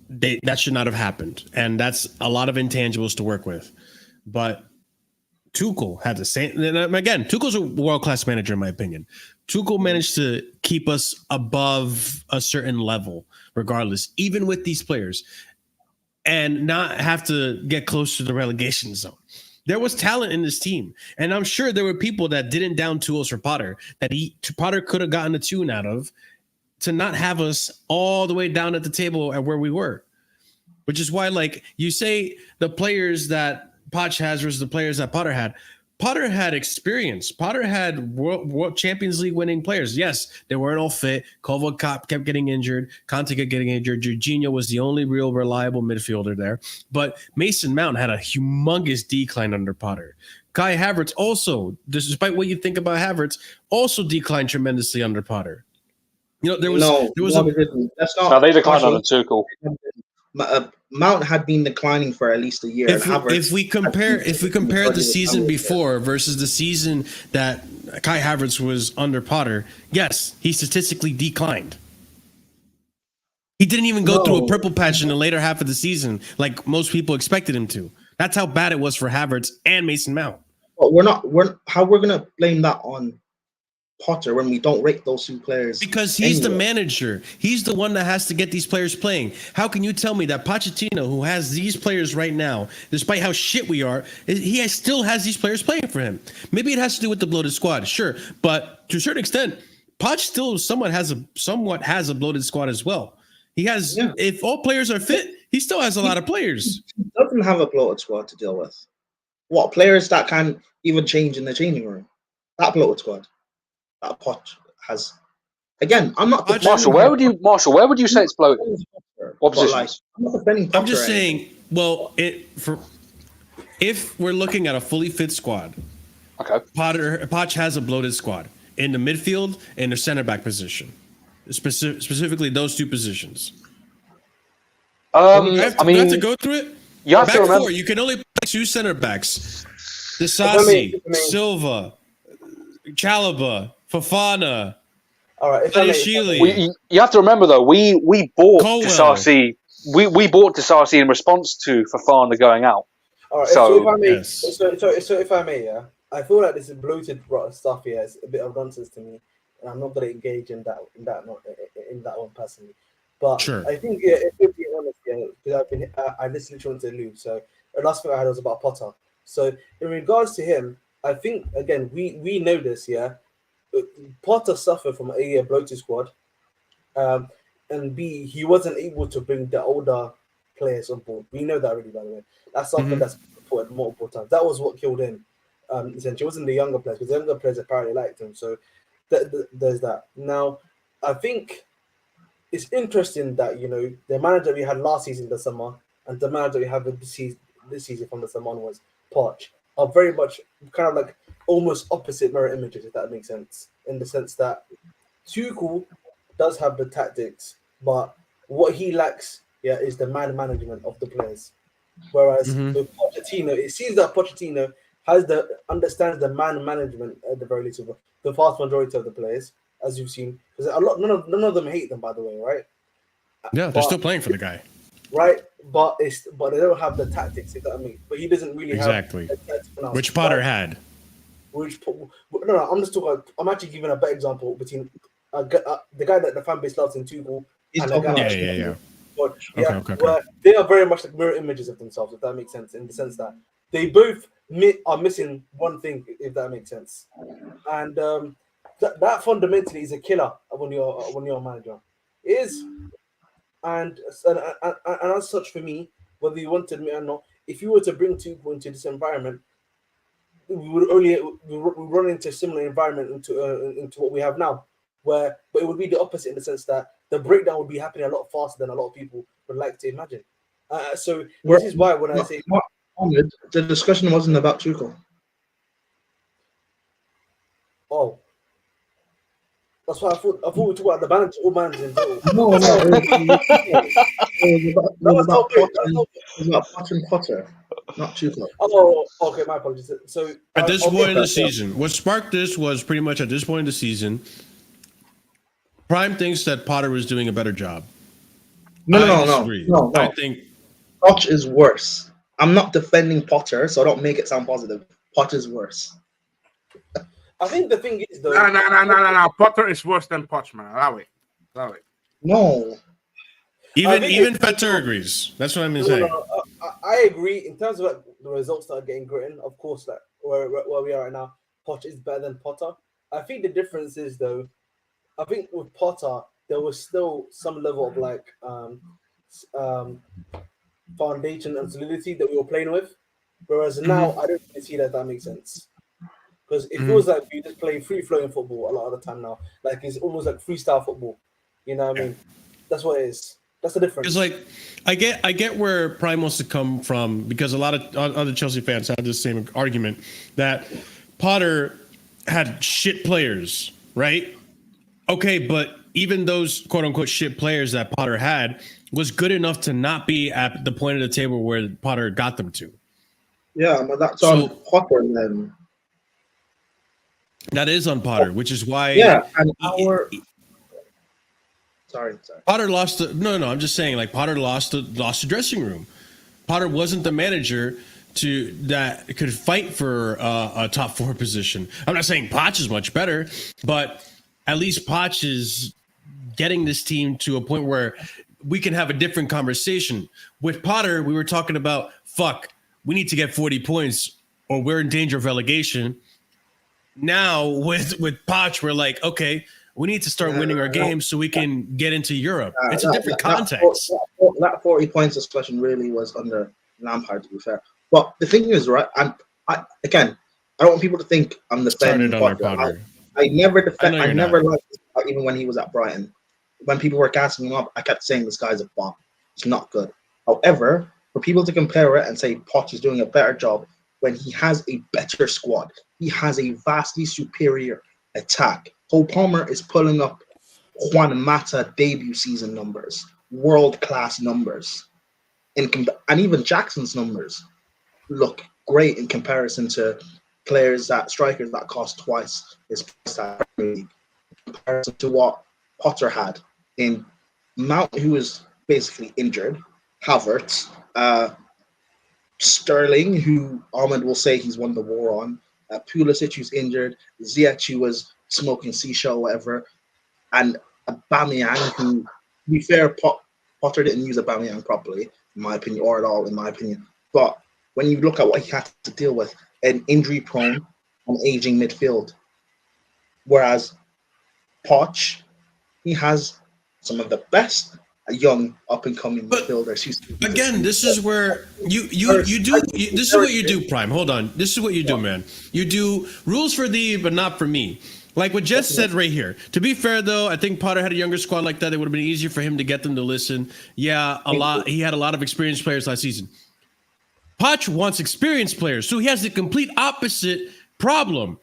That should not have happened, and that's a lot of intangibles to work with. But Tuchel had the same. And again, Tuchel's a world-class manager, in my opinion. Tuchel managed to keep us above a certain level, regardless, even with these players, and not have to get close to the relegation zone. There was talent in this team, and I'm sure there were people that didn't down tools for Potter that Potter could have gotten a tune out of to not have us all the way down at the table at where we were. Which is why, like you say, the players that Poch has versus the players that Potter had. Potter had experience. Potter had World Champions League winning players. Yes, they weren't all fit. Kovac kept getting injured. Conte kept getting injured. Jorginho was the only real reliable midfielder there. But Mason Mount had a humongous decline under Potter. Kai Havertz also, despite what you think about Havertz, also declined tremendously under Potter. You know, there was That's not. No, they declined under Tuchel. Mount had been declining for at least a year. If we compare the season before versus the season that Kai Havertz was under Potter, yes, he statistically declined. He didn't even go through a purple patch in the later half of the season like most people expected him to. That's how bad it was for Havertz and Mason Mount. But how we're gonna blame that on Potter when we don't rate those two players? Because he's the manager. He's the one that has to get these players playing. How can you tell me that Pochettino, who has these players right now, despite how shit we are, still has these players playing for him? Maybe it has to do with the bloated squad, sure. But to a certain extent, Poch still somewhat has a bloated squad as well. He has, if all players are fit, he still has a lot of players. He doesn't have a bloated squad to deal with. What players that can even change in the changing room? That bloated squad. That Poch has. Again, I'm not. Marshall, where would you say it's bloated? What positions? I'm not defending Potter. I'm just saying. Well, if we're looking at a fully fit squad, okay, Poch has a bloated squad in the midfield and the center back position, specifically those two positions. I mean, you have to go through it. You have to remember, four. You can only play two center backs: Disasi, Silva, Chalobah, Fofana. All right. You have to remember though, we bought Disasi. We bought Disasi in response to Fofana going out. All right. So if I may, yeah, I feel like this is bloated stuff here. It's a bit of nonsense to me, and I'm not going to engage in that one personally. But sure. I think if we're being honest, because I just literally want to lose. So the last thing I had was about Potter. So in regards to him, I think again we know this, yeah. Potter suffered from A, bloated squad, and B, he wasn't able to bring the older players on board. We know that already, by the way. That's something that's reported multiple times. That was what killed him. Essentially, it wasn't the younger players, because the younger players apparently liked him. So there's that. Now, I think it's interesting that the manager we had last season, the summer, and the manager we have this season from the summer onwards, Poch, are very much kind of like almost opposite mirror images, if that makes sense. In the sense that Tuchel does have the tactics, but what he lacks, is the man management of the players. Whereas with Pochettino, it seems that Pochettino understands the man management at the very least of the vast majority of the players, as you've seen. Because none of them hate them, by the way, right? Yeah, they're still playing for the guy. Right, but they don't have the tactics, if that means. But he doesn't really have which Potter had. I'm just talking. I'm actually giving a better example between the guy that the fan base loves in Tuchel and the guy. Where they are very much like mirror images of themselves, if that makes sense, in the sense that they both are missing one thing, if that makes sense, and that fundamentally is a killer when you're a manager. It is. And as such, for me, whether you want to admit or not, if you were to bring Tuchel into this environment, we run into a similar environment into what we have now, but it would be the opposite in the sense that the breakdown would be happening a lot faster than a lot of people would like to imagine. So this is why when I say the discussion wasn't about Tuchel. Oh. That's why I thought we talked about the balance, all managers in total. No, it was about Potter and Potter, not Tuchel. Oh, okay, my apologies. So at this point in the season, what sparked this was pretty much at this point in the season, Prime thinks that Potter was doing a better job. No. I think Poch is worse. I'm not defending Potter, so don't make it sound positive. Potter's worse. I think the thing is though. No. Potter is worse than Poch, man. Allow it. No. Even Petter agrees. That's what I'm saying. I agree in terms of like, the results that are getting written. Of course, like where we are right now, Poch is better than Potter. I think the difference is though. I think with Potter, there was still some level of like foundation and solidity that we were playing with, whereas now I don't really see that makes sense. Because it feels like we just play free-flowing football a lot of the time now. Like it's almost like freestyle football. You know what I mean? That's what it is. That's the difference. It's like I get where Prime wants to come from, because a lot of other Chelsea fans have the same argument that Potter had shit players, right? Okay, but even those quote-unquote shit players that Potter had was good enough to not be at the point of the table where Potter got them to. Yeah, but that's on Potter then. That is on Potter, which is why. Yeah, and Sorry. Potter lost the. No. I'm just saying, like Potter lost the dressing room. Potter wasn't the manager that could fight for a top 4 position. I'm not saying Poch is much better, but at least Poch is getting this team to a point where we can have a different conversation. With Potter, we were talking about, we need to get 40 points or we're in danger of relegation. Now with Poch, we're like, okay, we need to start winning our games so we can get into Europe. It's a different context. That 40 points discussion really was under Lampard, to be fair. But the thing is, right, I don't want people to think I'm defending Potter. I never liked this, even when he was at Brighton. When people were gassing him up, I kept saying this guy's a bomb. It's not good. However, for people to compare it and say Poch is doing a better job when he has a better squad, he has a vastly superior attack. Cole Palmer is pulling up Juan Mata debut season numbers, world-class numbers. And even Jackson's numbers look great in comparison to strikers that cost twice his price in comparison to what Potter had in Mount, who was basically injured, Havertz, Sterling, who Ahmed will say he's won the war on, Pulisic, who's injured, Ziyech, who was smoking seashell or whatever, and Aubameyang, who, to be fair, Potter didn't use Aubameyang properly, in my opinion, or at all, in my opinion. But when you look at what he had to deal with, an injury-prone and aging midfield, whereas Poch, he has some of the best young up-and-coming midfielders. Again, this is where you do. This is what you do, Prime. Hold on. This is what you do, man. You do rules for thee, but not for me. Like what Jess said right here. To be fair, though, I think Potter had a younger squad like that. It would have been easier for him to get them to listen. Yeah, he had a lot of experienced players last season. Poch wants experienced players, so he has the complete opposite problem.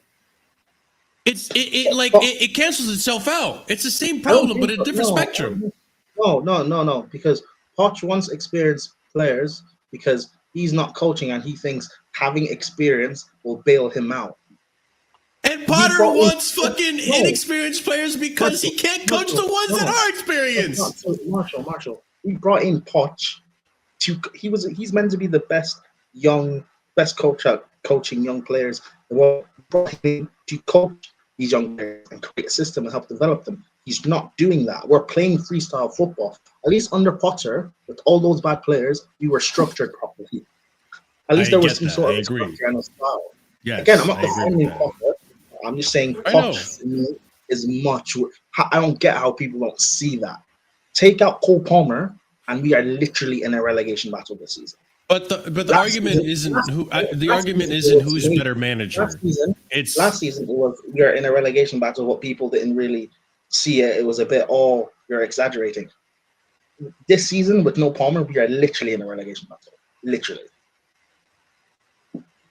It cancels itself out. It's the same problem, but a different spectrum. No, because Poch wants experienced players because he's not coaching and he thinks having experience will bail him out. And Potter wants fucking inexperienced players because he can't coach the ones that are experienced. Marshall, we brought in Poch. He's meant to be the best coach at coaching young players. We brought him to coach these young players and create a system and help develop them. He's not doing that. We're playing freestyle football. At least under Potter, with all those bad players, we were structured properly. At least there was some sort of structure and a style. Yes, again, I'm not defending Potter. I'm just saying Potter is much. I don't get how people don't see that. Take out Cole Palmer, and we are literally in a relegation battle this season. But the argument isn't who's better manager. Last season we are in a relegation battle. What people didn't really see it. It was a bit, you're exaggerating. This season with no Palmer, we are literally in a relegation battle. Literally.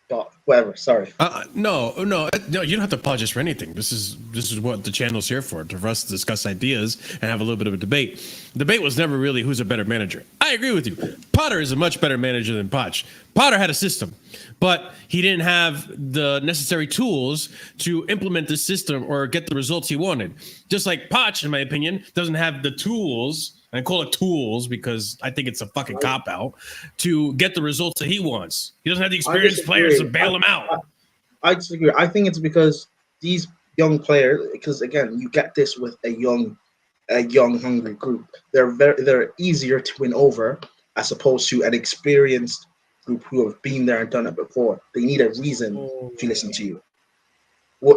But whatever. Sorry. No, you don't have to apologize for anything. This is what the channel's here for us to discuss ideas and have a little bit of a debate. The debate was never really who's a better manager. I agree with you. Potter is a much better manager than Poch. Potter had a system, but he didn't have the necessary tools to implement the system or get the results he wanted. Just like Poch, in my opinion, doesn't have the tools. I call it tools because I think it's a fucking cop-out to get the results that he wants. He doesn't have the experienced players to bail him out. I disagree. I think it's because these young players, because again, you get this with a young, hungry group. They're easier to win over as opposed to an experienced group who have been there and done it before. They need a reason to listen to you.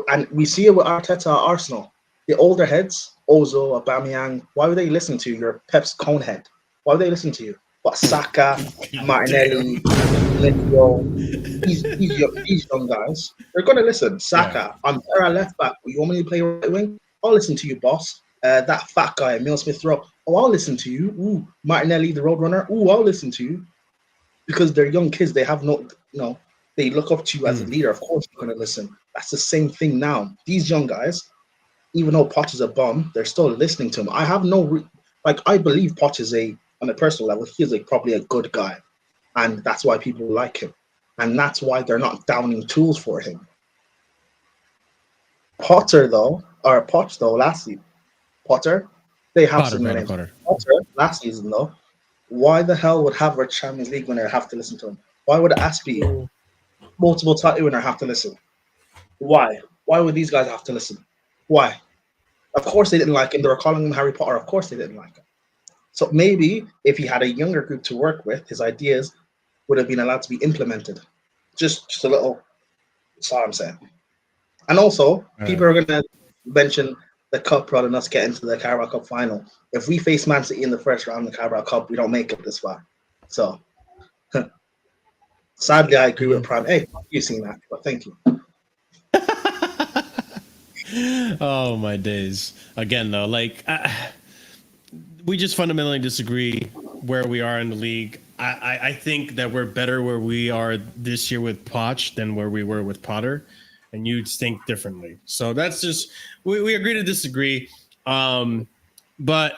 And we see it with Arteta at Arsenal. The older heads, Ozil, Aubameyang, why would they listen to your Pep's Conehead? Why would they listen to you? But Saka, Martinelli, Lindelof, these young guys, they're going to listen. Saka, I'm there at left back. You want me to play right wing? I'll listen to you, boss. That fat guy, Emile Smith-Rowe. Oh, I'll listen to you. Ooh, Martinelli, the Roadrunner. Ooh, I'll listen to you. Because they're young kids. They have they look up to you as a leader. Of course, you're going to listen. That's the same thing now. These young guys, even though Poch is a bum, they're still listening to him. I have I believe Poch is on a personal level, he is probably a good guy. And that's why people like him. And that's why they're not downing tools for him. Poch last season. Potter, they have some names. Potter last season though, why the hell would Havertz Champions League winner have to listen to him? Why would Aspie, multiple title winner, have to listen? Why? Why would these guys have to listen? Why? Of course they didn't like him. They were calling him Harry Potter. Of course they didn't like him. So maybe if he had a younger group to work with, his ideas would have been allowed to be implemented. Just a little. That's all I'm saying. And also, people are going to mention the cup rather than us getting to the Carabao Cup final. If we face Man City in the first round of the Carabao Cup, we don't make it this far. So, sadly, I agree with Prime. Hey, you've seen that, but thank you. Oh my days. Again though, we just fundamentally disagree where we are in the league. I think that we're better where we are this year with Poch than where we were with Potter, and you think differently. So that's just we agree to disagree. But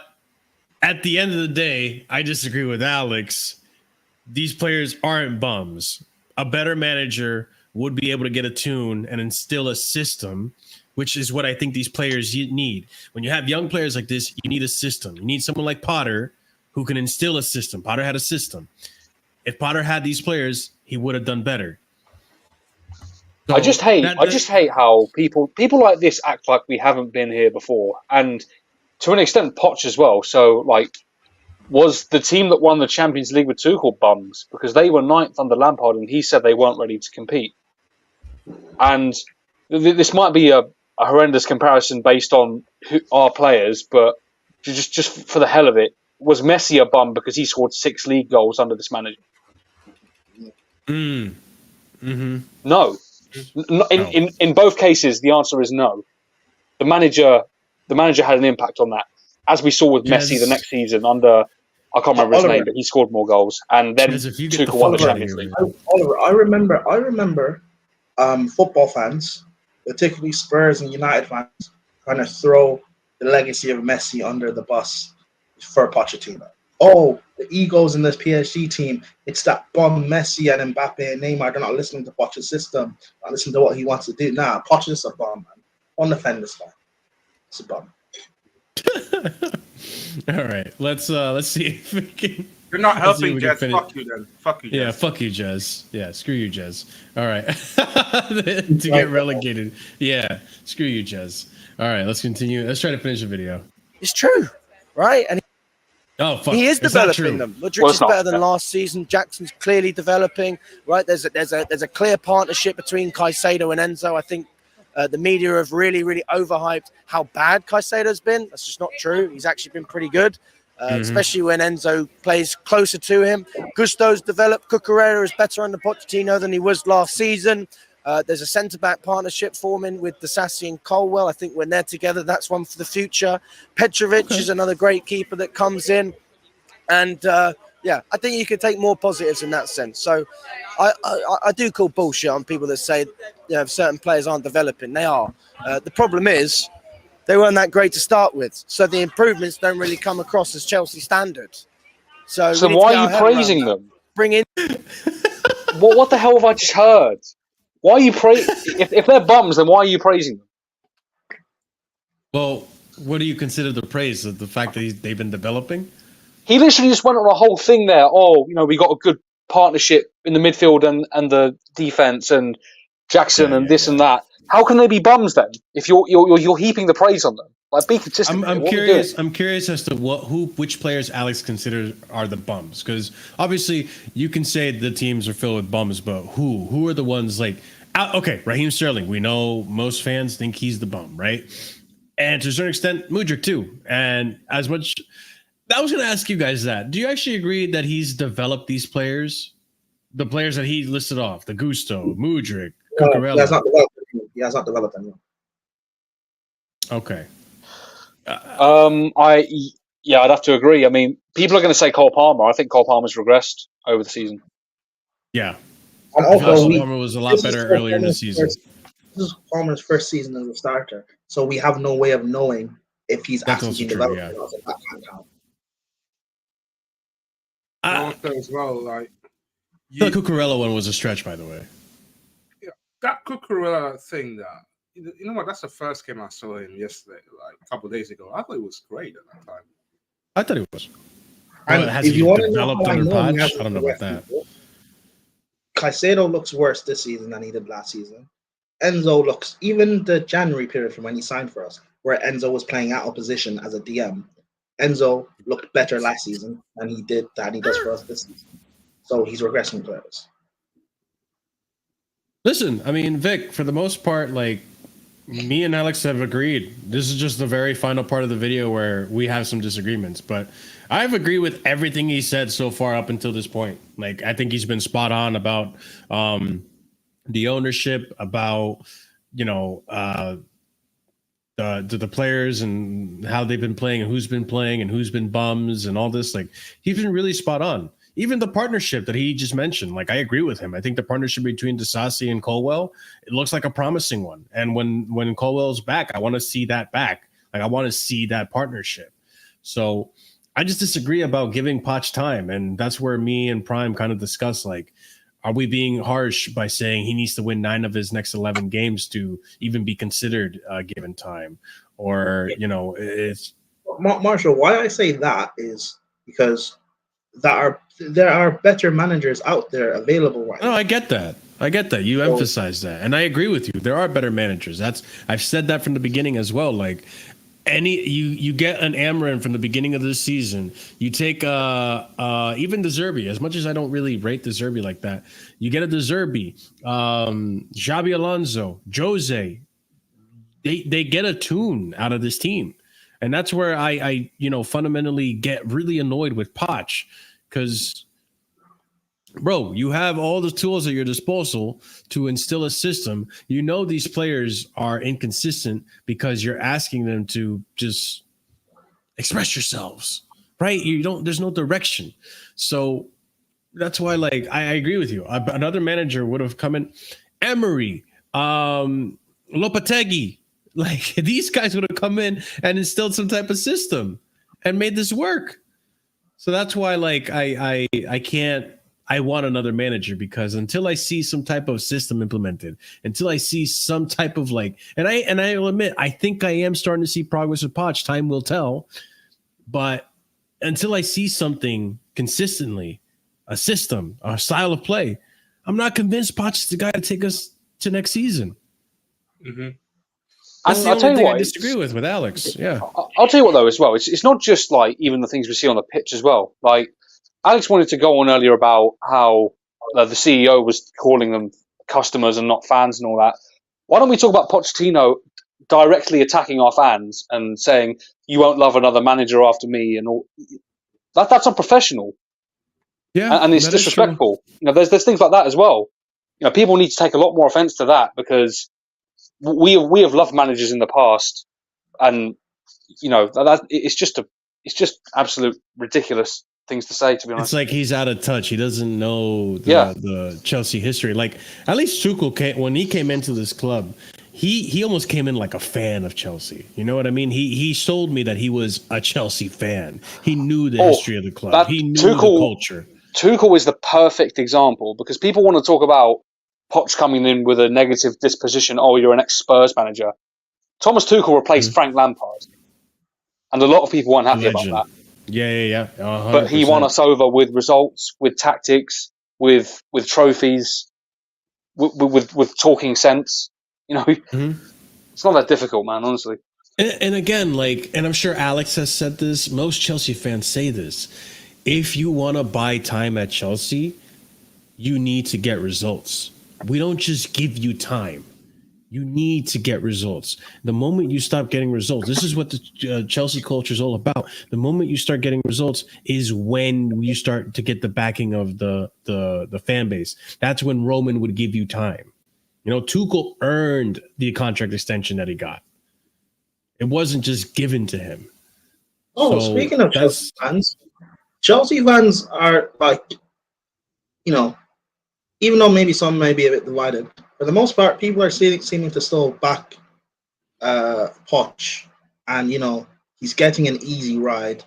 at the end of the day, I disagree with Alex. These players aren't bums. A better manager would be able to get a tune and instill a system, which is what I think these players need. When you have young players like this, you need a system. You need someone like Potter who can instill a system. Potter had a system. If Potter had these players, he would have done better. So I just hate how people like this act like we haven't been here before, and to an extent, Poch as well. So, was the team that won the Champions League with Tuchel bums because they were ninth under Lampard, and he said they weren't ready to compete. And this might be a horrendous comparison based on our players, but just for the hell of it, was Messi a bum because he scored 6 league goals under this manager? No. In both cases, the answer is no. The manager had an impact on that, as we saw with Messi the next season under, I can't remember his name, but he scored more goals, and then Tuchel won the Champions League. Oliver, I remember football fans, particularly Spurs and United fans, trying to throw the legacy of Messi under the bus for Pochettino. Oh, the egos in this PSG team, it's that bum Messi and Mbappe and Neymar. They're not listening to Poch's system, not listening to what he wants to do. Nah, Poch is a bum, man. On the defend this guy. It's a bum. All right, let's see if we can. You're not helping, Jez. Fuck you then. Fuck you, Jez. Yeah, fuck you, Jez. Yeah, screw you, Jez. All right. To get relegated. Yeah, screw you, Jez. All right, let's continue. Let's try to finish the video. It's true, right? And he is developing them. Modric is better than last season. Jackson's clearly developing, right? There's a clear partnership between Caicedo and Enzo. I think the media have really, really overhyped how bad Caicedo's been. That's just not true. He's actually been pretty good. Especially when Enzo plays closer to him. Gusto's developed. Cucurella is better under Pochettino than he was last season. There's a centre-back partnership forming with Disasi and Colwell. I think when they're together, that's one for the future. Petrovic is another great keeper that comes in. And Yeah, I think you can take more positives in that sense. So I do call bullshit on people that say, certain players aren't developing. They are. The problem is they weren't that great to start with. So the improvements don't really come across as Chelsea standards. So why are you praising them? Bring in. What the hell have I just heard? Why are you if they're bums, then why are you praising them? Well, what do you consider the praise of the fact that they've been developing? He literally just went on a whole thing there. Oh, we got a good partnership in the midfield and the defense and Jackson and this and that. How can they be bums then? If you're heaping the praise on them, like be consistent. I'm curious. I'm curious as to which players Alex considers are the bums, because obviously you can say the teams are filled with bums, but who are the ones like? Okay, Raheem Sterling. We know most fans think he's the bum, right? And to a certain extent, Mudryk too. And as much, I was going to ask you guys that. Do you actually agree that he's developed these players, the players that he listed off, the Gusto, Mudryk, Cucurella? He has not developed them. Okay. I'd have to agree. I mean, people are going to say Cole Palmer. I think Cole Palmer's regressed over the season. Yeah. And also, Palmer was a lot better earlier in the season. This is Palmer's first season as a starter, so we have no way of knowing if he's actually been developed. As well, like the Cucurella one was a stretch, by the way. Yeah, that Cucurella thing, you know what? That's the first game I saw him yesterday, like a couple of days ago. I thought it was great at that time. I thought it was. And has if he you want to developed know, under I Poch? I don't know about that. Caicedo looks worse this season than he did last season. Enzo looks, even the January period from when he signed for us, where Enzo was playing out of position as a DM, Enzo looked better last season than he does for us this season. So he's regressing players. Listen, I mean, Vic, for the most part, like, me and Alex have agreed. This is just the very final part of the video where we have some disagreements, but I've agreed with everything he said so far up until this point. Like, I think he's been spot on about the ownership, about the players and how they've been playing and who's been bums and all this. Like, he's been really spot on. Even the partnership that he just mentioned, like, I agree with him. I think the partnership between Disasi and Colwell, it looks like a promising one. And when Colwell's back, I want to see that back. Like, I want to see that partnership. So I just disagree about giving Poch time. And that's where me and Prime kind of discuss, like, are we being harsh by saying he needs to win 9 of his next 11 games to even be considered given time? Or, it's... Marshall, why I say that is because there are better managers out there available right now. No, I get that. You emphasize that. And I agree with you. There are better managers. I've said that from the beginning as well. Like, you get an Amarin from the beginning of the season. You take even De Zerbi. As much as I don't really rate De Zerbi like that, you get a De Zerbi, Xabi Alonso, Jose. They get a tune out of this team. And that's where I fundamentally get really annoyed with Poch, because, bro, you have all the tools at your disposal to instill a system. These players are inconsistent because you're asking them to just express yourselves, right? There's no direction. So that's why, like, I agree with you. Another manager would have come in, Emery, Lopetegui. Like, these guys would have come in and instilled some type of system and made this work. So that's why, like, I want another manager, because until I see some type of system implemented, until I see some type of, like, and I'll admit, I think I am starting to see progress with Poch. Time will tell. But until I see something consistently, a system, a style of play, I'm not convinced Poch is the guy to take us to next season. Mm-hmm. That's the only thing I disagree with Alex. Yeah. I'll tell you what, though, as well. It's not just, like, even the things we see on the pitch as well. Like, Alex wanted to go on earlier about how the CEO was calling them customers and not fans and all that. Why don't we talk about Pochettino directly attacking our fans and saying, you won't love another manager after me, and all that's unprofessional. Yeah. And it's disrespectful. There's things like that as well. People need to take a lot more offense to that, because we have loved managers in the past, and it's just absolute ridiculous things to say, to be honest. It's like he's out of touch. He doesn't know the Chelsea history. Like, at least Tuchel, when he came into this club, he almost came in like a fan of Chelsea. You know what I mean? He sold me that he was a Chelsea fan. He knew the history of the club. He knew the culture. Tuchel is the perfect example, because people want to talk about Poch coming in with a negative disposition. Oh, you're an ex-Spurs manager. Thomas Tuchel replaced Frank Lampard. And a lot of people weren't happy about that. Yeah. 100%. But he won us over with results, with tactics, with trophies, with talking sense. You know, it's not that difficult, man, honestly. And again, and I'm sure Alex has said this, most Chelsea fans say this. If you want to buy time at Chelsea, you need to get results. We don't just give you time. You need to get results. The moment you stop getting results, this is what the Chelsea culture is all about. The moment you start getting results is when you start to get the backing of the fan base. That's when Roman would give you time. You know, Tuchel earned the contract extension that he got. It wasn't just given to him. Oh, so speaking of Chelsea fans are like, you know, even though maybe some may be a bit divided, for the most part, people are seeming to still back Poch, and you know he's getting an easy ride.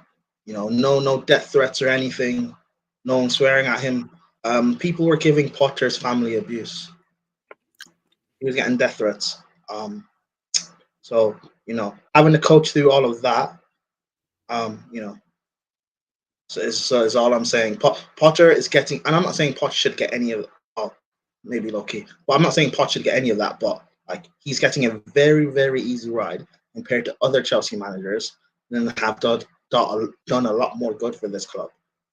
You know, no death threats or anything. No one swearing at him. People were giving Potter's family abuse. He was getting death threats. So you know, having to coach through all of that, you know, so is all I'm saying. Potter is getting, and I'm not saying Poch should get any of it. Maybe low-key. But I'm not saying Poch should get any of that, but like he's getting a very, very easy ride compared to other Chelsea managers, and then have done a lot more good for this club,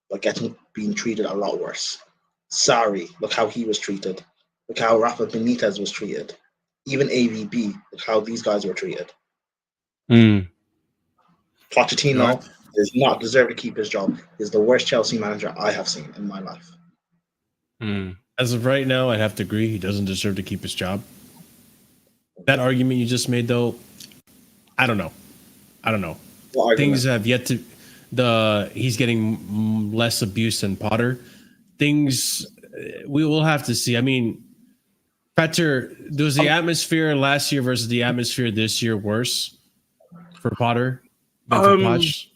but being treated a lot worse. Sarri, look how he was treated. Look how Rafa Benitez was treated. Even AVB, look how these guys were treated. Pochettino does not deserve to keep his job. He's the worst Chelsea manager I have seen in my life. As of right now, I'd have to agree. He doesn't deserve to keep his job. That argument you just made, though, I don't know. Things have yet to. He's getting less abuse than Potter. Things we will have to see. I mean, Petter, was the atmosphere last year versus the atmosphere this year worse for Potter than for Poch,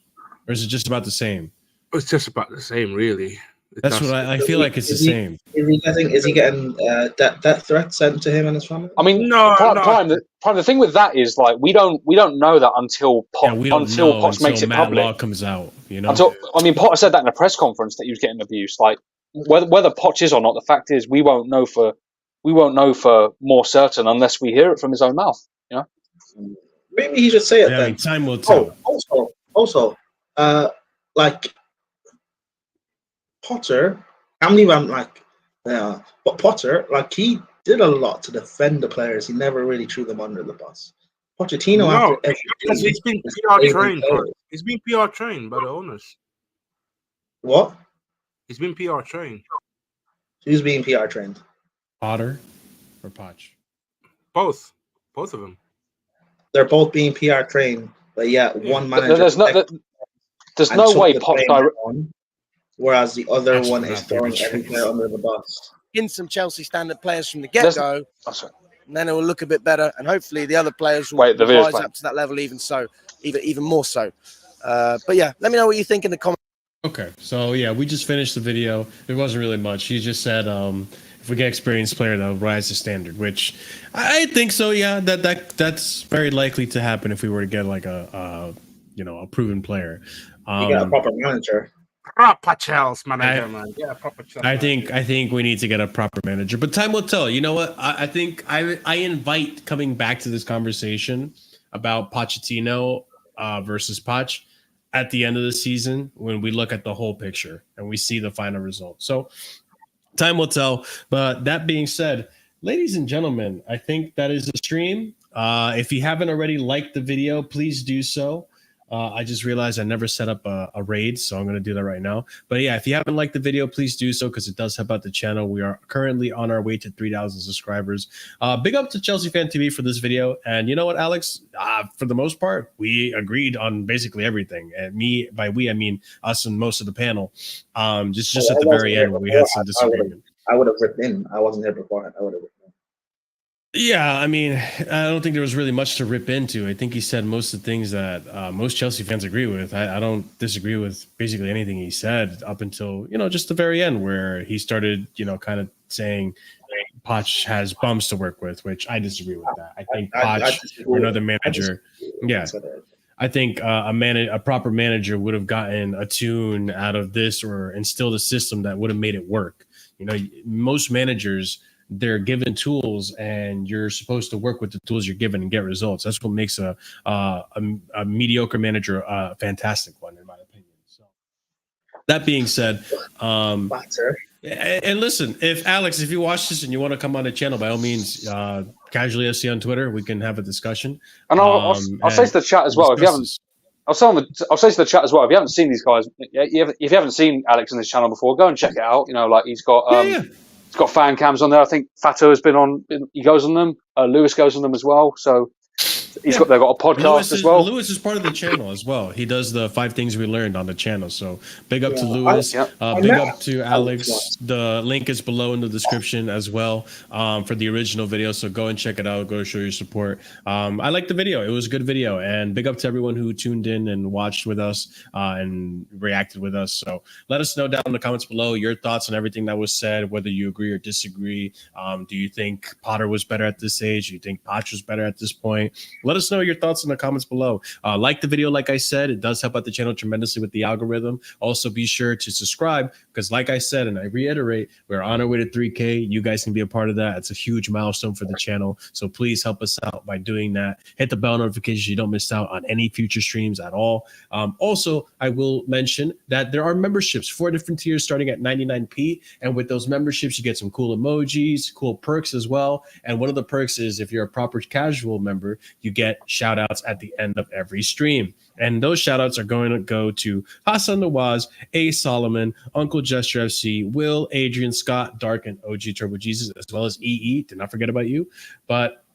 or is it just about the same? It's just about the same, really. That's what I feel like it's the same. Is he getting death threats sent to him and his family? I mean, Prime, the thing with that is like we don't know that until Poch makes it public. Law comes out, you know. Potter said that in a press conference that he was getting abused. Like whether Poch is or not, the fact is we won't know for more certain unless we hear it from his own mouth. You know. Maybe he should say it then. I mean, time will tell. Also, like. Potter, I believe I'm like, but Potter, like he did a lot to defend the players. He never really threw them under the bus. Pochettino, he's been PR trained. He's been PR trained by the owners. What? He's been PR trained. Who's being PR trained? Potter or Poch? Both of them. They're both being PR trained, but one manager. There's no way Poch. Whereas the other one is throwing every player under the bus. In some Chelsea standard players from the get-go, and then it will look a bit better, and hopefully the other players will rise up to that level even more so. But yeah, let me know what you think in the comments. Okay, so yeah, we just finished the video. There wasn't really much. He just said if we get experienced player, that'll rise the standard, which I think so. Yeah, that's very likely to happen if we were to get like a proven player. You got a proper manager. Proper Chelsea manager, man. Yeah, proper Chelsea. I think we need to get a proper manager, but time will tell. You know what? I think I invite coming back to this conversation about Pochettino versus Poch at the end of the season when we look at the whole picture and we see the final result. So time will tell. But that being said, ladies and gentlemen, I think that is the stream. If you haven't already liked the video, please do so. I just realized I never set up a raid, so I'm going to do that right now. But yeah, if you haven't liked the video, please do so because it does help out the channel. We are currently on our way to 3,000 subscribers. Big up to Chelsea Fan TV for this video. And you know what, Alex? For the most part, we agreed on basically everything. And by we, I mean us and most of the panel. Just at the very end, we had some disagreement. I would have ripped in. I wasn't here beforehand. I would have ripped in. Yeah, I mean, I don't think there was really much to rip into. I think he said most of the things that most Chelsea fans agree with. I don't disagree with basically anything he said up until, just the very end where he started, kind of saying Poch has bums to work with, which I disagree with that. I think Poch or another manager, I think a proper manager would have gotten a tune out of this or instilled a system that would have made it work. Most managers, they're given tools and you're supposed to work with the tools you're given and get results. That's what makes a mediocre manager a fantastic one, in my opinion. So that being said, and listen, if you watch this and you want to come on the channel, by all means, Casually FC on Twitter, we can have a discussion. And I'll say to the chat as well, if you haven't, I'll say to the chat as well, if you haven't seen these guys, if you haven't seen Alex on this channel before, go and check it out. He's got He's got fan cams on there. I think Fato has been on. He goes on them. Lewis goes on them as well. So they've got a podcast as well. Lewis is part of the channel as well. He does the 5 things we learned on the channel. So big up to Lewis. Big up to Alex. The link is below in the description as well for the original video. So go and check it out. Go show your support. I liked the video. It was a good video. And big up to everyone who tuned in and watched with us and reacted with us. So let us know down in the comments below your thoughts on everything that was said, whether you agree or disagree. Do you think Potter was better at this age? Do you think Poch was better at this point? Let us know your thoughts in the comments below. Like the video, like I said, it does help out the channel tremendously with the algorithm. Also, be sure to subscribe because, like I said, and I reiterate, we're on our way to 3K. You guys can be a part of that. It's a huge milestone for the channel. So please help us out by doing that. Hit the bell notification so you don't miss out on any future streams at all. Also, I will mention that there are memberships, 4 different tiers starting at 99p. And with those memberships, you get some cool emojis, cool perks as well. And one of the perks is if you're a proper casual member, you get shout outs at the end of every stream. And those shout outs are going to go to Hassan Nawaz, A. Solomon, Uncle Gesture FC, Will, Adrian, Scott, Dark, and OG Turbo Jesus, as well as EE. Did not forget about you. But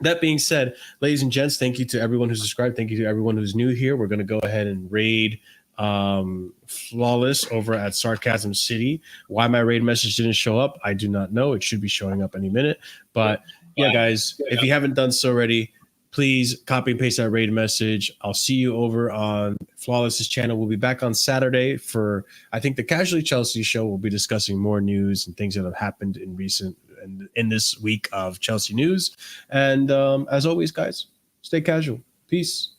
that being said, ladies and gents, thank you to everyone who subscribed. Thank you to everyone who's new here. We're going to go ahead and raid Flawless over at Sarcasm City. Why my raid message didn't show up, I do not know. It should be showing up any minute. But yeah, guys, if you haven't done so already, please copy and paste that raid message. I'll see you over on Flawless's channel. We'll be back on Saturday for, I think, the Casually Chelsea show. We'll be discussing more news and things that have happened in this week of Chelsea news. And as always, guys, stay casual. Peace.